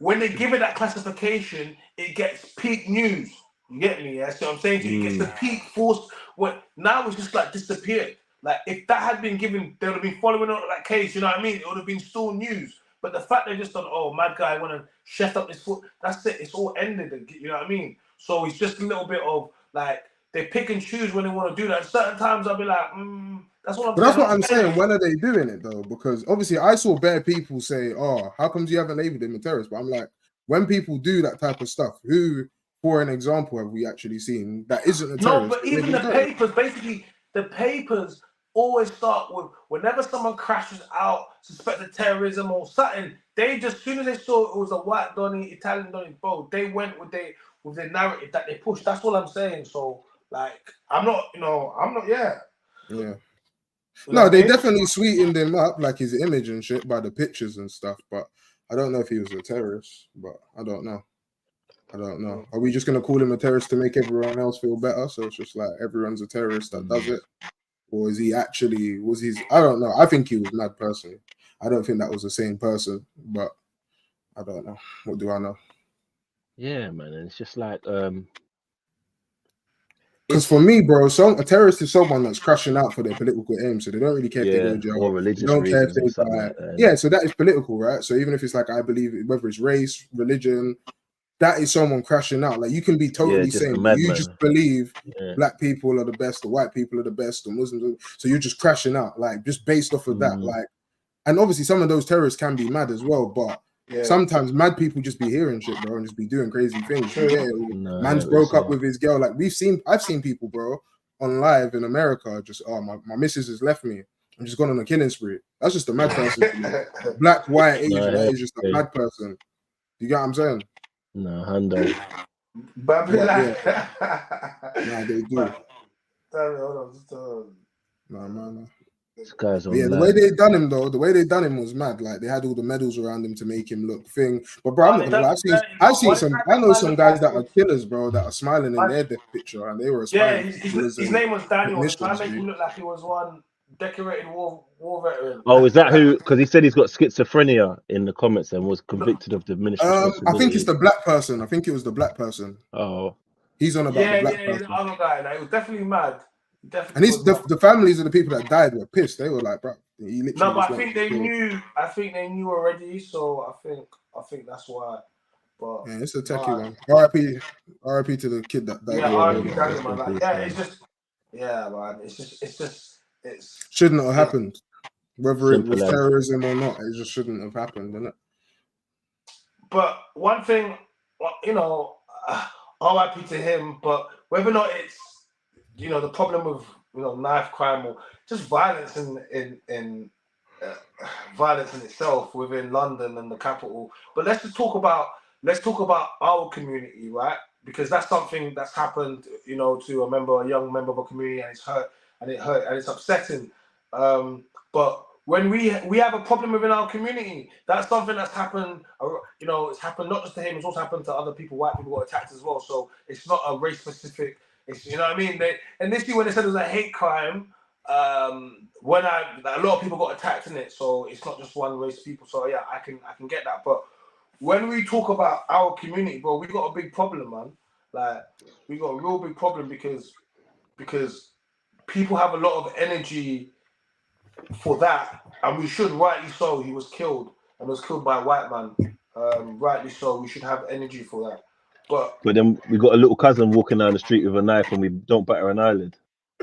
when they give it that classification, it gets peak news. You get me? Yeah. So I'm saying to you, it gets the peak force. Now it's just like disappeared. Like if that had been given, they would have been following on that case. You know what I mean? It would have been still news. But the fact they just thought, mad guy went and chefed up his foot. That's it. It's all ended. You know what I mean? So it's just a little bit of like they pick and choose when they want to do that. At certain times I'll be like, that's what I'm. But that's what I'm saying. When are they doing it though? Because obviously I saw bare people say, how come you haven't labeled him a terrorist? But I'm like, when people do that type of stuff, who, for an example, have we actually seen that isn't a terrorist? No, but even the papers, basically, the papers always start with whenever someone crashes out, suspected terrorism or something, they just, as soon as they saw it was a white Donny, Italian Donny, bro, they went with the narrative that they pushed. That's what I'm saying. So, like, I'm not, yeah. Yeah. No, they definitely sweetened him up, like his image and shit, by the pictures and stuff, but I don't know if he was a terrorist, but I don't know. Are we just going to call him a terrorist to make everyone else feel better? So it's just like everyone's a terrorist that does it? Or is he actually, I don't know. I think he was mad personally. I don't think that was the same person, but I don't know. What do I know? Yeah, man. And it's just like, Because for me, bro, a terrorist is someone that's crashing out for their political aims. So they don't really care if they go Yeah, to jail. or They religious don't care if reasons or they something die. like that. Yeah, so that is political, right? So even if it's like, I believe, whether it's race, religion, that is someone crashing out. Like, you can be totally just a sane, but you madman. just believe Yeah. black people are the best, or white people are the best, or Muslims. So you're just crashing out, like, just based off of that. Like, and obviously some of those terrorists can be mad as well, but sometimes mad people just be hearing shit, bro, and just be doing crazy things. You get it? Man's broke up with his girl. Like, I've seen people, bro, on live in America, just, oh, my missus has left me. I'm just gone on a killing spree. That's just a mad person to me. Black, white, Asian, that is just a mad person. You get what I'm saying? No, Hundo. But yeah. Nah, they do. Nah, man. This guy's on. Yeah, the way they done him was mad. Like, they had all the medals around him to make him look thing. But bro, I'm not gonna lie. I know some guys that are killers, bro, that are smiling in their death picture, and they were aspiring. His name was Daniel. They tried to make him look like he was one decorated war veteran. Oh, is that who? Because he said he's got schizophrenia in the comments and was convicted of diminished responsibility. I think it's the black person. I think it was the black person. Oh, he's on about the black person. The other guy. Like, it was definitely mad. And the families of the people that died were pissed. They were like, bro, he literally. No, but I think they knew. I think they knew already. So I think that's why. But yeah, it's a techie one. R.I.P. to the kid that died. Yeah, R.I.P. Daniel, man. Like, yeah, it's just. Yeah, man. It's shouldn't have happened. Whether it was terrorism or not, it just shouldn't have happened, didn't it? But one thing, you know, R.I.P. to him. But whether or not it's, you know, the problem with, you know, knife crime or just violence in violence in itself within London and the capital. But let's talk about our community, right? Because that's something that's happened, you know, to a young member of a community, and it's upsetting. But when we have a problem within our community, that's something that's happened. You know, it's happened not just to him; it's also happened to other people. White people got attacked as well. So it's not a race specific. It's, you know what I mean? Initially, when they said it was a hate crime, a lot of people got attacked in it. So it's not just one race of people. So yeah, I can get that. But when we talk about our community, bro, we got a big problem, man. Like, we got a real big problem because people have a lot of energy for that, and we should, rightly so. He was killed and was killed by a white man. Rightly so. We should have energy for that. But then we got a little cousin walking down the street with a knife, and we don't batter an eyelid.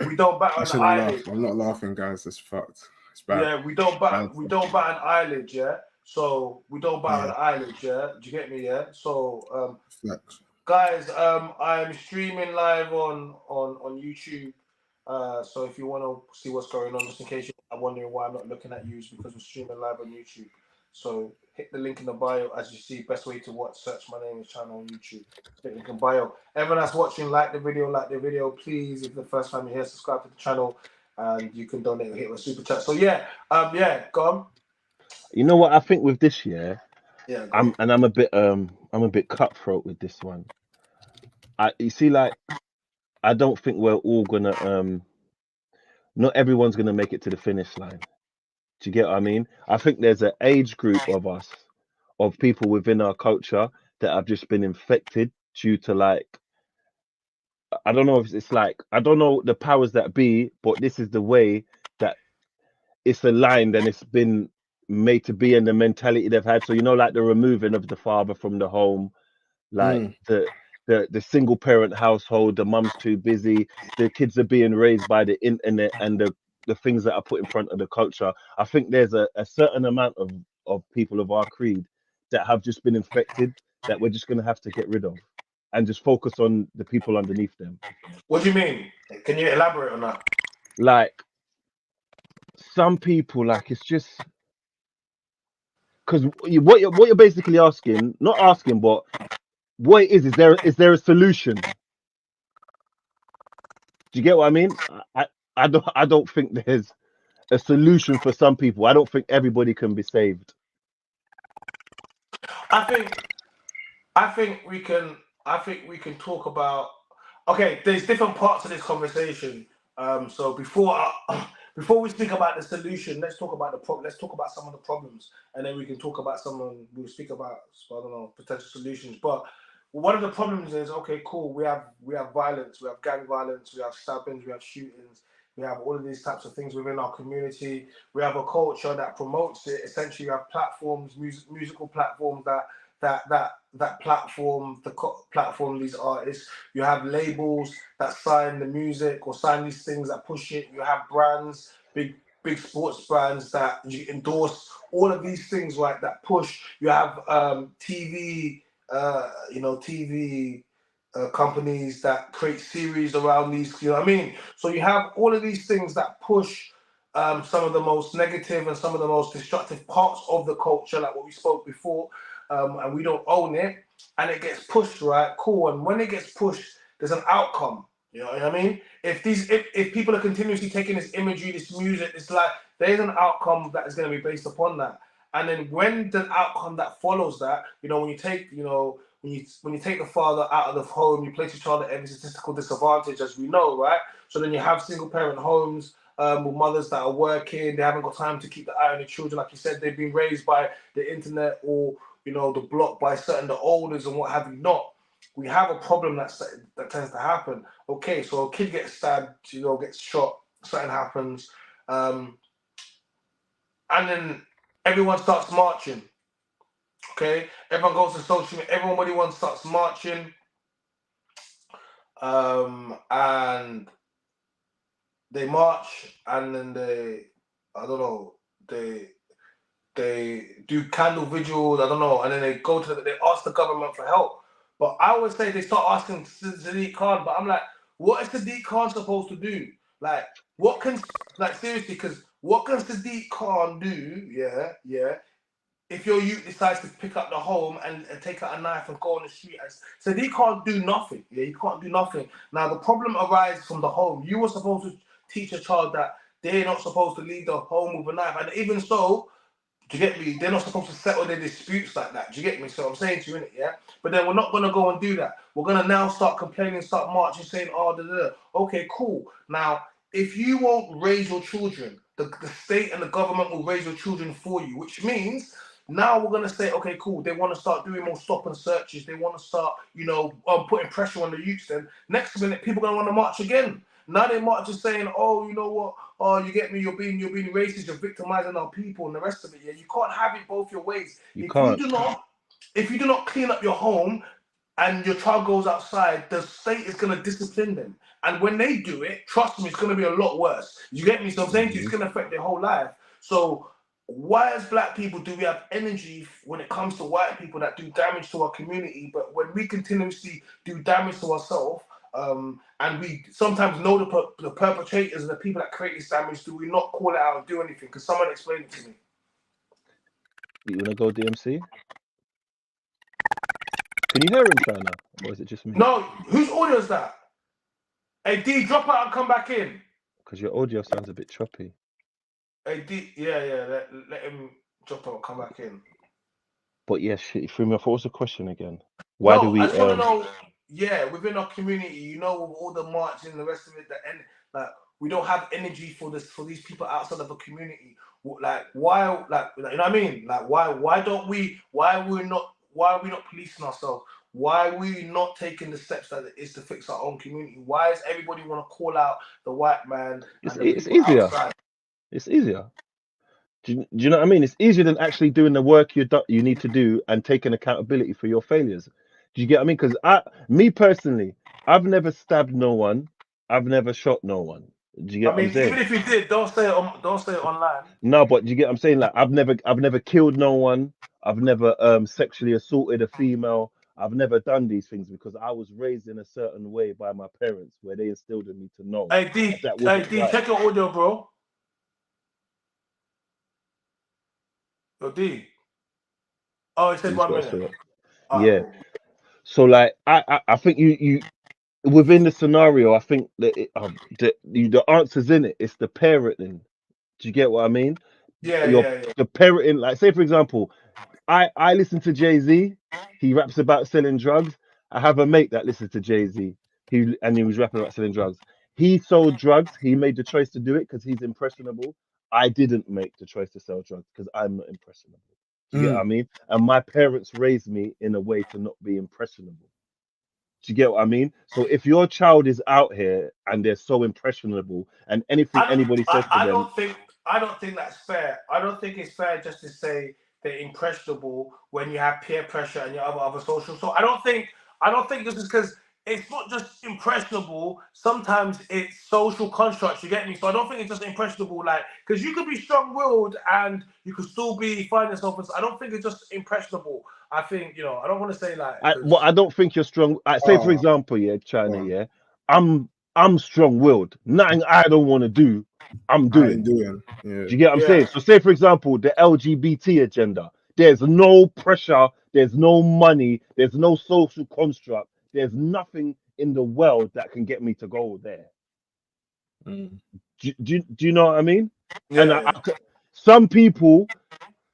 We don't batter an eyelid. I'm not laughing, guys. That's fucked. It's bad. Yeah, we don't bat an eyelid. Yeah. So we don't bat an eyelid. Yeah. Do you get me? Yeah. So guys, I'm streaming live on YouTube. So if you want to see what's going on, just in case you're wondering why I'm not looking at you, it's because we're streaming live on YouTube. So hit the link in the bio. As you see, best way to search my name is channel on YouTube. Hit the link in bio. Everyone that's watching, like the video. Please, if the first time you're here, subscribe to the channel, and you can donate or hit a super chat. So go on. You know what I think with this year? Yeah. I'm a bit cutthroat with this one. You see, like, I don't think we're all gonna not everyone's gonna make it to the finish line. Do you get what I mean? I think there's an age group of people within our culture that have just been infected due to, like, I don't know if it's like, I don't know the powers that be, but this is the way that it's aligned and it's been made to be, and the mentality they've had. So, you know, like the removing of the father from the home, like the single parent household, the mum's too busy, the kids are being raised by the internet and the things that are put in front of the culture. I think there's a certain amount of people of our creed that have just been infected that we're just going to have to get rid of and just focus on the people underneath them. What do you mean? Can you elaborate on that? Like, some people, like, it's just because what you're basically asking, not asking, but what it is there a solution? Do you get what I mean? I don't think there's a solution for some people. I don't think everybody can be saved. I think we can talk about. Okay, there's different parts of this conversation. So before we speak about the solution, let's talk about the problem. Let's talk about some of the problems, and then we can talk about we'll speak about, I don't know, potential solutions. But one of the problems is, okay, cool, we have violence, we have gang violence, we have stabbings, we have shootings, we have all of these types of things within our community. We have a culture that promotes it. Essentially, you have platforms, musical platforms that platform these artists. You have labels that sign the music or sign these things that push it. You have brands, big sports brands that you endorse. All of these things, right, that push. You have TV, TV companies that create series around these. You know what I mean? So you have all of these things that push some of the most negative and some of the most destructive parts of the culture, like what we spoke before, and we don't own it, and it gets pushed, right? Cool. And when it gets pushed, there's an outcome. You know what I mean? If people are continuously taking this imagery, this music, it's like there's an outcome that is going to be based upon that. And then when the outcome that follows that, when you take, when you take the father out of the home, you place your child at every statistical disadvantage, as we know, right? So then you have single parent homes with mothers that are working, they haven't got time to keep the eye on the children. Like you said, they've been raised by the internet or, the block by certain the elders and what have you not. We have a problem that tends to happen. Okay, so a kid gets stabbed, gets shot, something happens, and then everyone starts marching. Okay, everyone goes to social media. Everyone starts marching, and they march, and then I don't know, they do candle vigils. I don't know, and then they they ask the government for help. But I would say they start asking Sadiq Khan. But I'm like, what is Sadiq Khan supposed to do? Like, seriously, because what can Sadiq Khan do? Yeah. If your youth decides to pick up the home and take out a knife and go on the street, so he can't do nothing. Yeah, he can't do nothing. Now the problem arises from the home. You were supposed to teach a child that they're not supposed to leave the home with a knife, and even so, do you get me? They're not supposed to settle their disputes like that. Do you get me? So I'm saying to you, innit, yeah? But then we're not going to go and do that. We're going to now start complaining, start marching, saying, oh, okay, cool. Now, if you won't raise your children, the state and the government will raise your children for you, which means now we're going to say, okay, cool. They want to start doing more stop and searches. They want to start, putting pressure on the youths. Then next minute, people are going to want to march again. Now they march just saying, oh, you know what? Oh, you get me? You're being racist. You're victimizing our people and the rest of it. Yeah, you can't have it both your ways. If you do not clean up your home and your child goes outside, the state is going to discipline them. And when they do it, trust me, it's going to be a lot worse. You get me? So I'm saying to you, it's going to affect their whole life. So why, as black people, do we have energy when it comes to white people that do damage to our community? But when we continuously do damage to ourselves, and we sometimes know the perpetrators and the people that create this damage, do we not call it out and do anything? Because someone explain it to me. You wanna go DMC? Can you hear him, China, or is it just me? No, whose audio is that? Hey D, drop out and come back in. Because your audio sounds a bit choppy. Hey D, yeah, let him drop out and come back in. But yeah, shit, you threw me off. What was the question again? Why do we? I just want to know. Yeah, within our community, with all the marching and the rest of it, we don't have energy for these people outside of a community. Like why? Like you know what I mean? Like why? Why are we not policing ourselves? Why are we not taking the steps that it is to fix our own community? Why does everybody want to call out the white man and the It's people easier. outside? It's easier. Do you know what I mean? It's easier than actually doing the work you need to do and taking accountability for your failures. Do you get what I mean? Because me personally, I've never stabbed no one. I've never shot no one. Do you get what I'm saying? Even if you did, don't say it online. No, but do you get what I'm saying? Like I've never killed no one. I've never sexually assaulted a female. I've never done these things because I was raised in a certain way by my parents where they instilled in me to know Hey D, that wasn't right. check your audio, bro. Yo D. Oh, it said 1 minute. Yeah. Cool. So like I think you within the scenario, I think that the answer's in it. It's the parenting. Do you get what I mean? Yeah. The parenting, like say for example, I listen to Jay-Z. He raps about selling drugs. I have a mate that listens to Jay-Z. He was rapping about selling drugs. He sold drugs. He made the choice to do it because he's impressionable. I didn't make the choice to sell drugs because I'm not impressionable. Do you get what I mean? And my parents raised me in a way to not be impressionable. Do you get what I mean? So if your child is out here and they're so impressionable, and anything anybody says to I them, don't think that's fair. I don't think it's fair just to say they're impressionable when you have peer pressure and your other social. So I don't think this is because it's not just impressionable. Sometimes it's social constructs. You get me? So I don't think it's just impressionable. Like, because you could be strong-willed and you could still be find yourself. I don't think it's just impressionable. I think, you know, I don't want to say like well, I don't think you're strong. I say, for Oh, example, yeah, go China, on. yeah, I'm strong-willed. Nothing I don't want to do, I'm I ain't doing. doing. Yeah. Do you get what I'm saying? yeah. So, say for example, the LGBT agenda. There's no pressure. There's no money. There's no social construct. There's nothing in the world that can get me to go there. Mm. Do you know what I mean? And Yeah. some people,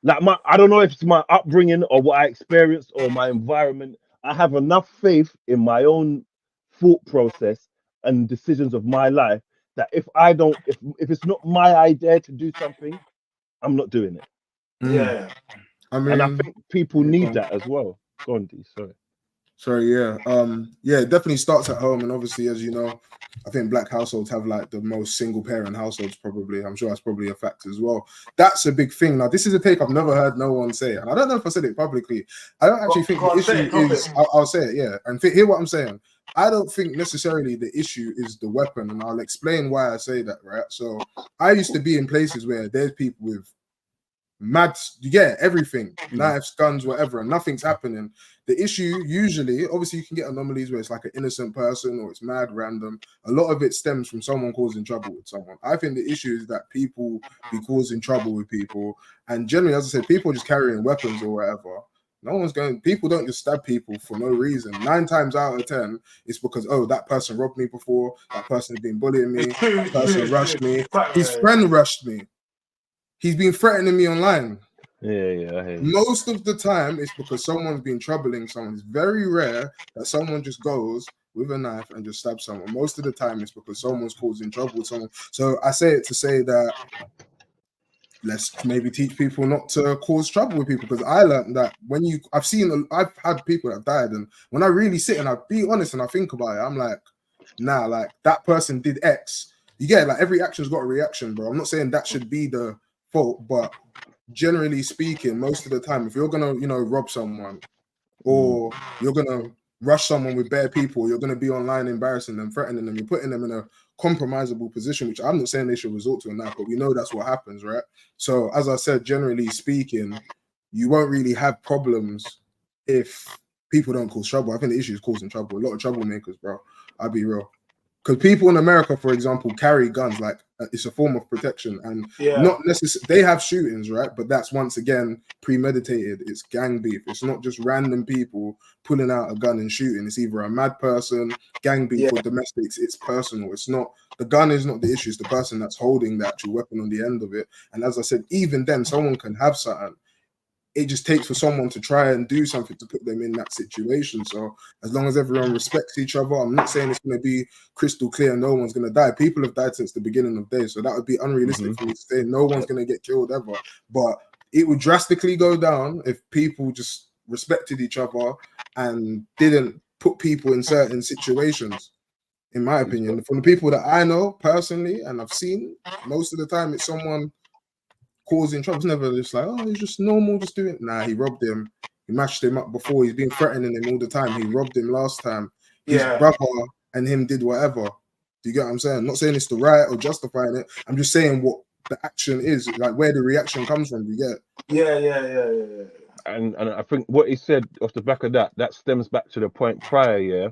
like I don't know if it's my upbringing or what I experienced or my environment. I have enough faith in my own thought process and decisions of my life that if I don't, if it's not my idea to do something, I'm not doing it. Mm. Yeah. I And I mean, think people yeah, go need on. that as well. Go on, D. Sorry. Sorry, yeah. Yeah, it definitely starts at home. And obviously, as you know, I think black households have like the most single parent households, probably. I'm sure that's probably a fact as well. That's a big thing. Now, this is a take I've never heard no one say. And I don't know if I said it publicly. I don't actually think Go the on, say issue it, drop is, it. I'll say it, yeah. And hear what I'm saying. I don't think necessarily the issue is the weapon. And I'll explain why I say that, right? So I used to be in places where there's people with mad, yeah, everything, knives, guns, whatever, and nothing's happening. The issue usually, obviously, you can get anomalies where it's like an innocent person or it's mad random. A lot of it stems from someone causing trouble with someone. I think the issue is that people be causing trouble with people, and generally, as I said, people just carrying weapons or whatever. No one's going. People don't just stab people for no reason. 9 times out of 10, it's because that person robbed me before. That person has been bullying me. It's true. That It's true. person It's rushed true. me. It's quite His rare. friend rushed me. He's been threatening me online. Yeah, I hear you. Most of the time, it's because someone's been troubling someone. It's very rare that someone just goes with a knife and just stabs someone. Most of the time, it's because someone's causing trouble with someone. So I say it to say that let's maybe teach people not to cause trouble with people, because I learned that I've had people that died, and when I really sit and I be honest and I think about it, I'm like, nah, like that person did X. You get it? Like every action's got a reaction, bro. I'm not saying that should be the fault, but generally speaking, most of the time, if you're gonna, rob someone or you're gonna rush someone with bare people, you're gonna be online embarrassing them, threatening them, you're putting them in a compromisable position, which I'm not saying they should resort to in that, but we know that's what happens, right? So as I said, generally speaking, you won't really have problems if people don't cause trouble. I think the issue is causing trouble. A lot of troublemakers, bro. I'll be real. Because people in America, for example, carry guns like it's a form of protection, and not necessarily they have shootings, right? But that's once again premeditated. It's gang beef. It's not just random people pulling out a gun and shooting. It's either a mad person, gang beef, or domestics. It's personal. It's not the gun is not the issue. It's the person that's holding the actual weapon on the end of it. And as I said, even then, someone can have something. It just takes for someone to try and do something to put them in that situation. So as long as everyone respects each other, I'm not saying it's going to be crystal clear no one's going to die. People have died since the beginning of days, so that would be unrealistic for me to say no one's going to get killed ever. But it would drastically go down if people just respected each other and didn't put people in certain situations. In my opinion, from the people that I know personally and I've seen, most of the time it's someone causing trouble. It's never just like, oh, it's just normal, just do it. Nah, he robbed him. He mashed him up before. He's been threatening him all the time. He robbed him last time. His brother and him did whatever. Do you get what I'm saying? I'm not saying it's the right or justifying it. I'm just saying what the action is, like where the reaction comes from. Do you get? Yeah. And I think what he said off the back of that stems back to the point prior, yeah,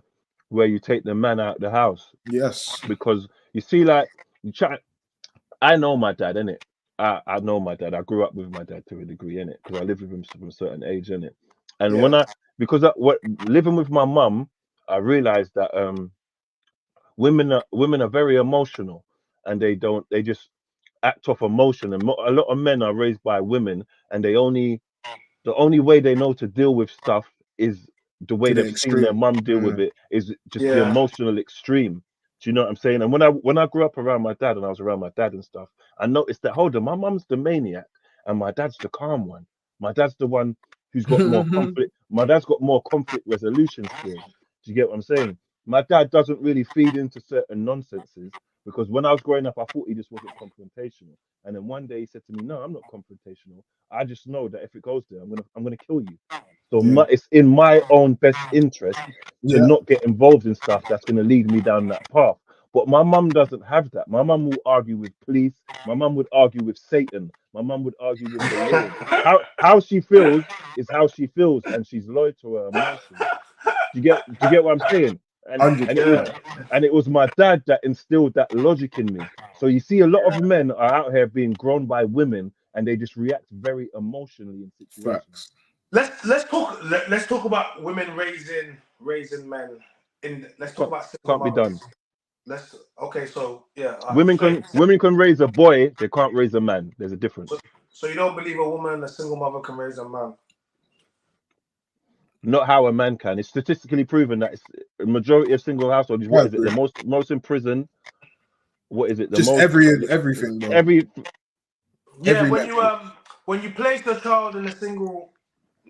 where you take the man out of the house. Yes. Because you see, like, I know my dad, innit? I know my dad. I grew up with my dad to a degree, innit? Because I lived with him from a certain age, innit? And living with my mum, I realized that women are very emotional, and they just act off emotion. And a lot of men are raised by women, and the only way they know to deal with stuff is the way they've seen their mum deal with it, is just the emotional extreme. Do you know what I'm saying? And when I grew up around my dad and I was around my dad and stuff, I noticed that, hold on, my mum's the maniac and my dad's the calm one. My dad's the one who's got more conflict. My dad's got more conflict resolution skills. Do you get what I'm saying? My dad doesn't really feed into certain nonsenses because when I was growing up, I thought he just wasn't confrontational. And then one day he said to me, "No, I'm not confrontational. I just know that if it goes there, I'm gonna kill you. So Yeah. it's in my own best interest to Yeah. not get involved in stuff that's gonna lead me down that path." But my mum doesn't have that. My mum will argue with police. My mum would argue with Satan. My mum would argue with the Lord. How she feels is how she feels, and she's loyal to her emotions. Do you get what I'm saying? And and it was 100%. and it was my dad that instilled that logic in me. So you see, a lot of men are out here being grown by women, and they just react very emotionally in situations. Facts. Let's talk about women raising men. Let's talk Can't, about single can't be mothers. done. Let's okay. So yeah, Women straight. can women can raise a boy, they can't raise a man. There's a So, difference. so you don't believe a woman, a single mother, can raise a man? Not how a man can. It's statistically proven that it's a majority of single households. I What is it? agree. The most in prison. What is it? The Just most everything, bro. every Yeah, Every metric. when you place a child in a single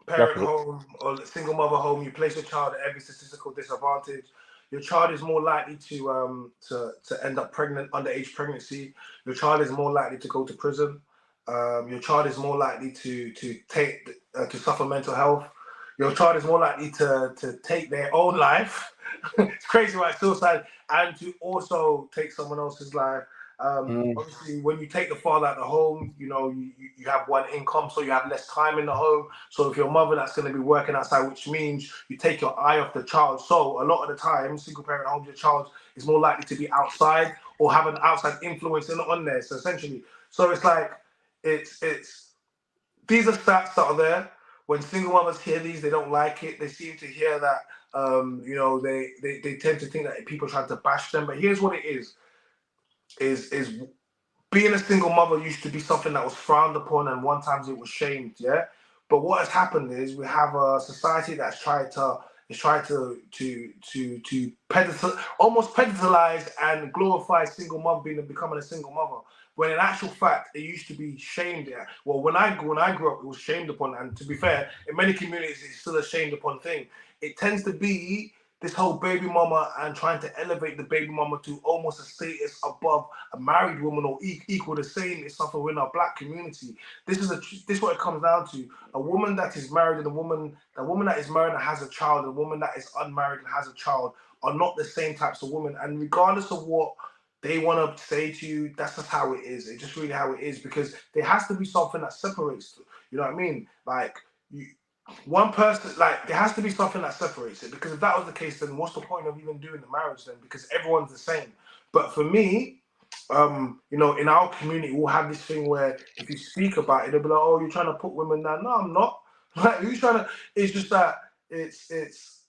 that's parent it. home or a single mother home, you place your child at every statistical disadvantage. Your child is more likely to end up pregnant, underage pregnancy. Your child is more likely to go to prison. Your child is more likely to suffer mental health. Your child is more likely to take their own life. It's crazy, right? Suicide, and to also take someone else's life. Obviously, when you take the father out of the home, you have one income, so you have less time in the home. So if your mother that's going to be working outside, which means you take your eye off the child. So a lot of the time, single parent homes, your child is more likely to be outside or have an outside influence on there. So essentially, so it's like it's these are stats that are there. When single mothers hear these, they don't like it. They seem to hear that they tend to think that people are trying to bash them. But here's what it is being a single mother used to be something that was frowned upon, and one times it was shamed, yeah. But what has happened is we have a society that's tried to almost pedestalize and glorify single mother becoming a single mother. When in actual fact, it used to be shamed. Yeah. Well, when I grew up, it was shamed upon, and to be fair, in many communities, it's still a shamed upon thing. It tends to be this whole baby mama and trying to elevate the baby mama to almost a status above a married woman or equal the same is something in our black community. This is what it comes down to. A woman that is married and a woman that is married and has a child, and a woman that is unmarried and has a child are not the same types of women. And regardless of what they want to say to you, that's just how it is. It's just really how it is, because there has to be something that separates. You know what I mean? Like one person, like there has to be something that separates it, because if that was the case, then what's the point of even doing the marriage then? Because everyone's the same. But for me, in our community, we'll have this thing where if you speak about it, they'll be like, "Oh, you're trying to put women down." No, I'm not. Like, who's trying to? It's just that it's.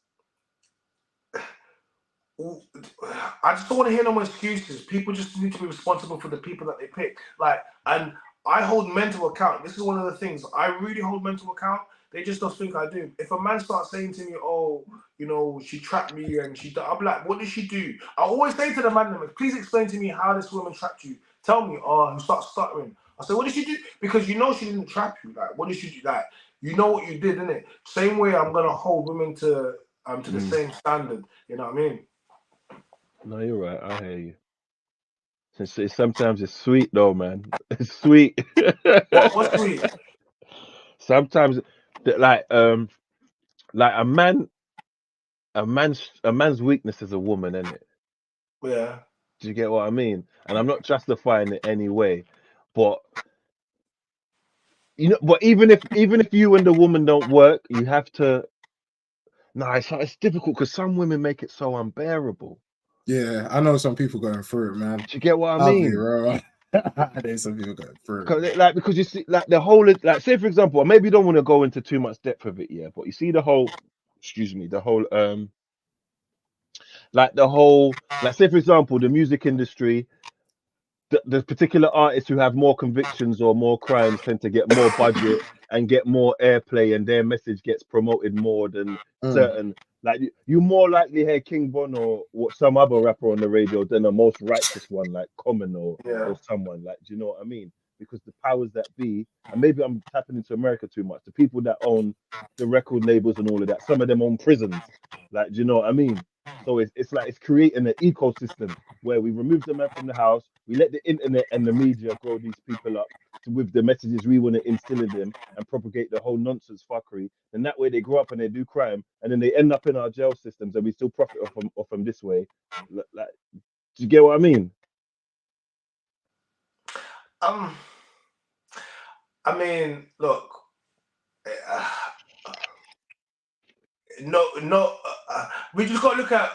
I just don't want to hear no more excuses. People just need to be responsible for the people that they pick. Like, and I hold men to account. This is one of the things I really hold men to account. They just don't think I do. If a man starts saying to me, "Oh, she trapped me and I'm like, what did she do?" I always say to the man, "Please explain to me how this woman trapped you. Tell me." He starts stuttering. I say, "What did she do?" Because she didn't trap you. Like, what did she do? Like, you know what you did, innit? Same way I'm gonna hold women to the same standard. You know what I mean? No, you're right. I hear you. Sometimes it's sweet though, man. It's sweet. What's sweet? Sometimes, like a man's weakness is a woman, isn't it? Yeah. Do you get what I mean? And I'm not justifying it any way, but but even if you and the woman don't work, you have to. No, it's difficult because some women make it so unbearable. Yeah, I know some people going through it, man. Do you get what I I'll be mean? real. There's some people going through it. Because you see, like the whole, like say for example, maybe you don't want to go into too much depth of it, yeah. But you see the whole, excuse me, the whole, like say for example, the music industry, the particular artists who have more convictions or more crimes tend to get more budget and get more airplay, and their message gets promoted more than certain. Like you more likely hear King Von or what some other rapper on the radio than a most righteous one like Common or someone like. Do you know what I mean? Because the powers that be, and maybe I'm tapping into America too much. The people that own the record labels and all of that, some of them own prisons. Like, do you know what I mean? So it's like it's creating an ecosystem where we remove the man from the house, we let the internet and the media grow these people up with the messages we want to instill in them and propagate the whole nonsense fuckery. And that way they grow up and they do crime, and then they end up in our jail systems, and we still profit off them this way. Like, do you get what I mean? I mean, look, no. We just got to look at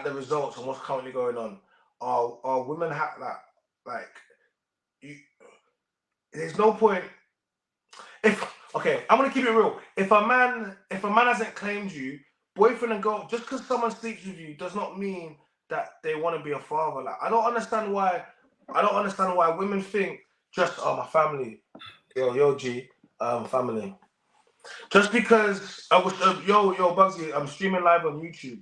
the results and what's currently going on. Are women have like you? There's no point. I'm gonna keep it real. If a man hasn't claimed you, boyfriend and girl, just because someone sleeps with you does not mean that they want to be a father. Like, I don't understand why women think just my family, yo G, family. Just because I was yo Bugsy, I'm streaming live on YouTube.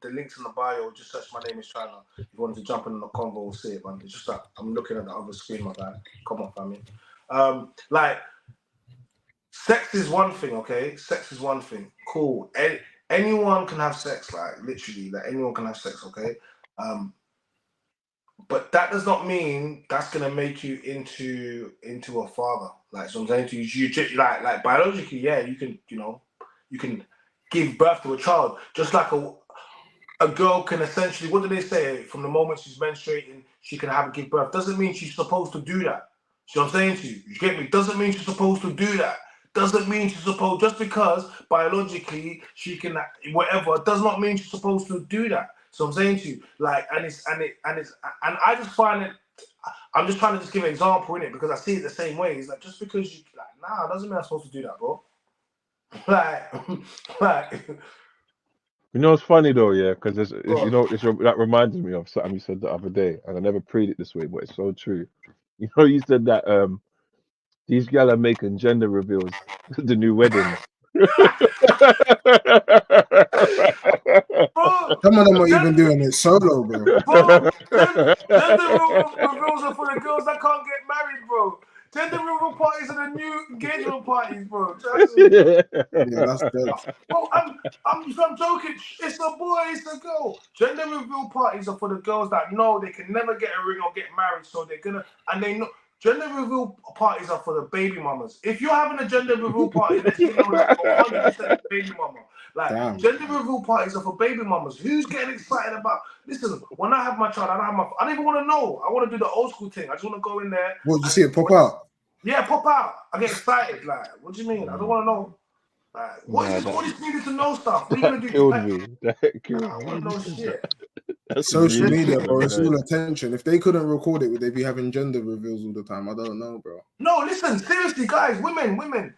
The link's in the bio. Just search my name is China. If you wanted to jump in the convo, we'll see it, man. It's just that I'm looking at the other screen, my guy. Come on, family. Like, sex is one thing, okay? Sex is one thing. Cool. Anyone can have sex, like literally, like anyone can have sex, okay? But that does not mean that's gonna make you into a father. Like, so I'm saying to you, like biologically, yeah, you can give birth to a child, just like a girl can essentially. What do they say? From the moment she's menstruating, she can give birth. Doesn't mean she's supposed to do that. See what I'm saying to you? You get me? Doesn't mean she's supposed to do that. Doesn't mean she's supposed, just because biologically she can whatever, does not mean she's supposed to do that. So I'm saying to you, like, and I just find it. I'm just trying to just give an example in it because I see it the same way. It's like, just because you it doesn't mean I'm supposed to do that, bro. like. You know, it's funny though, yeah, because that reminded me of something you said the other day, and I never prayed it this way, but it's so true. You know, you said that these gal are making gender reveals the new weddings. Bro, Some of them are even doing it solo, bro. Gender reveals are for the girls that can't get married, bro. Gender reveal parties are the new engagement parties, bro. Trust me. Yeah, that's dead. Bro, I'm joking. It's a boy, it's a girl. Gender reveal parties are for the girls that know they can never get a ring or get married, so they're gonna, and they know. Gender reveal parties are for the baby mamas. If you're having a gender reveal party, let's you know that 100% baby mama. Like, Damn. gender reveal parties are for baby mamas. Who's getting excited about? Listen, when I have my child, I don't even want to know. I want to do the old school thing. I just want to go in there. What, did you see it pop out? Yeah, pop out. I get excited. Like, what do you mean? I don't want to know. Like, what is this? All this needed to know stuff. What are you gonna do? Killed me. That killed I me. want to know shit. That's Social really media, cool, bro. It's man. all attention. If they couldn't record it, would they be having gender reveals all the time? I don't know, bro. No, listen, seriously, guys, women.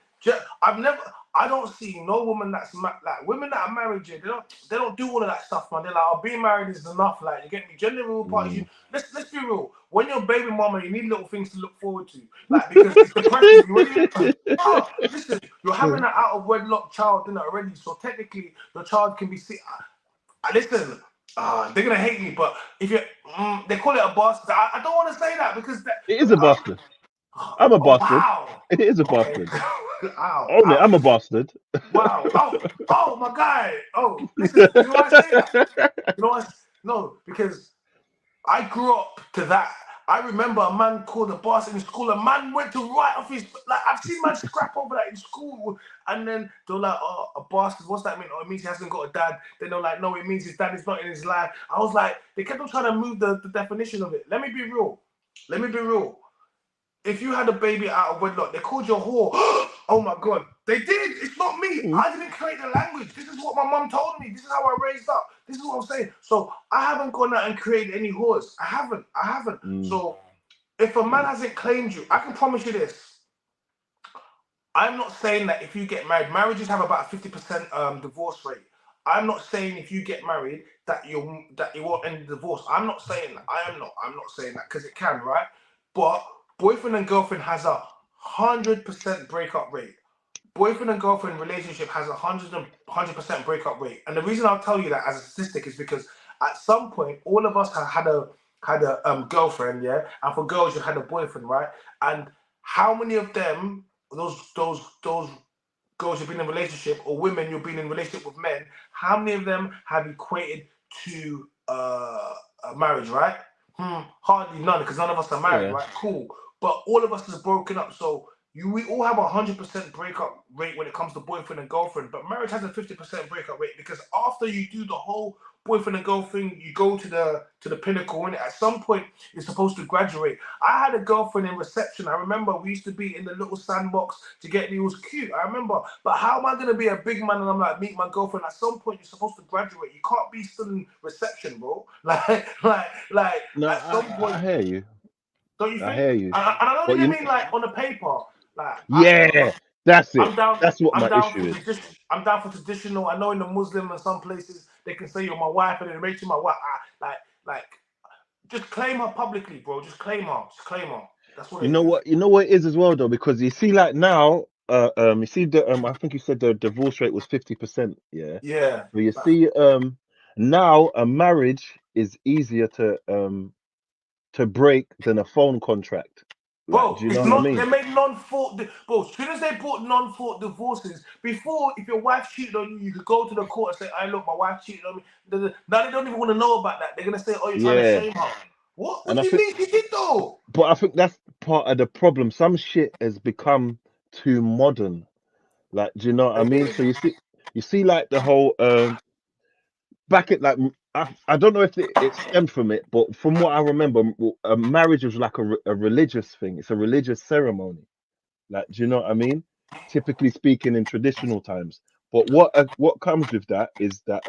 I don't see no woman that's like women that are married. They don't do all of that stuff, man. They're like, being married is enough. Like, you get me? Gender reveal parties. Let's be real. When you're a baby mama, you need little things to look forward to, like, because it's depressing. Listen, you're having an out of wedlock child in it already, so technically your child can be sick. Listen. They're gonna hate me, but if you they call it a bastard. I don't want to say that because It is a bastard. I'm a bastard. Wow. It is a bastard. Ow, Own it, I'm a bastard. Wow. Oh, my guy. Oh, listen, you know why I say that? You know what? No, because I grew up to that. I remember a man called a bastard in school. A man went to write off his, like, I've seen man scrap over that in school. And then they're like, oh, a bastard, what's that mean? Oh, it means he hasn't got a dad. Then they're like, no, it means his dad is not in his life. I was like, they kept on trying to move the definition of it. Let me be real. If you had a baby out of wedlock, they called you a whore. Oh my God, they did. It's not me. I didn't create the language. This is what my mum told me. This is how I raised up. This is what I'm saying. So I haven't gone out and created any whores. I haven't. So if a man hasn't claimed you, I can promise you this. I'm not saying that if you get married, marriages have about a 50% divorce rate. I'm not saying if you get married that you won't end the divorce. I'm not saying that. I'm not saying that, because it can, right? But boyfriend and girlfriend has a 100% breakup rate. Boyfriend and girlfriend relationship has a 100% breakup rate. And the reason I'll tell you that as a statistic is because at some point, all of us have had a girlfriend, yeah? And for girls, you had a boyfriend, right? And how many of them, those girls you've been in a relationship, or women you've been in a relationship with men, how many of them have equated to a marriage, right? Hardly none, because none of us are married, Yeah. right? Cool. But all of us is broken up, so we all have 100% breakup rate when it comes to boyfriend and girlfriend, but marriage has a 50% breakup rate, because after you do the whole boyfriend and girlfriend, you go to the pinnacle, and at some point you're supposed to graduate. I had a girlfriend in reception. I remember we used to be in the little sandbox together. It was cute. I remember. But how am I gonna be a big man and I'm like meet my girlfriend? At some point you're supposed to graduate. You can't be still in reception, bro. Like No, at some point, I hear you. don't you I think? hear you. And I don't But even you, mean like on a paper. Like yeah, that's it. I'm down. That's what I'm my down issue for is. tradition. I'm down for traditional. I know in the Muslim and some places they can say you're my wife and then make you my wife. Like, just claim her publicly, bro. Just claim her. Just claim her. That's what You it know is. what? You know what it is as well, though, because you see, like now, you see the I think you said the divorce rate was 50%. Yeah. Yeah. But you see, now a marriage is easier to break than a phone contract. Like, do Bro, you know it's what I not. They mean? made non-fault. Bro, as soon as they brought non-fault divorces, before if your wife cheated on you, you could go to the court and say, "I look, my wife cheated on me." Now they don't even want to know about that. They're gonna say, "Oh, you're trying to Yeah. shame her." What? What And I do you think, mean she did though? but I think that's part of the problem. Some shit has become too modern. Like, do you know what I mean? So you see, like the whole back at like I don't know if it stemmed from it, but from what I remember, a marriage was like a religious thing. It's a religious ceremony. Like, do you know what I mean? Typically speaking, in traditional times. But what comes with that is that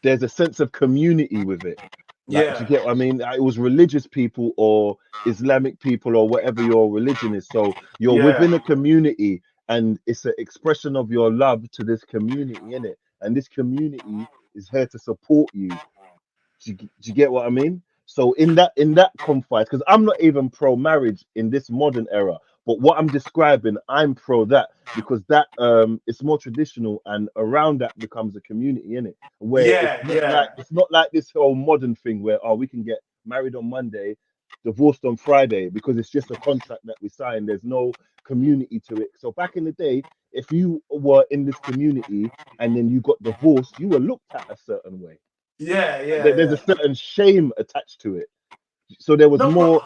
there's a sense of community with it. Like, do you Yeah. get what I mean? It was religious people or Islamic people or whatever your religion is. So you're within Yeah. a community and it's an expression of your love to this community, in it. And this community is here to support you. Do you get what I mean? So in that confines, because I'm not even pro marriage in this modern era, but what I'm describing, I'm pro that, because that it's more traditional, and around that becomes a community in it, where Yeah. Yeah. it's not like this whole modern thing where, oh, we can get married on Monday, divorced on Friday, because it's just a contract that we sign. There's no community to it. So back in the day, if you were in this community and then you got divorced, you were looked at a certain way. Yeah. Yeah. There's a Yeah. certain shame attached to it. So there was No, but more.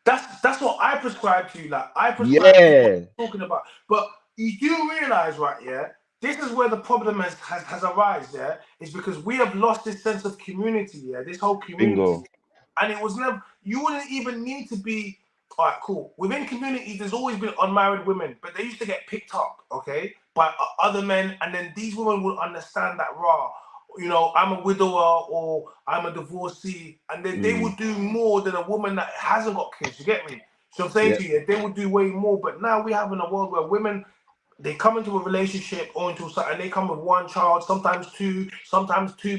that's what I prescribe to you. Like I prescribe to you what Yeah, you're talking about. But you do realize, right? Yeah, this is where the problem has arisen. Yeah, is because we have lost this sense of community. Yeah, this whole community, bingo. and it was never. You wouldn't even need to be. All right, cool. Within communities, there's always been unmarried women, but they used to get picked up, okay, by other men, and then these women would understand that raw. You know, I'm a widower or I'm a divorcee, and then they Mm, would do more than a woman that hasn't got kids. You get me? So I'm saying yeah, to you, they would do way more. But now we have in a world where women they come into a relationship or into something, and they come with one child, sometimes two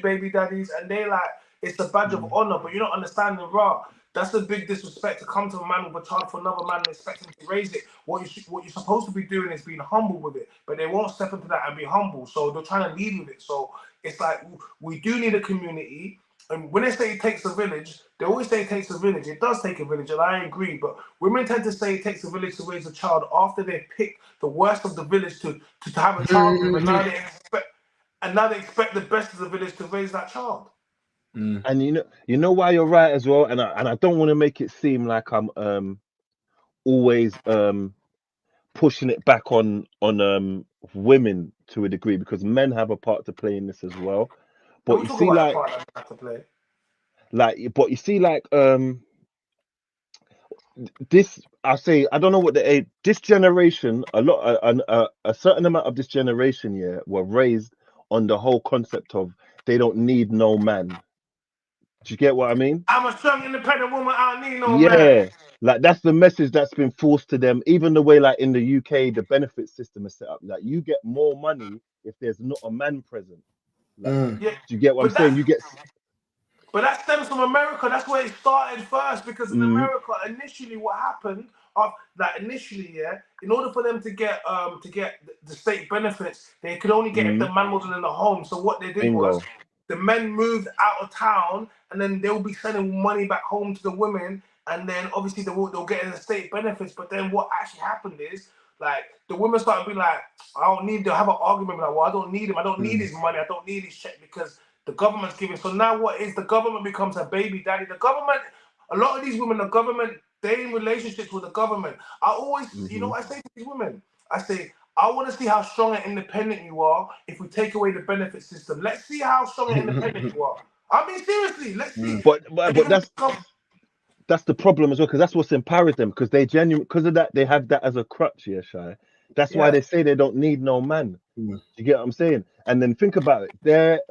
baby daddies, and they like it's a badge of mm, honor. But you're not understanding, raw. That's a big disrespect to come to a man with a child for another man and expect him to raise it. What you're supposed to be doing is being humble with it, but they won't step into that and be humble. So they're trying to lead with it. So it's like we do need a community. And when they say it takes a village, they always say it takes a village. It does take a village, and I agree. But women tend to say it takes a village to raise a child after they pick the worst of the village to have a child with, and now they expect the best of the village to raise that child. and you know why you're right as well, and I don't want to make it seem like I'm always pushing it back on women to a degree, because men have a part to play in this as well. And But we you talk see, about the part that we have to play. but you see, like this, I say, I don't know what the age, this generation, a certain amount of this generation, yeah, were raised on the whole concept of they don't need no man. Do you get what I mean? I'm a strong, independent woman. I don't need no man. Yeah, like that's the message that's been forced to them. Even the way, like in the UK, the benefit system is set up. Like you get more money if there's not a man present. Like, Yeah, do you get what I'm but saying? You get, that stems from America. That's where it started first. Because in mm, America, initially, what happened, yeah, in order for them to get the state benefits, they could only get if the mm, man wasn't in the home. So what they did was bingo. the men moved out of town, and then they'll be sending money back home to the women, and then obviously they'll get the state benefits. But then what actually happened is like the women start being like, I don't need to have an argument like, well, I don't need him, I don't need his money, I don't need his check because the government's giving. So now what is the government becomes a baby daddy? The government, a lot of these women, the government, they in relationships with the government. I always, you know what I say to these women? I say, I want to see how strong and independent you are if we take away the benefit system. Let's see how strong and independent you are. I mean, seriously, let's see. But that's the problem as well, because that's what's empowered them, because they because of that, they have that as a crutch, yeah, Shy. That's why they say they don't need no man. You get what I'm saying? And then think about it.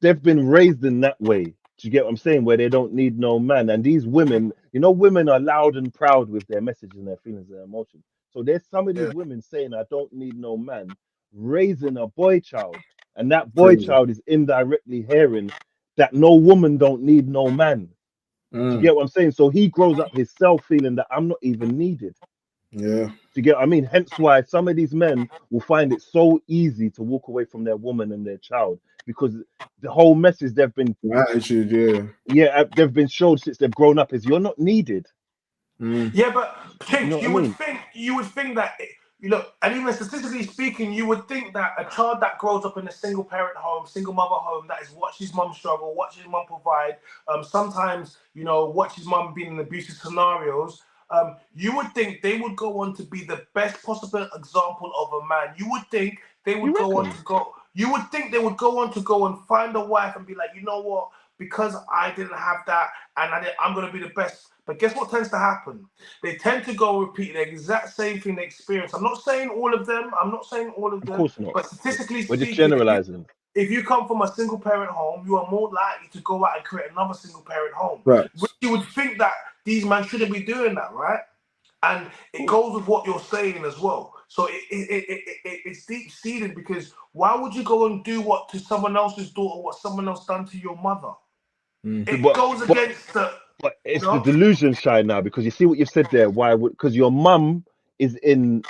They've been raised in that way. Do you get what I'm saying? Where they don't need no man. And these women, you know, women are loud and proud with their message and their feelings and their emotions. So there's some of these women saying, I don't need no man, raising a boy child. And that boy child is indirectly hearing that no woman don't need no man. Do you get what I'm saying? So he grows up himself feeling that I'm not even needed. Yeah. Do you get what I mean? Hence why some of these men will find it so easy to walk away from their woman and their child, because the whole message they've been attitude, they've been showed since they've grown up is you're not needed. Yeah, but Chinx, You know you what I would mean? think that you know, and even statistically speaking, you would think that a child that grows up in a single parent home, single mother home, that is watch his mum struggle, watch his mum provide, sometimes, you know, watch his mum being in abusive scenarios, you would think they would go on to be the best possible example of a man. You would think they would you would think they would go on to go and find a wife and be like, you know what, because I didn't have that and I'm going to be the best. But guess what tends to happen? They tend to go repeat the exact same thing they experience. I'm not saying all of them. Of course not. But statistically We're just speaking, generalizing. if you come from a single parent home, you are more likely to go out and create another single parent home. Right. Which you would think that these men shouldn't be doing that, right? And it goes with what you're saying as well. So it's deep seated, because why would you go and do what to someone else's daughter, what someone else done to your mother? It goes against the. But it's the delusion, Shy, now, because you see what you've said there. Why would? Because your mum is in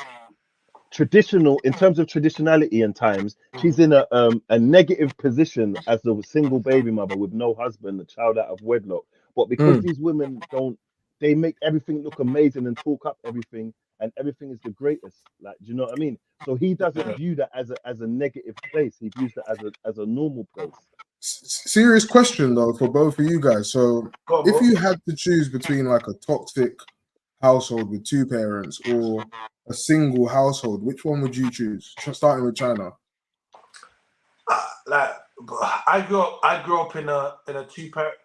traditional, in terms of traditionality and times, she's in a negative position as a single baby mother with no husband, a child out of wedlock. But because these women don't, they make everything look amazing and talk up everything, and everything is the greatest. Like, do you know what I mean? So he doesn't view that as a negative place. He views that as a normal place. Serious question though for both of you guys. So if you had to choose between like a toxic household with two parents or a single household, which one would you choose? Starting with China. I grew up in a two-parent.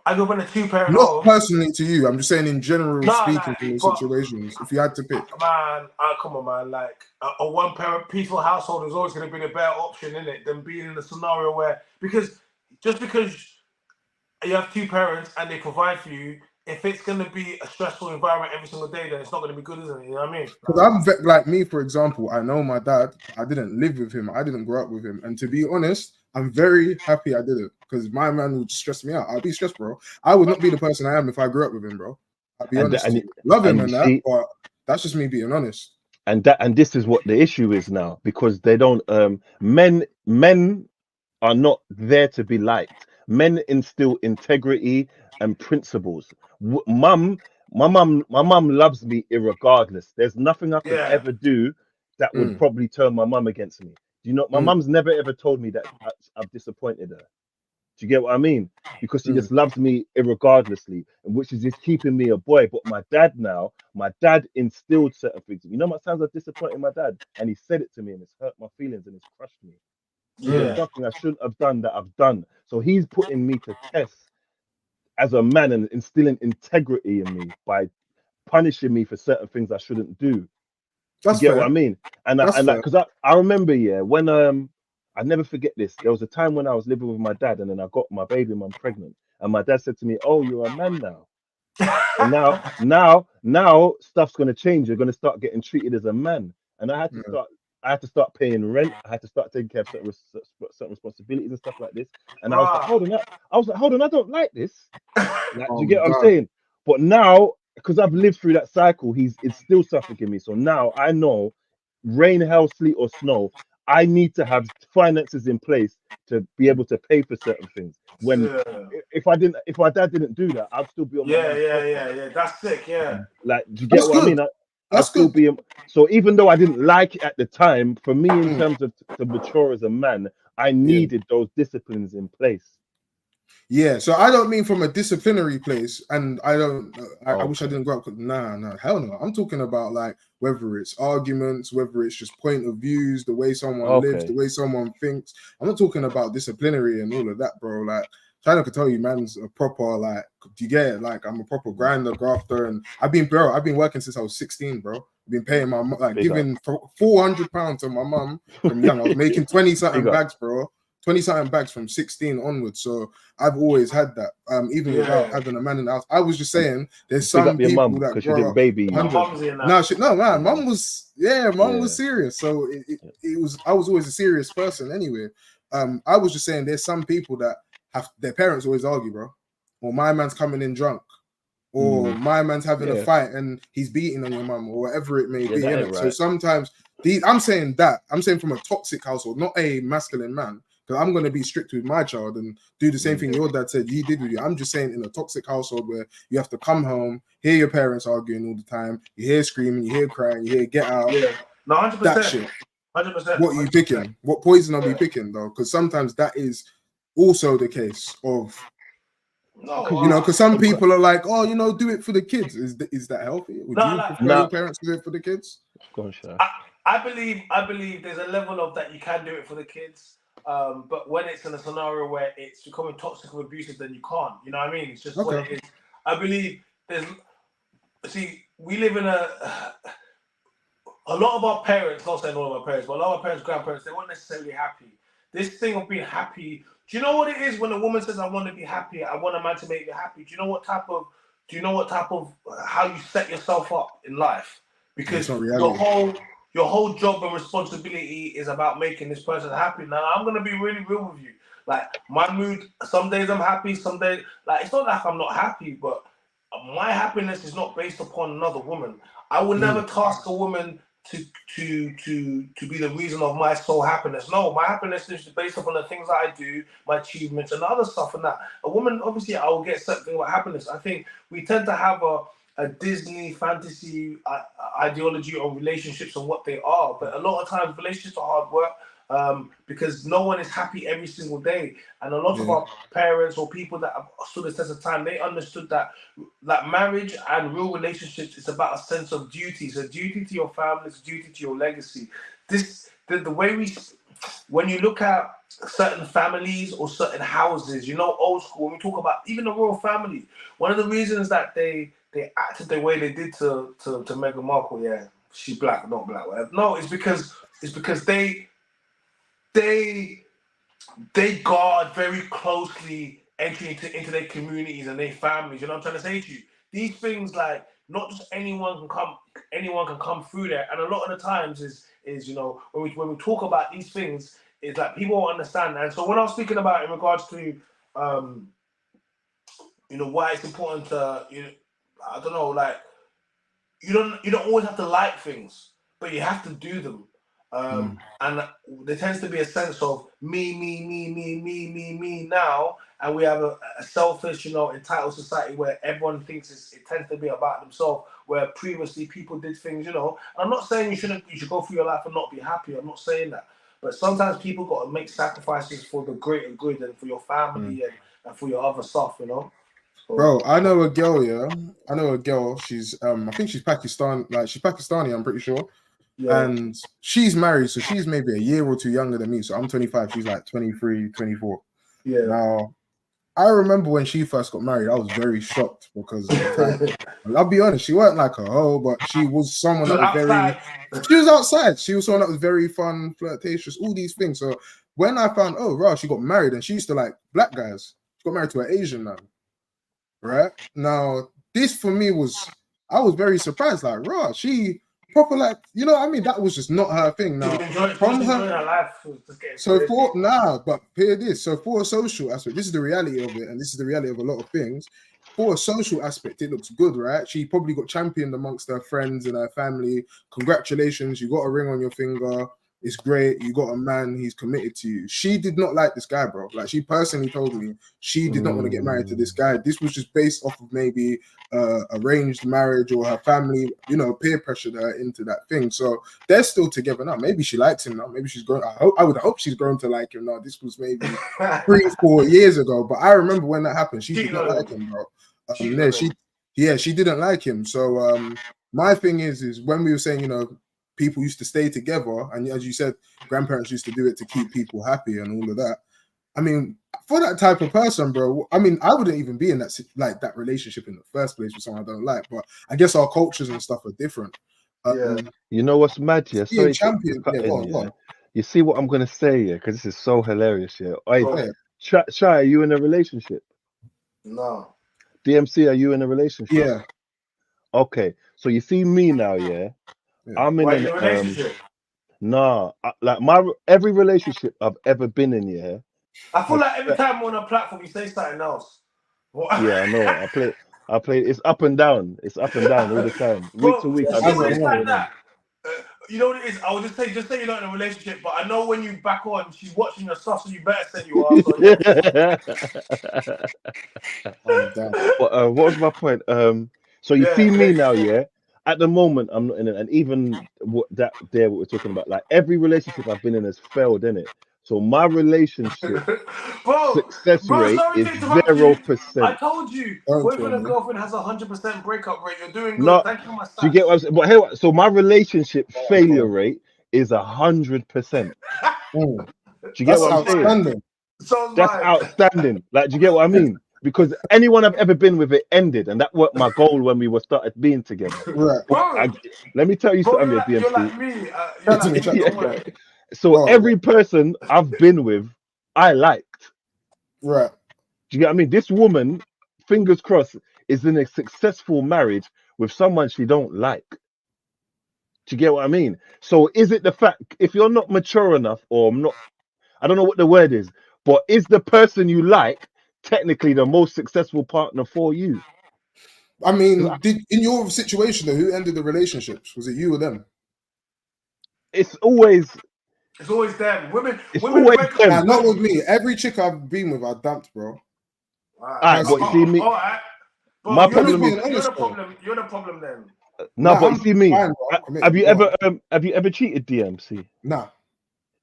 I grew up in a two-parent Not home. personally to you. I'm just saying in general, speaking from the situations. If you had to pick, man, come on, man. Like a one-parent peaceful household is always going to be the better option, isn't it, than being in a scenario where because you have two parents and they provide for you, if it's going to be a stressful environment every single day, then it's not going to be good, isn't it? You know what I mean? Because I'm like me, for example. I know my dad. I didn't live with him. I didn't grow up with him. And to be honest, I'm very happy I didn't, because my man would stress me out. I'd be stressed, bro. I would not be the person I am if I grew up with him, bro. I'll be honest. Love him and that, but that's just me being honest. And this is what the issue is now, because they don't. Men are not there to be liked. Men instill integrity and principles. My mum loves me irregardless. There's nothing I could ever do that would probably turn my mum against me. Do you know? My mum's never ever told me that I've disappointed her. Do you get what I mean? Because she just loves me irregardlessly, which is just keeping me a boy. But my dad instilled certain things. You know, my times I've disappointed my dad, and he said it to me, and it's hurt my feelings and it's crushed me. There's something I shouldn't have done that I've done. So he's putting me to test as a man and instilling integrity in me by punishing me for certain things I shouldn't do. That's you get fair. what I mean? And because I remember, when I never forget this. There was a time when I was living with my dad, and then I got my baby mum pregnant, and my dad said to me, "Oh, you're a man now." And now stuff's gonna change. You're gonna start getting treated as a man, and I had to start paying rent. I had to start taking care of certain responsibilities and stuff like this. And I was like, hold on, I don't like this. Like, do you get what I'm saying? But now, because I've lived through that cycle, it's still suffocating me. So now I know, rain, hell, sleet, or snow, I need to have finances in place to be able to pay for certain things. When if my dad didn't do that, I'd still be on my yeah. That's sick. Yeah. Like, do you get what I mean? That's still good. be. So even though I didn't like it at the time, for me, in Mm. terms of to mature as a man, I Yeah. needed those disciplines in place. Yeah, so I don't mean from a disciplinary place, and I don't. I wish I Okay. didn't grow up. Nah, hell no. I'm talking about like whether it's arguments, whether it's just point of views, the way someone lives, Okay. the way someone thinks. I'm not talking about disciplinary and all of that, bro. Like China could tell you, man's a proper like. Do you get it? Like I'm a proper grinder, grafter, and I've been working since I was 16, bro. I've been paying my like Big up. giving £400 to my mum from young. I was making 20 something Big up. bags, bro. 20 something bags from 16 onwards. So I've always had that, even without having a man in the house. I was just saying, there's Big up some your people mum that because she grow didn't up baby you. My 100. mum's in that. No, man, Yeah. mum was Yeah. serious. So it was, I was always a serious person anyway. I was just saying, there's some people that have their parents always argue, bro, or my man's coming in drunk, or my man's having a Yeah. fight and he's beating on your mum, or whatever it may Yeah, be. that ain't Innit? So right. sometimes I'm saying from a toxic household, not a masculine man. Because I'm going to be strict with my child and do the same thing your dad said he did with you. I'm just saying in a toxic household where you have to come home, hear your parents arguing all the time, you hear screaming, you hear crying, you hear get out. Yeah, no, 100%. That shit. 100%. What are you picking? What poison are we picking though? Because sometimes that is also the case of, No, you know, because some people are like, oh, you know, do it for the kids. Is that healthy? Would you prefer your parents to do it for the kids? Go on, Sha. I believe there's a level of that you can do it for the kids. But when it's in a scenario where it's becoming toxic or abusive, then you can't. You know what I mean? It's just what it is. I believe we live in a lot of our parents, not saying all of our parents, but a lot of our parents, grandparents, they weren't necessarily happy. This thing of being happy, do you know what it is when a woman says, I want to be happy, I want a man to make me happy? Do you know what type of how you set yourself up in life? Because your whole job and responsibility is about making this person happy. Now, I'm going to be really real with you. Like, my mood, some days I'm happy, some days, like, it's not like I'm not happy, but my happiness is not based upon another woman. I would never task a woman to be the reason of my sole happiness. No, my happiness is based upon the things that I do, my achievements and other stuff and that. A woman, obviously, I will get something about happiness. I think we tend to have a Disney fantasy ideology on relationships and what they are, but a lot of times relationships are hard work. Because no one is happy every single day, and a lot of our parents or people that have stood the test of time, they understood that marriage and real relationships is about a sense of duty. It's a duty to your family, it's a duty to your legacy. The way when you look at certain families or certain houses, you know, old school, when we talk about even the royal family, one of the reasons that they acted the way they did to Meghan Markle, yeah, she's black, not black, whatever. No, it's because they guard very closely entry into their communities and their families. You know what I'm trying to say to you? These things, like, not just anyone can come through there. And a lot of the times is you know, when we talk about these things, is that people won't understand. And so when I was speaking about in regards to you know, why it's important to, you know, I don't know, like, you don't always have to like things, but you have to do them. And there tends to be a sense of me now, and we have a selfish, you know, entitled society where everyone thinks it tends to be about themselves, where previously people did things, you know. And I'm not saying you should go through your life and not be happy. I'm not saying that, but sometimes people got to make sacrifices for the greater good and for your family and for your other stuff, you know. So, bro, I know a girl, she's I think she's Pakistan, like she's Pakistani, I'm pretty sure. And she's married, so she's maybe a year or two younger than me. So I'm 25, she's like 23, 24. Now, I remember when she first got married, I was very shocked because at the time, I'll be honest, she weren't like a hoe, but she was someone that was she was outside. She was someone that was very fun, flirtatious, all these things. So when I found, oh, right, she got married and she used to like black guys. She got married to an Asian man. Right? Now, this for me I was very surprised, like, raw, she proper, like, you know what I mean? That was just not her thing. Now, from her life, but hear this. So for a social aspect, this is the reality of it, and this is the reality of a lot of things. For a social aspect, it looks good, right? She probably got championed amongst her friends and her family. Congratulations, you got a ring on your finger. It's great. You got a man. He's committed to you. She did not like this guy, bro. Like she personally told me she did not want to get married to this guy. This was just based off of maybe arranged marriage or her family, you know, peer pressured her into that thing. So they're still together now. Maybe she likes him now. Maybe she's grown. I would hope she's grown to like him now. This was maybe 3-4 years ago, but I remember when that happened. She did not like him, bro. She didn't like him. So my thing is when we were saying, you know, people used to stay together, and as you said, grandparents used to do it to keep people happy and all of that. I mean, for that type of person, bro, I mean, I wouldn't even be in that relationship in the first place with someone I don't like. But I guess our cultures and stuff are different. You know what's mad? Yeah, sorry, champion. You see what I'm gonna say? Yeah, because this is so hilarious. Yeah, Shy, are you in a relationship? No. DMC, are you in a relationship? Yeah. Okay, so you see me now, yeah. I'm in a relationship. Like every relationship I've ever been in, yeah. I feel like every time we're on a platform, you say something else. Yeah, I know. I play. It's up and down. It's up and down all the time, week to week. It's like that. You know what it is? I would just say you're not in a relationship, but I know when you back on, she's watching your stuff, so you better say you are. So But what was my point? So you see me now, yeah. At the moment, I'm not in it, and even what we're talking about, like every relationship I've been in has failed, innit? So my relationship success rate is 0%. I told you, boyfriend and girlfriend has 100% breakup rate. You're doing good. Thank you for my stats. Do you get what I'm saying? But hey, so my relationship failure rate is 100%. Do you get what I'm saying? That's outstanding. Like, do you get what I mean? Because anyone I've ever been with, it ended, and that was my goal when we started being together. Right. Let me tell you something, you're DMC. You're like me. So every person I've been with, I liked. Right. Do you get what I mean? This woman, fingers crossed, is in a successful marriage with someone she don't like. Do you get what I mean? So is it the fact, if you're not mature enough, or I don't know what the word is, but is the person you like technically the most successful partner for you? I mean, in your situation, though, who ended the relationships? Was it you or them? It's always them. Women always them. Nah, not with me. Every chick I've been with, I dumped, bro. Alright, but you see me. My problem is you're the problem then. No, but you see me. Have you ever cheated, DMC? Nah.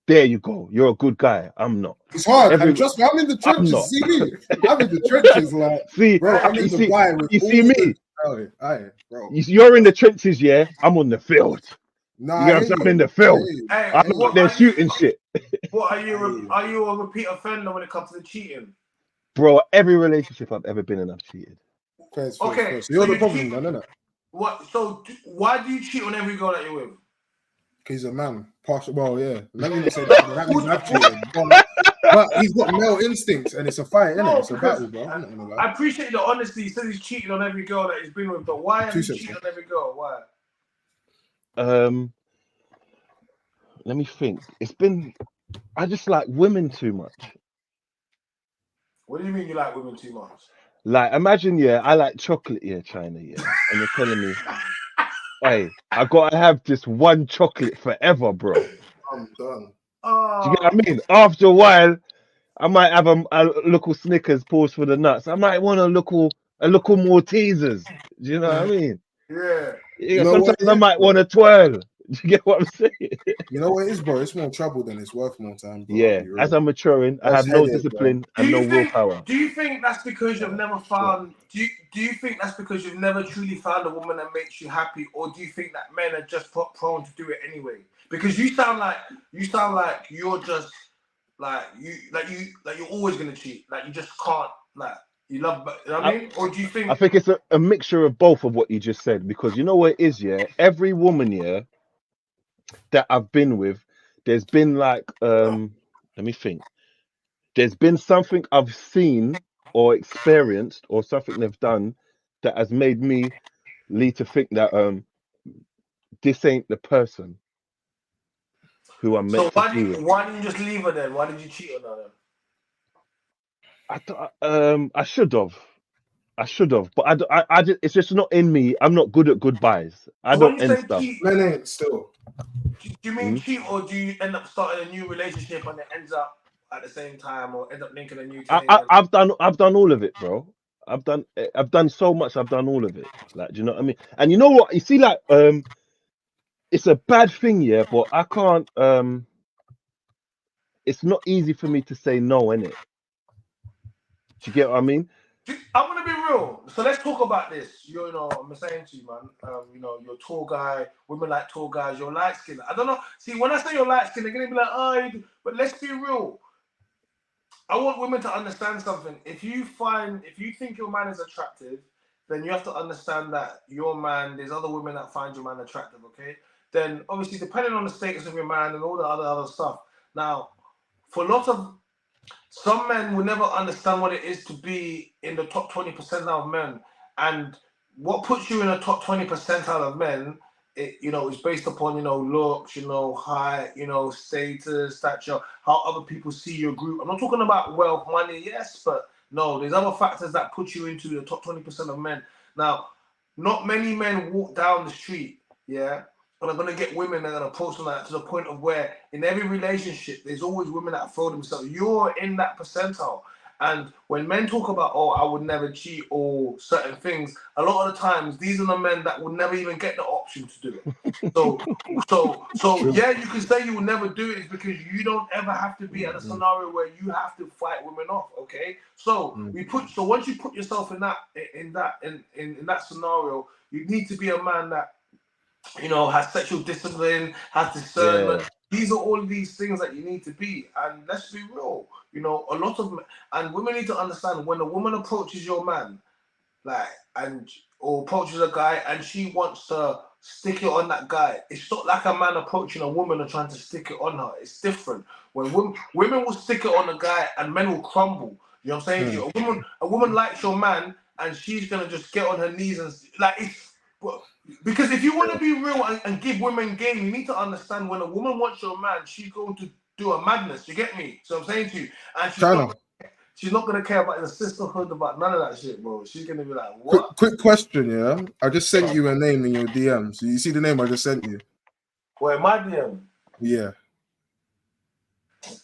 There you go. You're a good guy. I'm not. It's hard. And trust me, I'm in the trenches. See me? I'm in the trenches. Like, see, bro, I'm in the bar with you see me? Bro. You're in the trenches, yeah? I'm on the field. Nah, I'm in the field. I'm out there shooting shit. What are you a repeat offender when it comes to the cheating? Bro, every relationship I've ever been in, I've cheated. Okay. So you're the problem, then, isn't it? What? So why do you cheat on every girl that you're with? He's a man. Partial. Well, yeah. Let me not say that. That means I've cheated. But he's got male instincts, and it's a fight, isn't it? It's a battle, bro. I appreciate the honesty. He says he's cheating on every girl that he's been with, but why has he cheated on every girl? Why? Let me think. I just like women too much. What do you mean you like women too much? Like, imagine, yeah, I like chocolate, yeah, China, yeah, and you're telling me, hey, I gotta have this one chocolate forever, bro. I'm done. Do you get what I mean? After a while, I might have a little Snickers, pause for the nuts. I might want a little Maltesers. Do you know what I mean? Yeah. Sometimes I might want a twirl. Do you get what I'm saying? You know what it is, bro? It's more trouble than it's worth more time, bro. Yeah. As I'm maturing, I have no discipline and no willpower. Do you think that's because you've never found? Do you think that's because you've never truly found a woman that makes you happy, or do you think that men are just prone to do it anyway? Because you sound like you're just you're always gonna cheat. Like you just can't you love. You know what I mean? Or do you think? I think it's a mixture of both of what you just said, because you know what it is, yeah. Every woman, yeah, that I've been with, there's been like let me think. There's been something I've seen or experienced or something they've done that has made me lead to think that this ain't the person who I'm meant to be with. Why didn't you just leave her then? Why did you cheat on her then? I should have, but it's just not in me. I'm not good at goodbyes. I don't end stuff. Men ain't still. you mean cheat, or do you end up starting a new relationship and it ends up at the same time, or end up linking a new thing? I've done all of it, bro. I've done so much. I've done all of it. Like, do you know what I mean? And you know what? You see, like, it's a bad thing, yeah, but I can't. It's not easy for me to say no, innit? Do you get what I mean? I'm gonna be real. So let's talk about this. You know, I'm saying to you, man. You know, you're a tall guy. Women like tall guys. You're light skinned. I don't know. See, when I say you're light skinned, they're gonna be like, oh, but let's be real. I want women to understand something. If you think your man is attractive, then you have to understand that your man, there's other women that find your man attractive, okay? Then obviously, depending on the status of your man and all the other stuff. Now, for a lot of some men will never understand what it is to be in the top 20 percentile of men, and what puts you in the top 20 percentile of men, is based upon looks, height, status, stature, how other people see your group. I'm not talking about wealth, money, yes, but no, there's other factors that put you into the top 20% of men. Now, not many men walk down the street, yeah, and are gonna get women that are gonna approach them to the point of where in every relationship there's always women that throw themselves. You're in that percentile. And when men talk about, oh, I would never cheat or certain things, a lot of the times these are the men that would never even get the option to do it. So yeah, you can say you will never do it is because you don't ever have to be at a scenario where you have to fight women off. Okay, so once you put yourself in that scenario, you need to be a man that has sexual discipline, has discernment. Yeah. These are all of these things that you need to be. And let's be real, a lot of and women need to understand when a woman approaches your man, or approaches a guy and she wants to stick it on that guy, it's not like a man approaching a woman and trying to stick it on her. It's different. When women will stick it on a guy and men will crumble. You know what I'm saying to you? A woman likes your man and she's gonna just get on her knees and because if you want to be real and give women game, you need to understand when a woman wants your man, she's going to do a madness. You get me? So I'm saying to you, and she's not going to care about the sisterhood, about none of that shit, bro. She's going to be like, what? Quick question, yeah? I just sent you a name in your DM. So you see the name I just sent you? Wait, my DM? Yeah.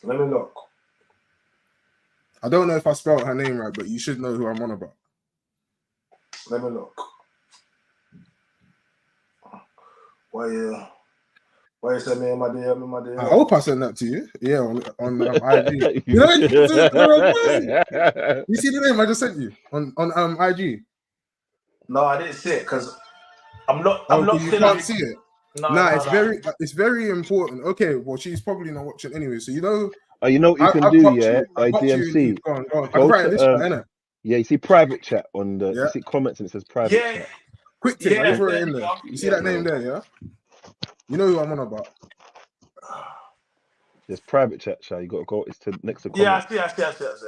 Let me look. I don't know if I spelled her name right, but you should know who I'm on about. Let me look. Why you send me in my DM? I hope I sent that to you. Yeah, on IG. You see the name I just sent you on IG? No, I didn't see it because I'm not. You can't see it. It's very important. Okay, well she's probably not watching anyway. So you know what you can do, yeah? DMC. Go on. I can write this innit? Yeah, you see private chat on the you see comments and it says private chat. Quick thing, I throw it in there. You see that name there, yeah? You know who I'm on about. There's private chat, Sha. You got to go. It's next to comments. Yeah, I see it.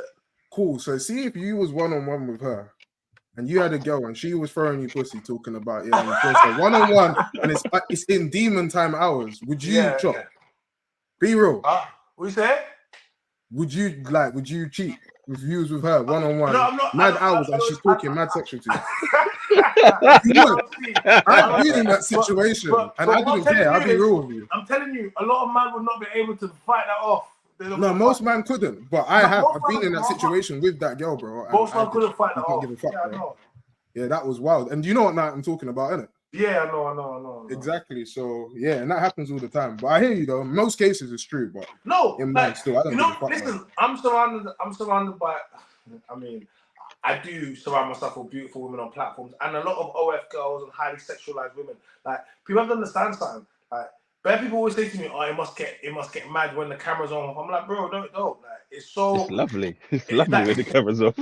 Cool. So see if you was one-on-one with her, and you had a girl, and she was throwing you pussy, talking about one-on-one, and it's in demon time hours. Would you chop? Yeah. Be real. What you say? Would you cheat? If you was with her one-on-one, no, I'm not, mad hours, and she's talking mad sexual to you. I've been in that situation, and I didn't care. I'll be real with you. I'm telling you, a lot of men would not be able to fight that off. No, most men couldn't, but I've been in that situation with that girl, bro. Most men couldn't fight that off. Give a fuck, bro. Yeah, that was wild. And do you know what night I'm talking about, innit? Yeah, I know. Exactly. So yeah, and that happens all the time. But I hear you though. In most cases, it's true. But still, I don't listen. I'm surrounded by. I mean, I do surround myself with beautiful women on platforms, and a lot of OF girls and highly sexualized women. Like people have to understand something. Like, bad people always say to me, "Oh, it must get mad when the camera's on." I'm like, bro, don't. Like, it's lovely. It's lovely when the camera's on.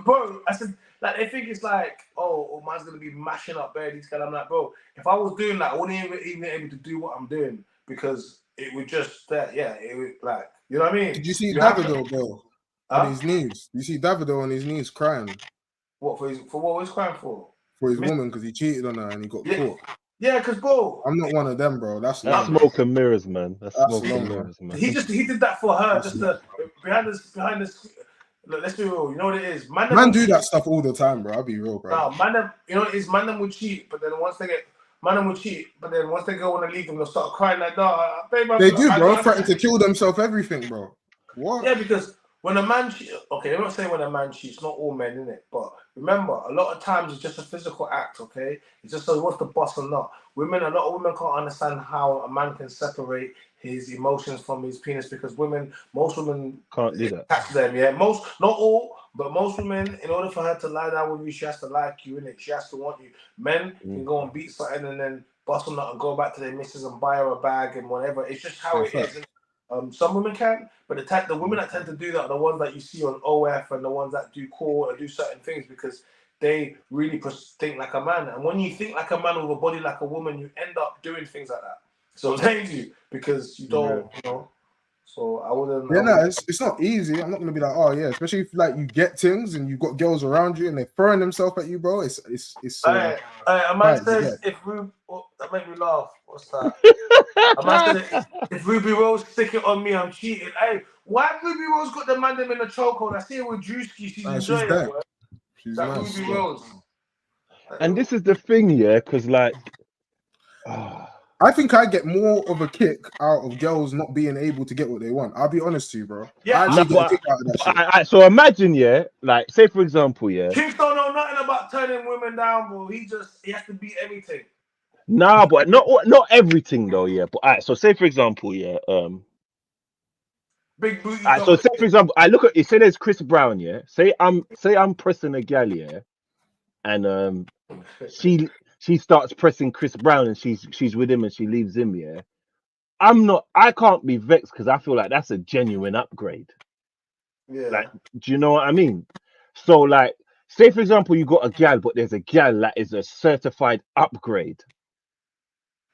Bro, I said. Like they think it's like, oh, man's gonna be mashing up these guys. I'm like, bro, if I was doing that, I wouldn't even able to do what I'm doing because it would just it would like, you know what I mean? Did you see Davido, bro, on his knees? You see Davido on his knees crying. What for what was he crying for? For his woman because he cheated on her and he got caught. Yeah, because bro, I'm not one of them, bro. That's smoke and mirrors, man. That's smoke and mirrors, man. He did that for her, just behind this. Look, let's be real. You know what it is? Man do that stuff all the time, bro. I'll be real, bro. No, man, you know what it is? Man, them will cheat, but then once they get Man will cheat, but then once they go want to leave them, they'll start crying like, no, babe, They do, bro. Threaten to kill themselves, everything, bro. What? Yeah, because when a man cheats, okay, I'm not saying when a man cheats, not all men, innit? But remember, a lot of times it's just a physical act, okay? It's just so he wants to bust or not. A lot of women can't understand how a man can separate his emotions from his penis because most women Can't do that. attach them, yeah. Not all, but most women, in order for her to lie down with you, she has to like you, innit? She has to want you. Men can go and beat something and then bust or not and go back to their missus and buy her a bag and whatever. It's just how it is. Some women can, but the women that tend to do that are the ones that you see on OF and the ones that do call or do certain things because they really think like a man. And when you think like a man with a body like a woman, you end up doing things like that. So I'm saying to you because you don't, you know. So I wouldn't. Yeah, no, it's not easy. I'm not gonna be like, oh yeah, especially if like you get things and you've got girls around you and they're throwing themselves at you, bro. It's. A man says if Ruby, that made me laugh. What's that? A man said if Ruby Rose stick it on me, I'm cheating. Hey, why Ruby Rose got the man them in the chokehold? I see it with Drewski. She's enjoying it. She's that nice, Ruby Rose. And this is the thing, yeah, because like. I think I get more of a kick out of girls not being able to get what they want. I'll be honest to you, bro. Yeah, I actually get a kick out of that shit. So imagine, yeah, like say for example, yeah. Chinx don't know nothing about turning women down, bro. He has to beat everything. Nah, but not everything though, yeah. But alright, so say for example, yeah, big booty. So say for example, I look at it. Say there's Chris Brown, yeah. Say I'm pressing a gal, yeah, and she starts pressing Chris Brown and she's with him and she leaves him, yeah. I can't be vexed because I feel like that's a genuine upgrade. Yeah. Like, do you know what I mean? So like, say for example, you got a gal, but there's a gal that is a certified upgrade.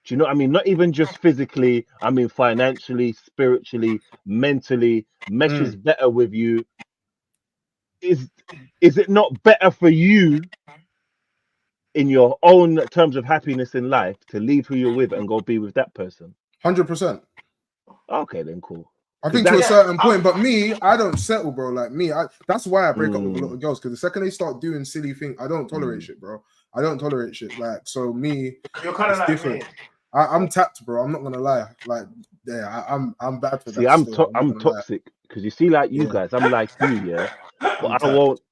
Do you know what I mean? Not even just physically, I mean financially, spiritually, mentally, meshes better with you. Is it not better for you in your own terms of happiness in life to leave who you're with and go be with that person? 100%. Okay, then cool. I think to a certain point, but me, I don't settle, bro. Like me, that's why I break up with a lot of girls because the second they start doing silly things, I don't tolerate shit, bro. I don't tolerate shit. Like so, me, you're kind of like different. me. I'm tapped, bro. I'm not gonna lie. Like, yeah, I'm bad for that. See, I'm toxic because you see, like you guys, I'm like you, yeah. But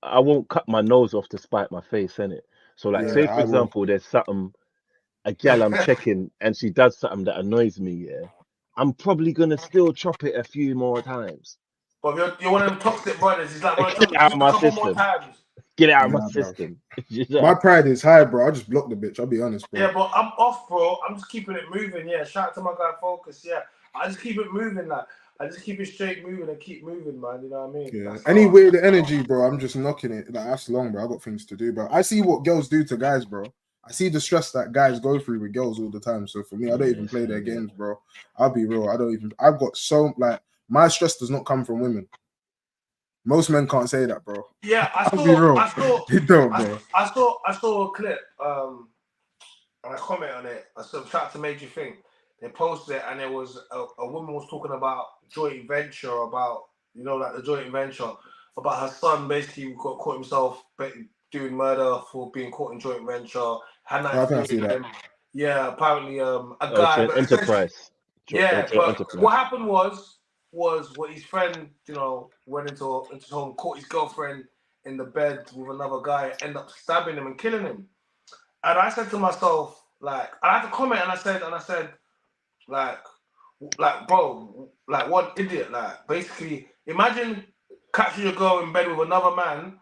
I won't cut my nose off to spite my face, innit? So, like, say for example, there's something a gal I'm checking and she does something that annoys me, yeah. I'm probably gonna still chop it a few more times. But you're one of them toxic brothers. He's like, want to chop it out of my couple system. more times. Get it out of my system. My pride is high, bro. I just block the bitch. I'll be honest, bro. Yeah, but I'm off, bro. I'm just keeping it moving. Yeah, shout out to my guy Focus. Yeah, I just keep it moving. Like, I just keep it straight moving and keep moving, man. You know what I mean? Yeah. Anyway, the energy, bro. I'm just knocking it. Like, that's long, bro. I got things to do, bro. I see what girls do to guys, bro. I see the stress that guys go through with girls all the time. So for me, I don't even play their games, bro. I'll be real. I've got so like my stress does not come from women. Most men can't say that, bro. Yeah, I saw a clip. And I comment on it. I said, shout out to Made You Think. They posted it, and it was a woman was talking about joint venture, about like the joint venture, about her son basically caught himself doing murder for being caught in joint venture. I can see that. Yeah, apparently a guy. Enterprise. Yeah, but what happened was what his friend, went into home, caught his girlfriend in the bed with another guy, ended up stabbing him and killing him. And I said to myself, like, I had to comment, and I said, like, bro, like, what idiot, like, basically, imagine catching your girl in bed with another man,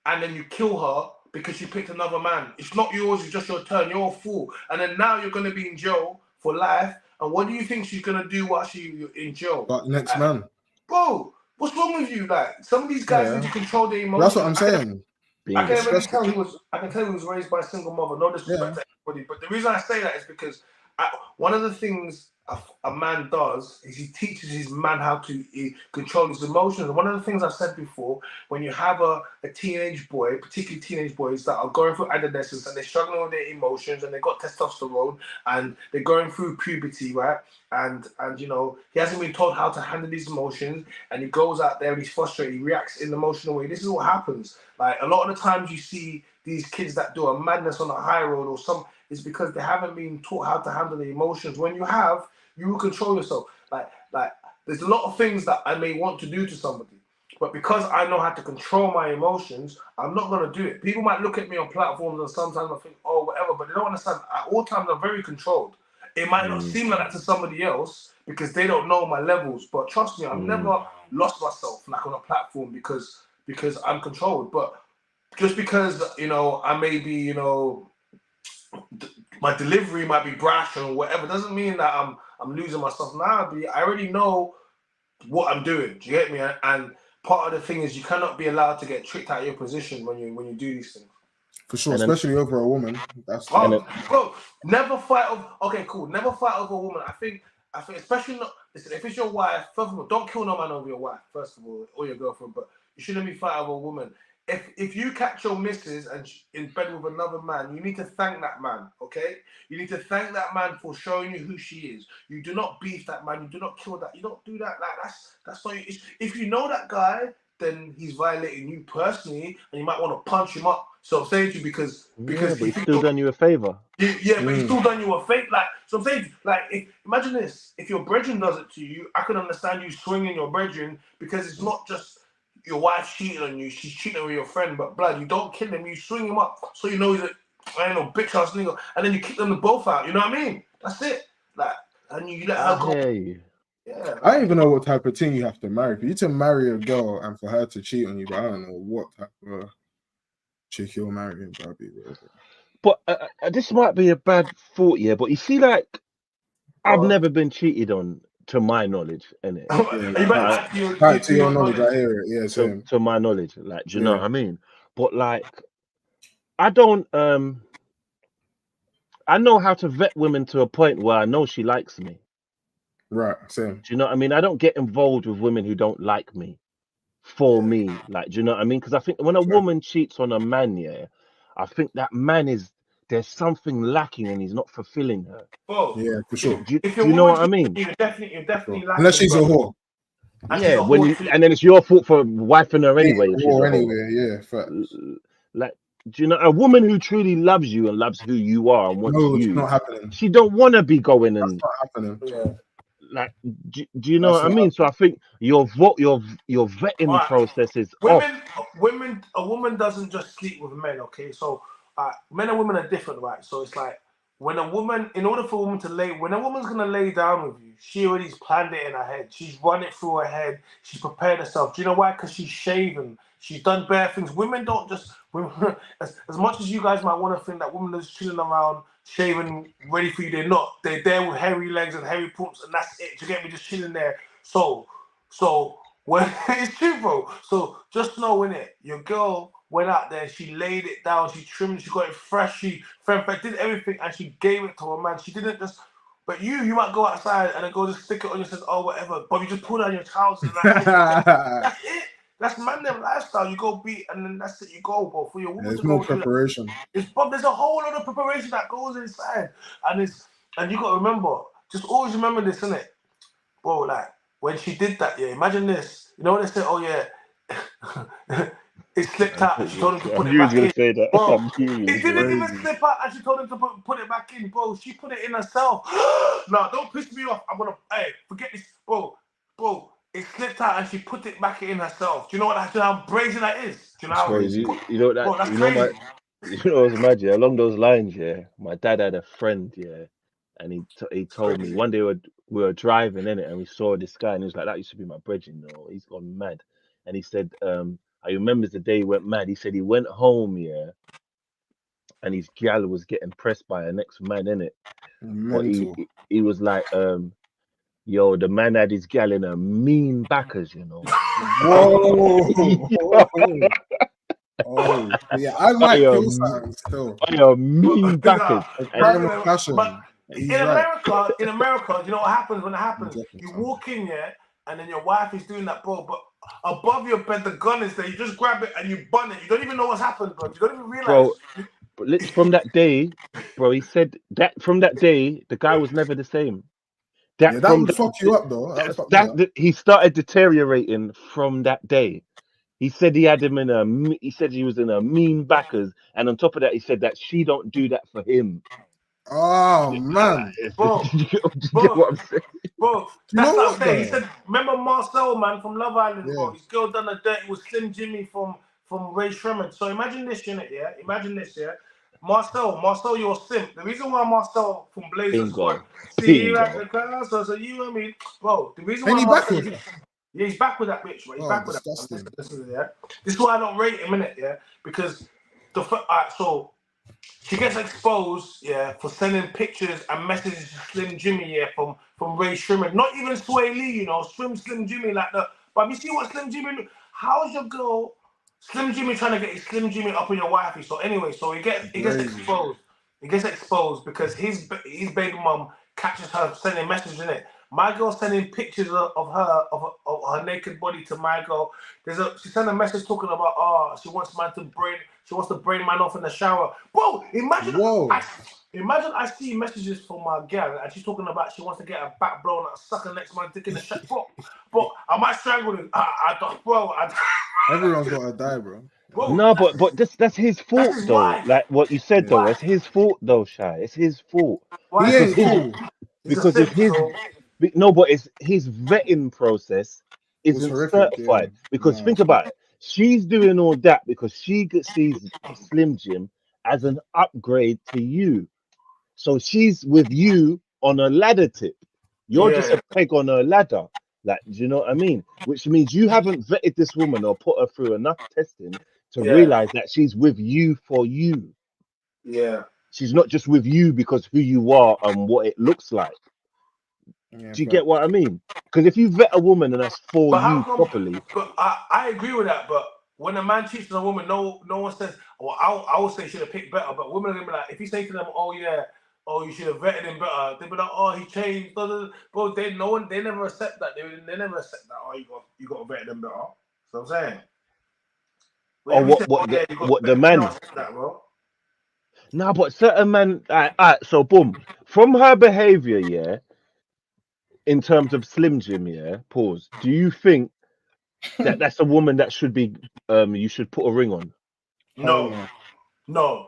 and then you kill her because she picked another man. It's not yours, it's just your turn. You're a fool. And then now you're going to be in jail for life. And what do you think she's going to do while she's in jail? But next man. Bro, what's wrong with you? Like, some of these guys need to control their emotions. That's what I'm saying. I can tell he was raised by a single mother. No disrespect to everybody. But the reason I say that is because one of the things a man does is he teaches his man how to control his emotions. And one of the things I've said before, when you have a teenage boy, particularly teenage boys that are going through adolescence and they're struggling with their emotions and they've got testosterone and they're going through puberty, right? And he hasn't been told how to handle his emotions, and he goes out there and he's frustrated, he reacts in an emotional way. This is what happens. Like, a lot of the times you see these kids that do a madness on the high road or some, it's because they haven't been taught how to handle the emotions. When you have, you will control yourself. Like there's a lot of things that I may want to do to somebody, but because I know how to control my emotions, I'm not gonna do it. People might look at me on platforms and sometimes I think, oh, whatever, but they don't understand. At all times, I'm very controlled. It might not seem like that to somebody else because they don't know my levels, but trust me, I've never lost myself like on a platform because I'm controlled. But just because I may be my delivery might be brash or whatever doesn't mean that I'm losing myself. Now I already know what I'm doing. Do you get me? And part of the thing is you cannot be allowed to get tricked out of your position when you do these things. For sure, especially over a woman. That's bro, never fight over. Okay, cool. Never fight over a woman. I think especially not. Listen, if it's your wife, first of all, don't kill no man over your wife. First of all, or your girlfriend, but you shouldn't be fighting over a woman. If you catch your missus and in bed with another man, you need to thank that man. Okay, you need to thank that man for showing you who she is. You do not beef that man. You do not kill that. You don't do that. Like that's not. If you know that guy, then he's violating you personally, and you might want to punch him up. So I'm saying to you because but he's still done you a favor. But he's still done you a favor. Like so, I'm saying imagine this: if your brethren does it to you, I can understand you swinging your brethren because it's not just your wife cheating on you; she's cheating with your friend. But blood, you don't kill him; you swing him up so you know he's bitch ass nigga, and then you kick them both out. You know what I mean? That's it. Like, and you let her go. Yeah, I don't even know what type of thing you have to marry. For you to marry a girl and for her to cheat on you, but I don't know what type of chick you're marrying, Bobby. But this might be a bad thought, yeah. But you see, like, I've never been cheated on, to my knowledge, innit? To your knowledge, I hear it. Yeah, same. To my knowledge, like, do you know what I mean? But like, I don't. I know how to vet women to a point where I know she likes me. Right, same. Do you know what I mean? I don't get involved with women who don't like me for me. Like, do you know what I mean? Because I think when a woman cheats on a man, I think that man there's something lacking and he's not fulfilling her. Oh, yeah, for sure. Do you know what I mean? You're definitely lacking. Unless she's a whore. Yeah, and then it's your fault for wifing her anyway. If she's a whore. Yeah, facts. Like, do you know a woman who truly loves you and loves who you are and wants it's you? not happening. She don't want to be going and. That's not happening. Yeah. Like, do you know what I mean? So I think your vetting process is off. A woman doesn't just sleep with men, okay? So men and women are different, right? So it's like when a woman, in order for a woman when a woman's gonna lay down with you, she already's planned it in her head. She's run it through her head. She's prepared herself. Do you know why? Because she's shaven. She's done bare things. Women don't just as much as you guys might want to think that women are just chilling around, shaving, ready for you. They're not. They're there with hairy legs and hairy pumps, and that's it. You get me? Just chilling there. So when it's true, bro. So just know, innit, your girl went out there, she laid it down, she trimmed, she got it fresh, she did everything, and she gave it to a man. She didn't just. But you might go outside and then go just stick it on your chest, oh whatever. But you just pull down your trousers and that's it. That's man them lifestyle. You go beat and then that's it. You go, bro. For your woman there's to more go preparation. There's a whole lot of preparation that goes inside, and you got to remember. Just always remember this, innit, bro. Like when she did that, imagine this. You know when they say, oh yeah, it slipped out and she told him to put it back in. Say that. Bro, it didn't even slip out and she told him to put it back in, bro. She put it in herself. No, don't piss me off. I'm gonna forget this, bro. It slipped out and she put it back in herself. Do you know how brazen that is? Do you know how crazy? You know that? Bro, that's crazy. You know what's magic? Along those lines, my dad had a friend, and he told me one day we were driving in it and we saw this guy and he was like, that used to be my brethren, he's gone mad. And he said, I remember the day he went mad. He said he went home, and his gal was getting pressed by her next man, innit? But he was like, yo, the man had his gal in a mean backers, Whoa. Oh, yeah, I might feel something still. Oh, mean backers. In America, you know what happens when it happens? You walk in, and then your wife is doing that, bro, but above your bed, the gun is there. You just grab it and you bun it. You don't even know what's happened, bro. You don't even realize. Bro, from that day, bro, he said that from that day, the guy was never the same. That would fuck you up, though. He started deteriorating from that day. He said he had him in a. He said he was in a mean backers, and on top of that, he said that she don't do that for him. Oh man, Bro, Do you get bro, what I'm saying? bro, you that's know what I'm what saying. He though? said, remember Marcel, man, from Love Island, Yeah. bro? His girl done a dirty with Slim Jimmy from Ray Shremmerd. So imagine this, innit, yeah? Imagine this, yeah? Marcel, you're a simp. The reason why Marcel from Blazing Squad, Bingo, see you at bingo. the class, so you and me, bro, the reason Ain't why he back Marcel, with her? yeah, he's back with that bitch, bro. He's Oh, back with that. disgusting. Listen, yeah? This is why I don't rate him, innit, yeah? Because alright, so she gets exposed, yeah, for sending pictures and messages to Slim Jimmy, yeah, from Ray Shremmerd. Not even Sway Lee, you know, Slim Jimmy like that. But you see what Slim Jimmy? How's your girl, Slim Jimmy, trying to get his Slim Jimmy up on your wifey? So anyway, so he gets Crazy. exposed. He gets exposed because his baby mum catches her sending messages in it. My girl sending pictures of her naked body to my girl. She sent a message talking about she wants to brain man off in the shower. Bro, imagine Whoa. I see messages from my girl and she's talking about she wants to get her back blown and suck her next man dick in the shower. Bro, I might strangle him. Everyone's got to die, bro. Bro, No, but that's his fault his though. wife. Like what you said though, Why? it's his fault though, Shy. It's his fault Why? He because ain't his cool. He's a because if simp, his so no, but it's his vetting process It was isn't horrific. Yeah. certified. Because Nah, think about it, she's doing all that because sees Slim Jim as an upgrade to you. So she's with you on a ladder tip. You're just yeah, a peg on a ladder. Like, do you know what I mean? Which means you haven't vetted this woman or put her through enough testing to yeah, realize that she's with you for you. yeah. She's not just with you because who you are and what it looks like. yeah, Do you but get what I mean? Because if you vet a woman and that's for But how you come? properly, But I agree with that. But when a man cheats on a woman, no one says. Well, I would say should have picked better. But women are gonna be like, if you say to them, "Oh yeah, oh you should have vetted him better," they'll be like, "Oh he changed." Blah, blah, blah. Bro, they never accept that. They never accept that. Oh you got to vet them better. So I'm saying. or Whenever you say, "Oh yeah, you got to what the vet," they don't man. accept that, bro. No, but certain man. So boom, from her behavior, yeah. In terms of Slim Jim, yeah. Pause. Do you think that that's a woman that should be you should put a ring on? hell No, no. no.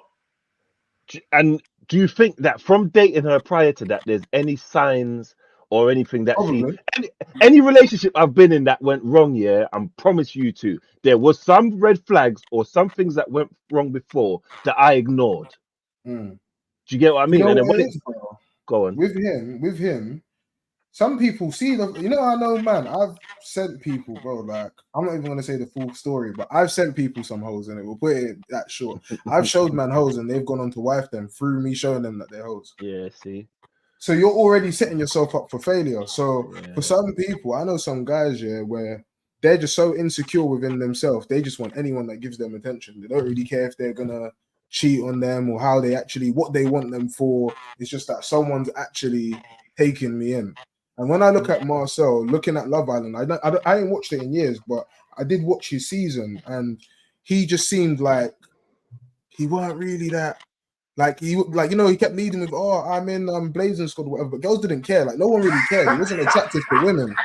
And do you think that from dating her prior to that, there's any signs or anything that Probably. any relationship I've been in that went wrong? Yeah, I promise you to. There was some red flags or some things that went wrong before that I ignored. Mm. Do you get what I You mean? know And then what when it it is, bro? go on, With him, some people see the. You know, I know, man. I've sent people, bro. Like, I'm not even gonna say the full story, but I've sent people some hoes, and it will put it that short. I've showed man hoes, and they've gone on to wife them through me showing them that they're hoes. yeah, see, So you're already setting yourself up for failure. So for yeah, some people, I know some guys, yeah, where they're just so insecure within themselves. They just want anyone that gives them attention. They don't really care if they're gonna cheat on them or how they actually what they want them for. It's just that someone's actually taking me in. And when I look at Marcel, looking at Love Island, I ain't watched it in years, but I did watch his season, and he just seemed like he weren't really that. Like he kept leading with, "Oh, I'm in Blazing Squad," or whatever. But girls didn't care. Like no one really cared. He wasn't attractive to women.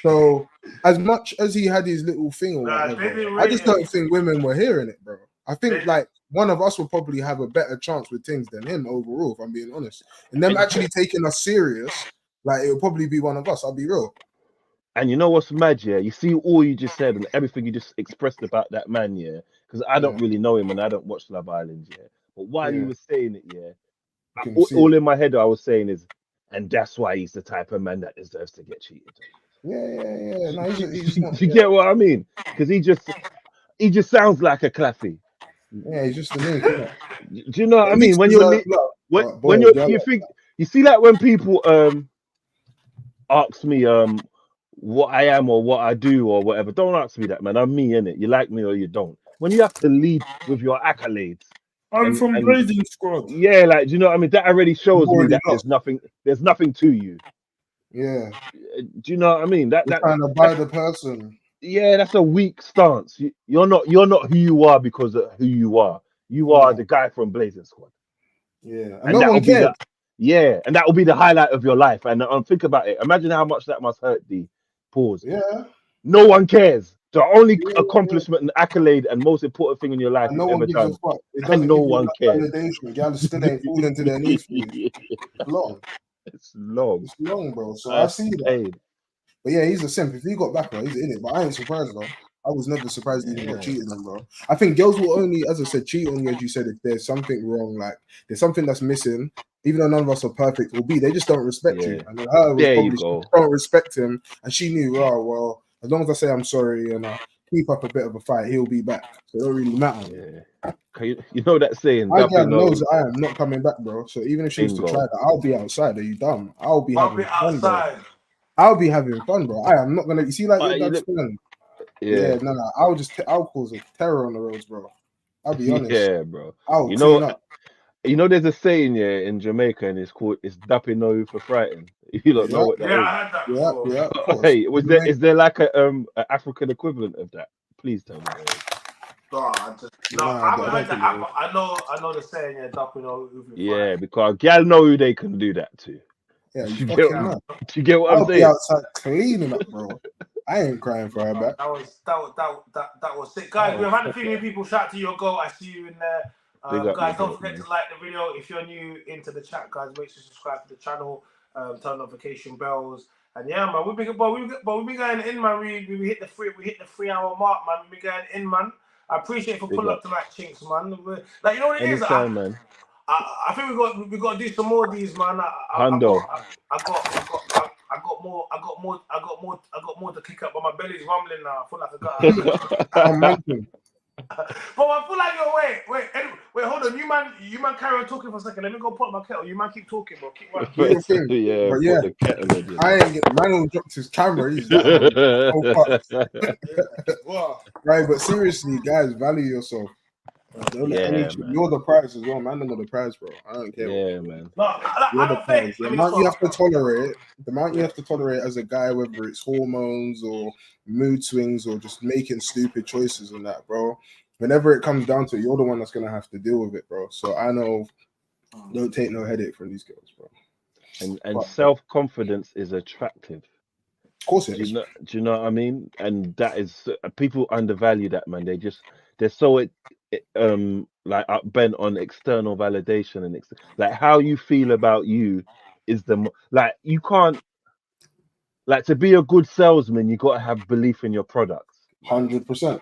So as much as he had his little thing or Nah, they whatever, didn't I rate just him. don't think women were hearing it, bro. I think They- like one of us would probably have a better chance with things than him overall, if I'm being honest. And them actually taking us serious, like it would probably be one of us. I'll be real. and you know what's mad, yeah? You see all you just said and everything you just expressed about that man, yeah? Because I don't Yeah, really know him and I don't watch Love Island, yeah. But while you yeah, were saying it, yeah, you can see all it. in my head I was saying is, and that's why he's the type of man that deserves to get cheated Yeah. No, on. he's not. Do you Yeah, get what I mean? Because he just sounds like a claffy. yeah, he's just the nick, innit? Do you know what I At mean? least When he's you're love. when Boy, girl, you think you see like when people ask me what I am or what I do or whatever, don't ask me that, man. I'm me, innit? You like me or you don't. When you have to lead with your accolades I'm from and Blazing Squad. yeah, like do you know what I mean? That already You've shows me already that lost. there's nothing to you. Yeah, Do you know what I mean? you're trying to buy the person. Yeah, that's a weak stance. You're not who you are because of who you are. You are No, the guy from Blazing Squad, yeah, and and no that'll one be cared. the and that will be the highlight of your life. And think about it. Imagine how much that must hurt the pause. Yeah, No one cares. The only Yeah, yeah. accomplishment and accolade and most important thing in your life And you've no one ever gives a done, fuck. It and doesn't no give you one enough cares. validation. Girls still ain't falling to their knees for you. It's long. It's long. It's long, bro. So I That's see that. pain. But yeah, he's a simp. If he got back, bro, he's in it. But I ain't surprised though. I was never surprised he even got Yeah. cheated on, bro. I think girls will only, as I said, cheat on you, as you said, if there's something wrong, like there's something that's missing. Even though none of us are perfect, will be they just don't respect you. Yeah. And her was There you probably she go. just don't respect him, and she knew, oh well, as long as I say I'm sorry and I keep up a bit of a fight, he'll be back. So it don't really matter. Yeah. You know that saying, My girl Duppy knows knows. that I am not coming back, bro. So even if she was to try Bingo. that, I'll be outside. Are you dumb? I'll be I'll be having fun, bro. outside. I'll be having fun, bro. I am not gonna. You see, like your You dad's look, friend. yeah. Yeah, no. I'll cause a terror on the roads, bro. I'll be honest. Yeah, bro. I'll You clean know, up. there's a saying in Jamaica, and it's Duppy know you for frightened. You don't know Yeah, what that Yeah, is. I heard that yeah, before. yeah. Of course. Hey, is there like a African equivalent of that? Please tell me there is. No, I Nah, haven't I heard don't think that. I know the saying. Yeah, duck, you know, if you Yeah, because gal know who they can do that to. yeah, you You get, fucking mad. you get what I'm I'll be saying? outside cleaning up, bro. I ain't crying for her back. That was sick, guys. Oh, We've had a fuck few it. new people. Shout out to your goal. I see you in there. Big up your Guys, don't goat, forget man. to like the video. If you're new into the chat, guys, make sure to subscribe to the channel, turn notification bells, and yeah, man, we've been going in, man. We hit the 3 hour mark, man. We've been going in, man. I appreciate it for Big pulling up. up tonight, Chinx, man. Like, you know what it is? Anytime, man. I think we got to do some more of these, man. Hundo. I got more to kick up, but my belly's rumbling now. I feel like I got. I'm mentioning. But I feel like wait, hold on. You man carry on talking for a second. Let me go put my kettle. You man keep talking, bro. Keep running. Do your thing. Yeah, But put yeah, the kettle on you. I ain't get man who dropped his camera. He's like, oh fuck. Wow. Right, but seriously, guys, value yourself. Don't let any. Yeah, man. You're the prize as well, man. I'm the prize, bro. I don't care. Yeah, man. No, You're I the don't prize. think. The Let me amount just you have to tolerate, the amount you have to tolerate as a guy, whether it's hormones or mood swings or just making stupid choices and that, bro. Whenever it comes down to it, you're the one that's gonna have to deal with it, bro. So I know, don't take no headache from these girls, bro. And But, self-confidence is attractive. of course, it Do is. you know what I mean? And that is people undervalue that, man. They're so like bent on external validation and like how you feel about you is like you can't like to be a good salesman. You got to have belief in your products. 100%.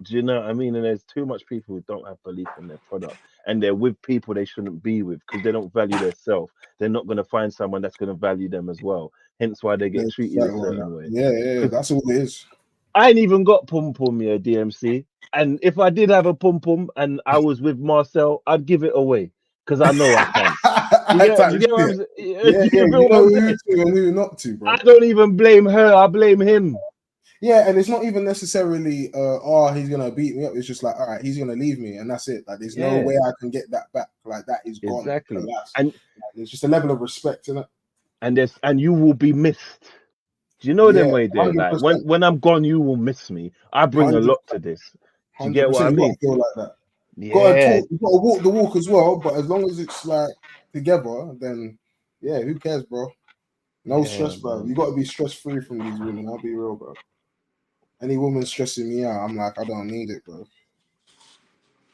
Do you know what I mean? And there's too much people who don't have belief in their product, and they're with people they shouldn't be with because they don't value their self. They're not going to find someone that's going to value them as well. Hence why they get treated a certain way. Yeah, that's all it is. I ain't even got pum pum here, DMC. And if I did have a pum pum and I was with Marcel, I'd give it away because I know I can. You get what I'm saying? Yeah, You you feel what know I'm who saying? to and who not to, bro. I don't even blame her. I blame him. Yeah, and it's not even necessarily he's gonna beat me up. It's just like, all right, he's gonna leave me, and that's it. Like there's no way I can get that back. Like that is gone. Exactly. Alas. And like, there's just a level of respect in it. And you will be missed. Do you know them way there? 100%. Like when I'm gone, you will miss me. I bring a lot to this. Do you get what I mean? Feel like that. Yeah. You gotta walk the walk as well, but as long as it's like together, then yeah, who cares, bro? No stress, bro. You gotta be stress free from these women. I'll be real, bro. Any woman stressing me out, I'm like, I don't need it, bro.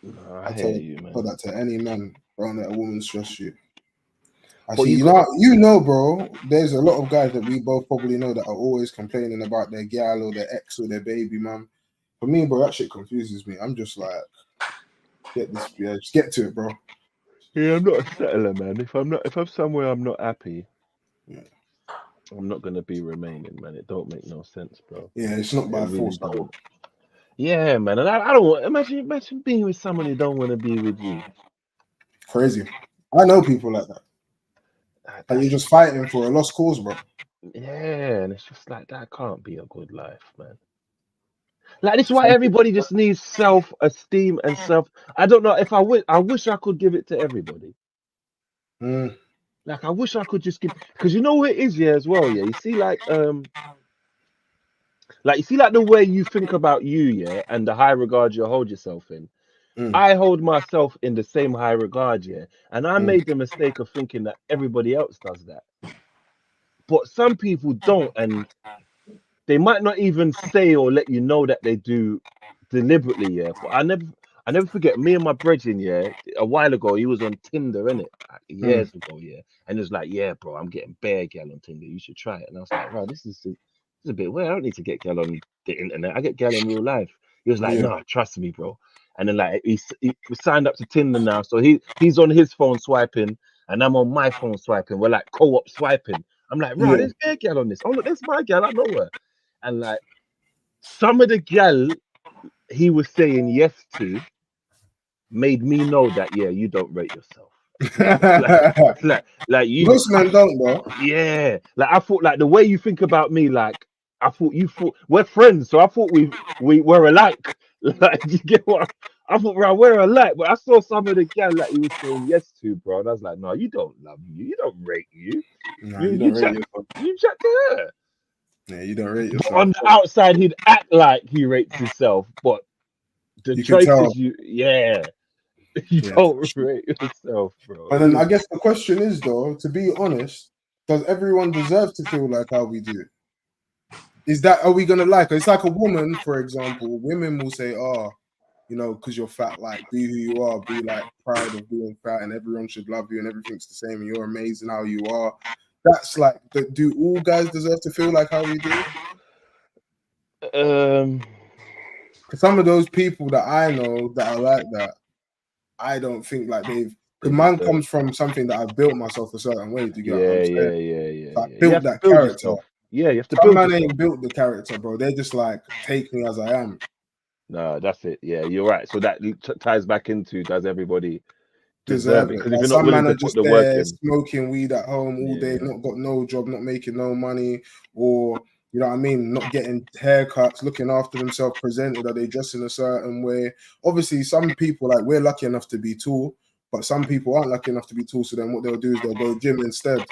No, I hear you, man. tell that to any man. Don't let a woman stress you. But You know, bro. There's a lot of guys that we both probably know that are always complaining about their gal or their ex or their baby, man. For me, bro, that shit confuses me. I'm just like, just get to it, bro. Yeah, I'm not a settler, man. If I'm somewhere I'm not happy, I'm not gonna be remaining, man. It don't make no sense, bro. Yeah, it's not by force. Don't. Yeah, man. And I don't want imagine being with someone who don't want to be with you. Crazy. I know people like that. And you're just fighting for a lost cause, bro. Yeah, and it's just like that can't be a good life, man. Like this is why everybody just needs self-esteem and self. I don't know if I wish I could give it to everybody. Like I wish I could just give because you know what it is, yeah, as well, yeah. You see, like the way you think about you, yeah, and the high regard you hold yourself in. I hold myself in the same high regard, yeah. And I made the mistake of thinking that everybody else does that. But some people don't, and they might not even say or let you know that they do deliberately, yeah. But I never forget, me and my brethren, yeah, a while ago, he was on Tinder, innit? Years ago, yeah. And he was like, yeah, bro, I'm getting bare gal on Tinder. You should try it. And I was like, right, this is a bit weird. I don't need to get gal on the internet. I get gal in real life. He was like, Yeah. no, trust me, bro. And then like we signed up to Tinder now, so he's on his phone swiping, and I'm on my phone swiping. We're like co-op swiping. I'm like, right, Yeah. there's bare gal on this. Oh look, there's my gal. I know her. And like some of the gal he was saying yes to made me know that you don't rate yourself. like you. Most men don't, bro. Yeah, like I thought, like the way you think about me, like I thought you thought we're friends, so I thought we were alike. Like, you get what? I thought, right, we're alike, but I saw some of the gal that he was saying yes to, bro, and I was like, no, you don't love you don't rate you. Nah, you don't rate yourself. You chat to her. Yeah, you don't rate But yourself. on the outside, he'd act like he rates himself, but the You can tell. choices you don't rate yourself, bro. But then I guess the question is, though, to be honest, does everyone deserve to feel like how we do? Are we gonna like her? It's like a woman, for example. Women will say, "Oh, you know, because you're fat, like be who you are, be like proud of being fat, and everyone should love you, and everything's the same, and you're amazing how you are." That's like, do all guys deserve to feel like how we do? Some of those people that I know that are like that, I don't think like the man comes from something that I've built myself a certain way. Do you get what I'm saying? Yeah. I built that build character. yourself. Yeah, you have to Some build man yourself. ain't built the character, bro. They're just like, take me as I am. No, that's it. Yeah, you're right. So that ties back into, does everybody Deserve deserve it? it. Because if Like you're not some willing man to are put just the work there in, smoking weed at home all day, not got no job, not making no money, or you know what I mean, not getting haircuts, looking after themselves, presented, are they dressed in a certain way? Obviously, some people, like, we're lucky enough to be tall, but some people aren't lucky enough to be tall. So then what they'll do is they'll go gym instead,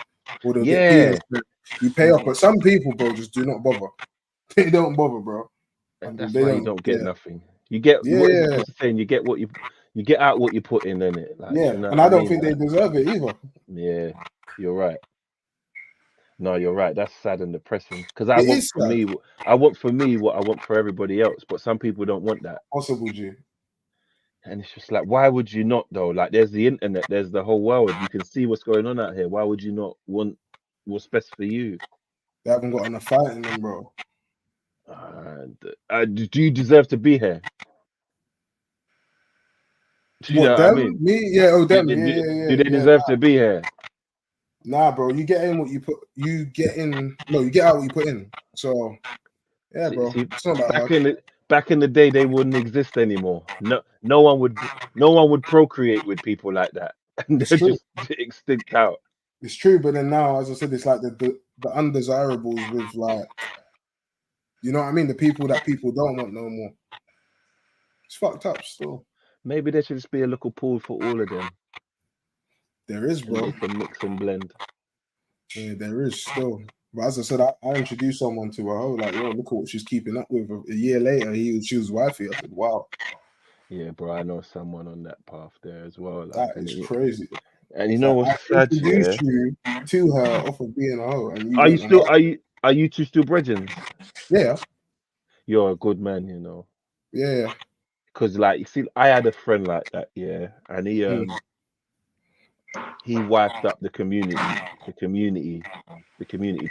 or they'll get P instead. You pay off, but some people, bro, just do not bother. They don't bother, bro. and They that's why you don't get yeah. nothing. You get Yeah. what's the saying? You get you get out what you put in it. Like, Yeah, you know and what I don't mean? think they deserve it either. Yeah, you're right. No, you're right. That's sad and depressing. Because I It want is for sad. me, I want for me what I want for everybody else. But some people don't want that. Possible, G. And it's just like, why would you not though? Like, there's the internet, there's the whole world. You can see what's going on out here. Why would you not want what's best for you? They haven't got enough fight in them, bro. Do you deserve to be here? Do you know what I mean? Me? Yeah, oh, them. Do they deserve to be here? Nah, bro. You get in what you put. You get in. No, you get out what you put in. So, yeah, bro. See, It's not that hard. back in the day, they wouldn't exist anymore. No one would procreate with people like that, and they're just extinct out. It's true, but then now, as I said, it's like the undesirables with, like, you know what I mean? The people that people don't want no more. It's fucked up still. Maybe there should just be a local pool for all of them. There is, bro. They can mix and blend. Yeah, there is still. But as I said, I introduced someone to her. I was like, yo, look at what she's keeping up with. A year later, she was wifey. I said, wow. Yeah, bro, I know someone on that path there as well. Like, That is crazy. And you know what's sad? I introduced you to her off of being a hoe. And are you two still brethren? Yeah. You're a good man, you know. Yeah. Because, like, you see, I had a friend like that, yeah, and he wiped up the community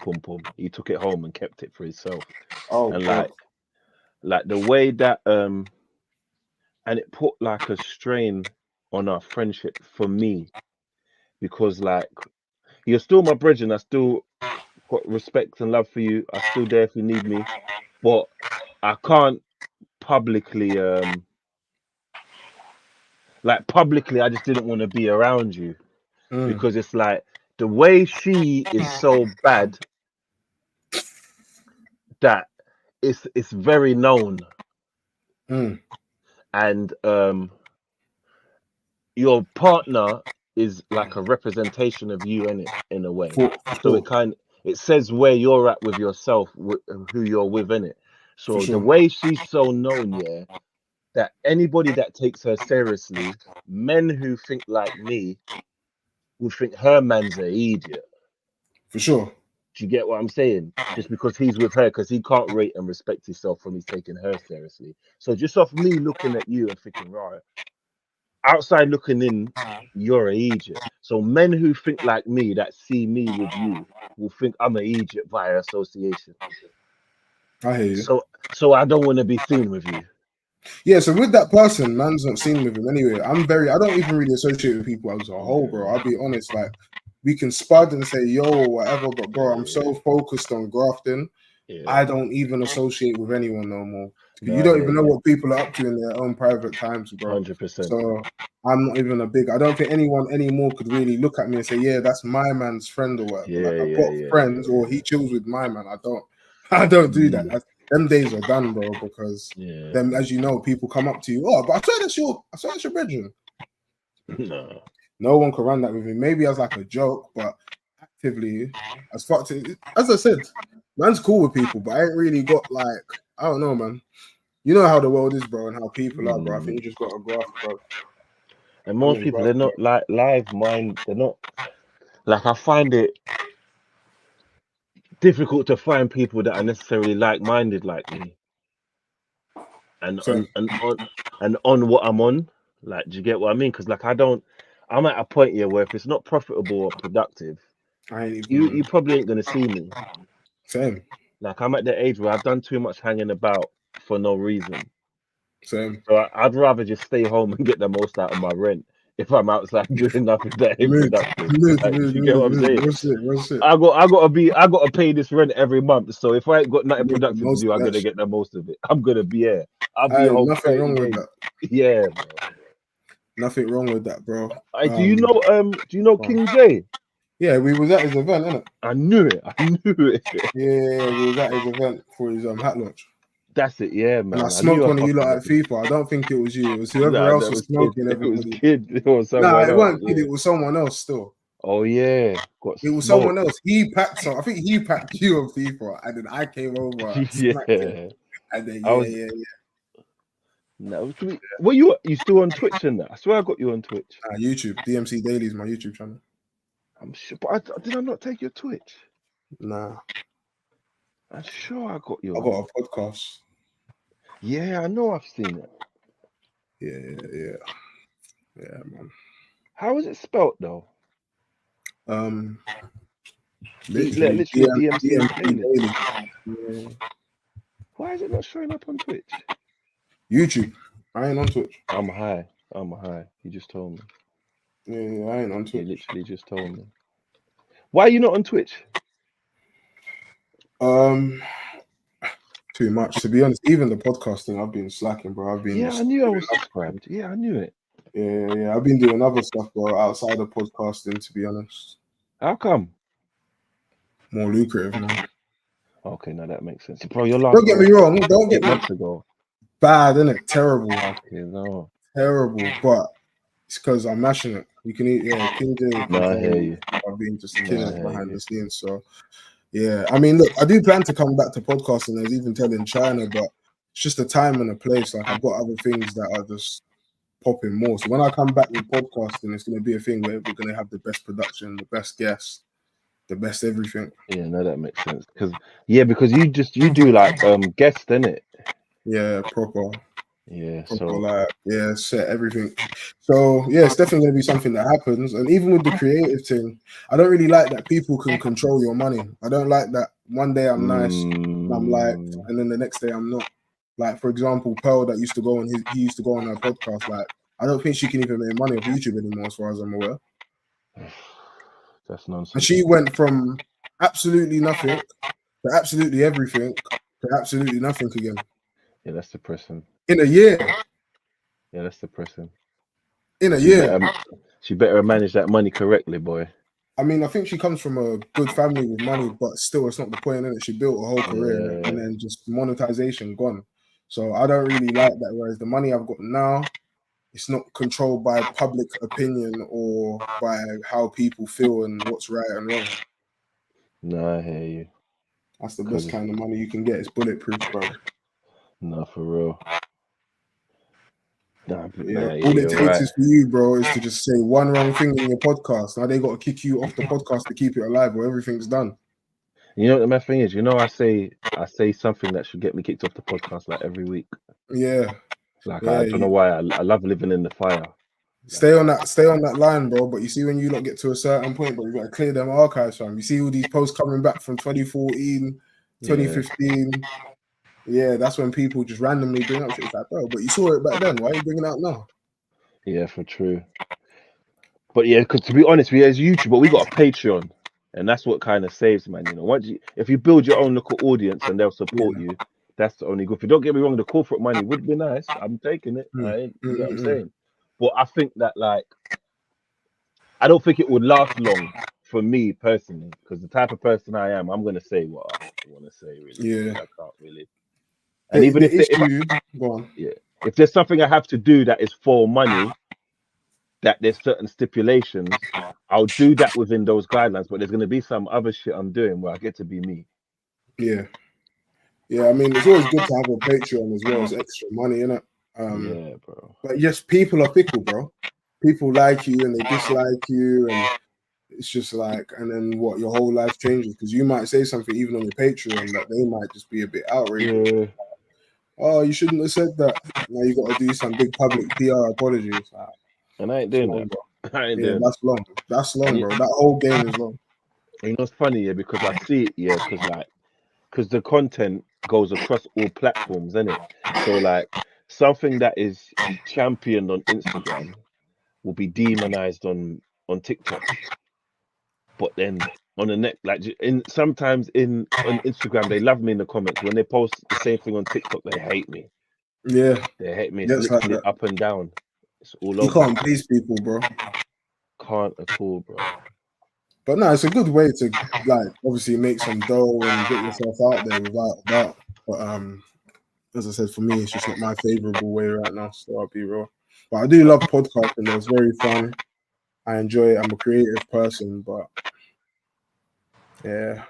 pum pum. He took it home and kept it for himself. Oh, and God. like the way that and it put like a strain on our friendship for me, because like you're still my brethren. I still got respect and love for you. I'm still there if you need me, but I can't publicly I just didn't want to be around you. Because it's like the way she is so bad that it's very known. And your partner is like a representation of you in a way. So it says where you're at with yourself, who you're with in it. So the way she's so known, yeah, that anybody that takes her seriously, men who think like me, would think her man's an idiot. For sure. Do you get what I'm saying? Just because he's with her, because he can't rate and respect himself when he's taking her seriously. So just off me looking at you and thinking, right, outside looking in, you're an Egypt. So men who think like me, that see me with you, will think I'm an Egypt via association. I hear you. So I don't want to be seen with you. Yeah, so with that person, man's not seen with him anyway. I don't even really associate with people as a whole, bro. I'll be honest, like we can spud and say yo or whatever, but bro, I'm so focused on grafting, I don't even associate with anyone no more. No, You don't even know what people are up to in their own private times, bro. 100%. So I'm not even I don't think anyone anymore could really look at me and say, yeah, that's my man's friend or whatever. I've got friends or he chills with my man. I don't do that. Them days are done, bro, because them, as you know, people come up to you. Oh, but I swear that's your brethren. No one can run that with me. Maybe as like a joke, but actively, as I said, man's cool with people, but I ain't really got like, I don't know, man. You know how the world is, bro, and how people are, bro. I think you just got to graft, bro. And most people, they're not like live mind. They're not like, I find it difficult to find people that are necessarily like-minded like me, and on what I'm on. Like, do you get what I mean? Because like I'm at a point here where if it's not profitable or productive, you probably ain't gonna see me. Same. Like, I'm at the age where I've done too much hanging about for no reason. Same. So I'd rather just stay home and get the most out of my rent if I'm outside doing nothing that ain't productive. You get what I'm saying? I gotta pay this rent every month. So if I ain't got nothing productive to do, I'm gonna get the most of it. I'm gonna be here. I'll be home. Nothing wrong with that. Yeah, bro. Nothing wrong with that, bro. Do you know King J? Yeah, we was at his event, innit? I knew it. Yeah, we was at his event for his hat launch. That's it, yeah, man. And I smoked one of you lot at FIFA. I don't think it was you. It was whoever else was smoking. Everybody. It was Kid. Nah, it wasn't Kid. It was someone else still. Oh yeah, it was someone else. He packed some. I think he packed you on FIFA, and then I came over. And then yeah. No, were you still on Twitch and that? I swear I got you on Twitch. YouTube. DMC Daily is my YouTube channel. I'm sure, but did I not take your Twitch? Nah. I'm sure I got you. I got a podcast. Yeah, I know I've seen it. Yeah, man. How is it spelt though? Literally DMC Daily. Yeah. Why is it not showing up on Twitch? YouTube. I ain't on Twitch. I'm high. You just told me. Yeah, I ain't on Twitch. You literally just told me. Why are you not on Twitch? Too much, to be honest. Even the podcasting, I've been slacking, bro. I knew I was subscribed. Yeah, I knew it. Yeah. I've been doing other stuff, bro, outside of podcasting, to be honest. How come? More lucrative now. Okay, now that makes sense. Bro, your last. Don't get me wrong. Don't get me months ago. Bad, isn't it? Terrible. Okay, no. Terrible, but it's because I'm mashing it. You can eat, King J. No, I hear you. I've been just killing it behind the scenes. So, yeah. I mean, look, I do plan to come back to podcasting. I was even telling China, but it's just a time and a place. Like, I've got other things that are just popping more. So when I come back with podcasting, it's going to be a thing where we're going to have the best production, the best guests, the best everything. Yeah, no, that makes sense. Because you do like guests, innit? Yeah, proper. Yeah, set everything. So yeah, it's definitely going to be something that happens. And even with the creative thing, I don't really like that people can control your money. I don't like that one day I'm nice, I'm liked, and then the next day I'm not. Like, for example, Pearl that used to go on he used to go on her podcast. Like, I don't think she can even make money off YouTube anymore, as far as I'm aware. That's nonsense. And she went from absolutely nothing to absolutely everything to absolutely nothing again. Yeah, that's depressing. In a year. Yeah, that's depressing. In a year. She better manage that money correctly, boy. I mean, I think she comes from a good family with money, but still, it's not the point, innit? She built a whole career and then just monetization gone. So I don't really like that. Whereas the money I've got now, it's not controlled by public opinion or by how people feel and what's right and wrong. No, I hear you. That's the best kind of money you can get. It's bulletproof, bro. No, for real. Nah, all it takes is for you, bro, is to just say one wrong thing in your podcast. Now they got to kick you off the podcast to keep it alive, or everything's done. You know what my thing is? You know, I say something that should get me kicked off the podcast like every week. Yeah, Like yeah. I don't know why I love living in the fire. Stay on that line, bro. But you see, when you lot get to a certain point, but you got to clear them archives, fam. You see all these posts coming back from 2014, 2015. Yeah, that's when people just randomly bring up shit. It's like, bro, but you saw it back then. Why are you bringing it out now? Yeah, for true. But yeah, because to be honest, we as YouTuber, we got a Patreon, and that's what kind of saves, man. You know, if you build your own local audience and they'll support you, that's the only good. If you don't get me wrong, the corporate money would be nice. I'm taking it. You know what I'm saying? But I think that I don't think it would last long for me personally, because the type of person I am, I'm gonna say what I want to say. Really, Yeah, I can't really. And even if go on. Yeah, if there's something I have to do that is for money, that there's certain stipulations, I'll do that within those guidelines. But there's going to be some other shit I'm doing where I get to be me. Yeah. I mean, it's always good to have a Patreon as well as extra money, innit? Yeah, bro. But yes, people are fickle, bro. People like you and they dislike you, and it's just like, and then what? Your whole life changes because you might say something even on your Patreon that they might just be a bit outraged. Yeah. Oh, you shouldn't have said that. Now you got to do some big public PR apologies. And I ain't doing that. I ain't doing that's long. That's long, bro. That whole game is long. You know, it's funny, yeah, because I see it, yeah, because the content goes across all platforms, isn't it? So something that is championed on Instagram will be demonized on TikTok. But then on the next, sometimes on Instagram, they love me in the comments. When they post the same thing on TikTok, they hate me. Yeah, they hate me. It's yes, literally like up and down. It's all you over. can't please people, bro. Can't at all, bro. But no, it's a good way to obviously make some dough and get yourself out there without a doubt. But as I said, for me, it's just not my favorable way right now. So I'll be real. But I do love podcasting. Though. It's very fun. I enjoy it. I'm a creative person, but yeah.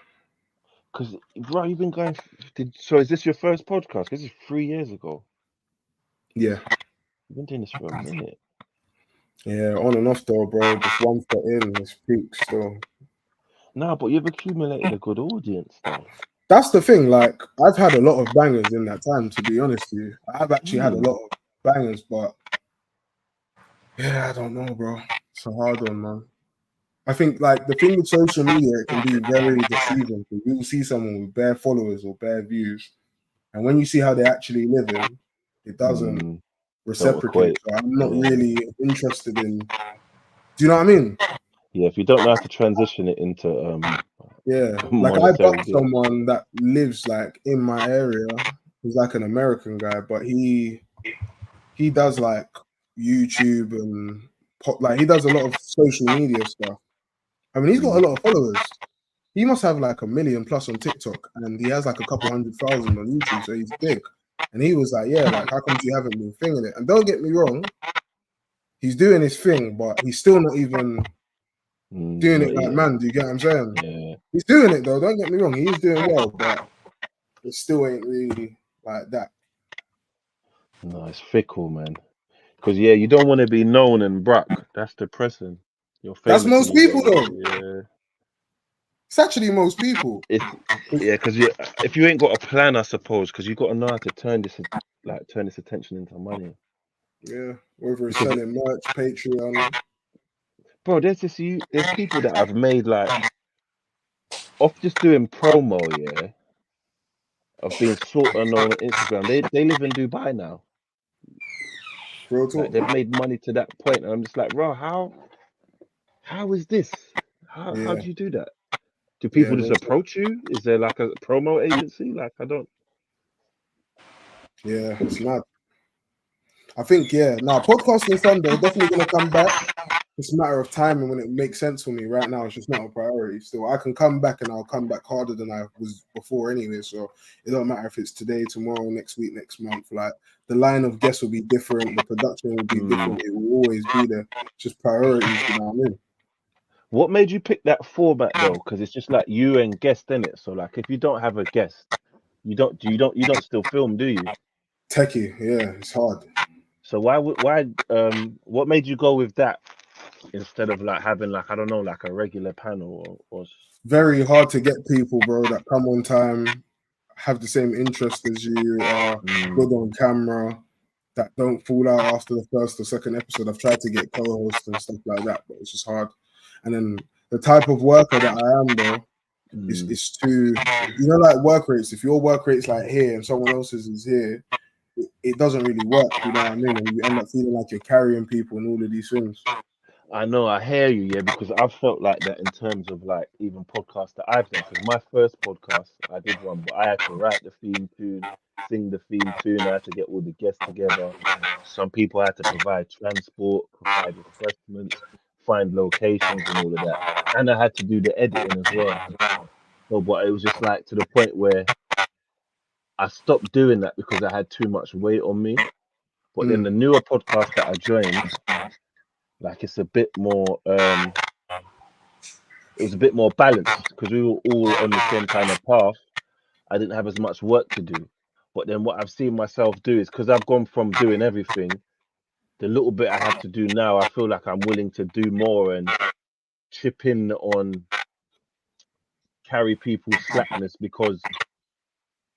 Because, bro, you've been going. So is this your first podcast? This is 3 years ago. Yeah. You've been doing this for a minute. Yeah, on and off though, bro. Just one foot in, it's peak still. No, but you've accumulated a good audience, though. That's the thing. Like, I've had a lot of bangers in that time, to be honest with you. I've actually had a lot of bangers, but yeah, I don't know, bro. It's a hard one, man. I think the thing with social media, it can be very deceiving. You'll see someone with bare followers or bare views, and when you see how they actually live in, it doesn't reciprocate. So I'm not really interested in. Do you know what I mean? Yeah, if you don't know how to transition it into like I got someone that lives in my area. He's like an American guy, but he does YouTube and he does a lot of social media stuff. I mean, he's got a lot of followers. He must have 1 million plus on TikTok, and he has a couple 100,000 on YouTube, so he's big. And he was like, "Yeah, how come you haven't been thinging it?" And don't get me wrong, he's doing his thing, but he's still not even doing it like man. Do you get what I'm saying? Yeah. He's doing it though. Don't get me wrong, he's doing well, but it still ain't really like that. No, it's fickle, man. Because you don't want to be known and broke. That's depressing. That's most people though. Yeah. It's actually most people. Because if you ain't got a plan, I suppose, because you got to know how to turn this attention into money. Yeah, whether it's selling merch, Patreon. Bro, there's people that have made off just doing promo, of being sort of known on Instagram. They live in Dubai now. They've made money to that point, and I'm just like, bro, how is this? How do you do that? Do people just approach you? Is there a promo agency? I don't. Yeah, it's mad. I think podcasting fun though. Definitely gonna come back. It's a matter of time and when it makes sense for me. Right now, it's just not a priority. Still, I can come back and I'll come back harder than I was before anyway. So it don't matter if it's today, tomorrow, next week, next month. The line of guests will be different. The production will be different. It will always be there. Just priorities, you know what I mean? What made you pick that format though? Because it's just you and guest in it. So if you don't have a guest, you don't still film, do you? Techie, yeah, it's hard. So what made you go with that instead of like having like, I don't know, like a regular panel or Very hard to get people, bro, that come on time, have the same interest as you, are good on camera, that don't fall out after the first or second episode. I've tried to get co-hosts and stuff like that, but it's just hard. And then the type of worker that I am, bro, it's too, you know, like work rates. If your work rate's like here and someone else's is here, it doesn't really work. You know what I mean? And you end up feeling like you're carrying people and all of these things. I know, I hear you, yeah, because I've felt like that in terms of like even podcasts that I've done. Because my first podcast, I did one, but I had to write the theme tune, sing the theme tune, I had to get all the guests together. Some people had to provide transport, provide refreshments, find locations and all of that. And I had to do the editing as well. So, but it was just like to the point where I stopped doing that because I had too much weight on me. But then the newer podcast that I joined, like it's a bit more it was a bit more balanced because we were all on the same kind of path. I didn't have as much work to do. But then what I've seen myself do is because I've gone from doing everything, the little bit I have to do now, I feel like I'm willing to do more and chip in on carry people's slackness because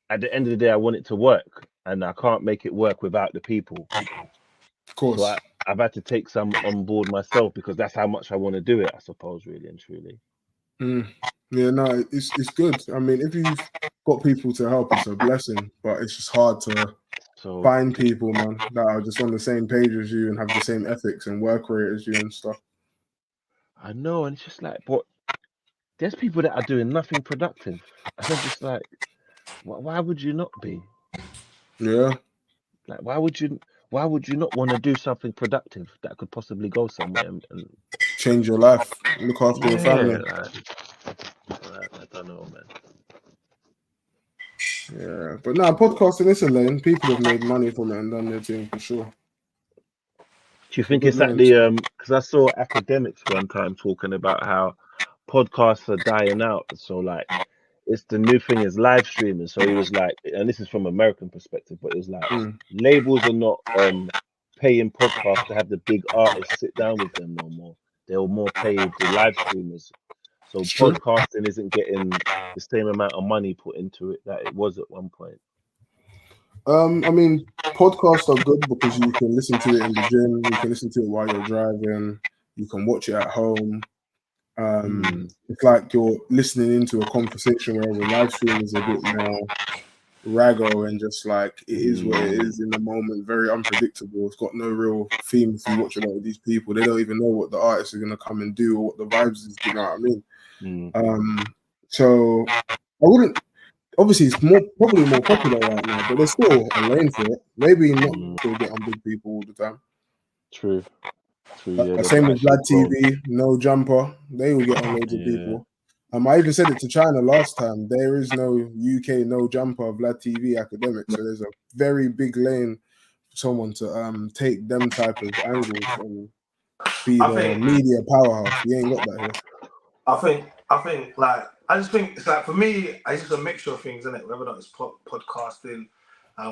at the end of the day, I want it to work and I can't make it work without the people. Of course. So I've had to take some on board myself because that's how much I want to do it, I suppose, really and truly. Yeah, no, it's good. I mean, if you've got people to help, it's a blessing, but it's just hard to find people, man, that are just on the same page as you and have the same ethics and work rate as you and stuff. I know, and it's just like, but there's people that are doing nothing productive. And I'm just like, why would you not be? Yeah. Like, why would you not want to do something productive that could possibly go somewhere and change your life, look after your family? I don't know, man. Yeah, but now podcasting is a lane. People have made money from it and done their thing for sure. Do you think it's at the because I saw academics one time talking about how podcasts are dying out? So like it's the new thing is live streaming. So he was like, and this is from American perspective, but it was like labels are not paying podcasts to have the big artists sit down with them no more. They'll more pay the live streamers. So podcasting isn't getting the same amount of money put into it that it was at one point. I mean, podcasts are good because you can listen to it in the gym, you can listen to it while you're driving, you can watch it at home. It's like you're listening into a conversation, whereas a live stream is a bit more raggo and just like it is what it is in the moment, very unpredictable. It's got no real theme. If you watch a lot of these people, they don't even know what the artists are going to come and do or what the vibes is, you know what I mean? So I wouldn't, obviously it's probably more popular right now, but there's still a lane for it. Maybe not to get on big people all the time. True. Yeah, same with Vlad TV, No Jumper, they will get on loads of people. I even said it to China last time. There is no UK No Jumper Vlad TV academic, so there's a very big lane for someone to take them type of angles and be the media powerhouse. We ain't got that here. I think like I just think it's like for me, it's just a mixture of things, isn't it? Whether or not it's podcasting,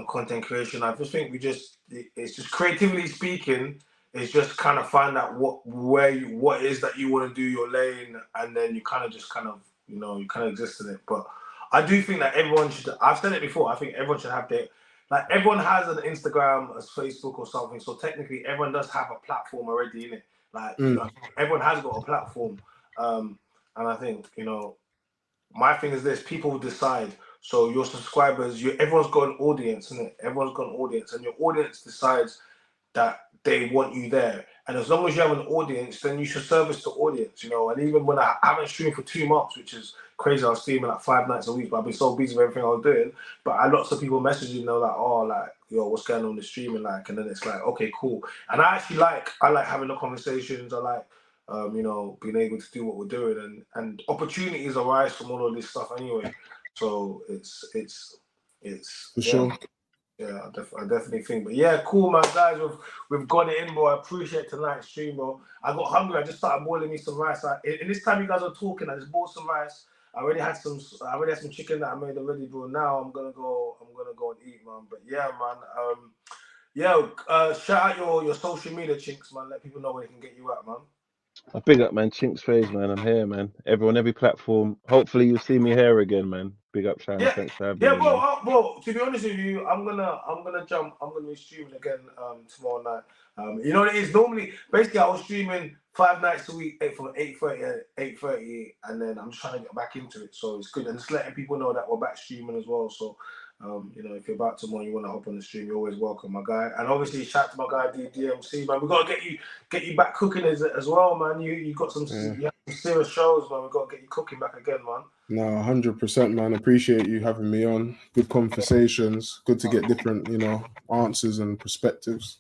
content creation. I just think it's just creatively speaking. It's just kind of find out what it is that you want to do your lane, and then you kind of you kind of exist in it. But I do think that everyone should. I've said it before. I think everyone should have everyone has an Instagram, a Facebook, or something. So technically, everyone does have a platform already in it. Like everyone has got a platform, and I think my thing is this: people will decide. So your subscribers, everyone's got an audience, isn't it? Everyone's got an audience, and your audience decides that they want you there. And as long as you have an audience, then you should service the audience, And even when I haven't streamed for 2 months, which is crazy, I was streaming like 5 nights a week, but I've been so busy with everything I was doing. But I had lots of people messaging, like, oh, like, yo, what's going on with the streaming, like? And then it's like, okay, cool. And I actually like having the conversations. I like, being able to do what we're doing, and opportunities arise from all of this stuff anyway. So it's for sure. Yeah, I definitely think. But yeah, cool, man, guys. We've got it in, bro. I appreciate tonight's stream, bro. I got hungry. I just started boiling me some rice. In this time you guys are talking, I just boiled some rice. I already had some chicken that I made already, bro. Now I'm gonna go and eat, man. But yeah, man. Shout out your social media, Chinx, man. Let people know where they can get you at, man. A big up, man. Chinx Phase, man. I'm here, man. Everyone, every platform. Hopefully, you'll see me here again, man. Big up, Shiner. Yeah, Thanks for having yeah, me, bro. man. Bro, to be honest with you, I'm gonna jump. I'm gonna be streaming again tomorrow night. You know what it is? Normally, basically, I was streaming 5 nights a week, 8:30, and then I'm just trying to get back into it. So it's good, and just letting people know that we're back streaming as well. So, you know, if you're back tomorrow, you want to hop on the stream, you're always welcome, my guy. And obviously, shout out to my guy DMC, man. We gotta get you back cooking as well, man. You got some, you have some serious shows, man. We gotta get you cooking back again, man. No, 100%, man. Appreciate you having me on. Good conversations. Good to get different, answers and perspectives.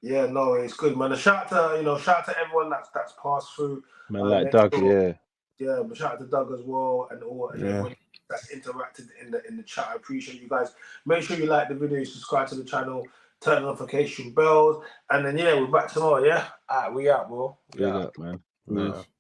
Yeah, no, it's good, man. Shout out to everyone that's passed through. Man, like Doug, yeah. Yeah, but shout out to Doug as well, and everyone that's interacted in the chat. I appreciate you guys. Make sure you like the video, subscribe to the channel, turn the notification bells, and then we're back tomorrow. Yeah, we out, bro. Big up, man. Nice.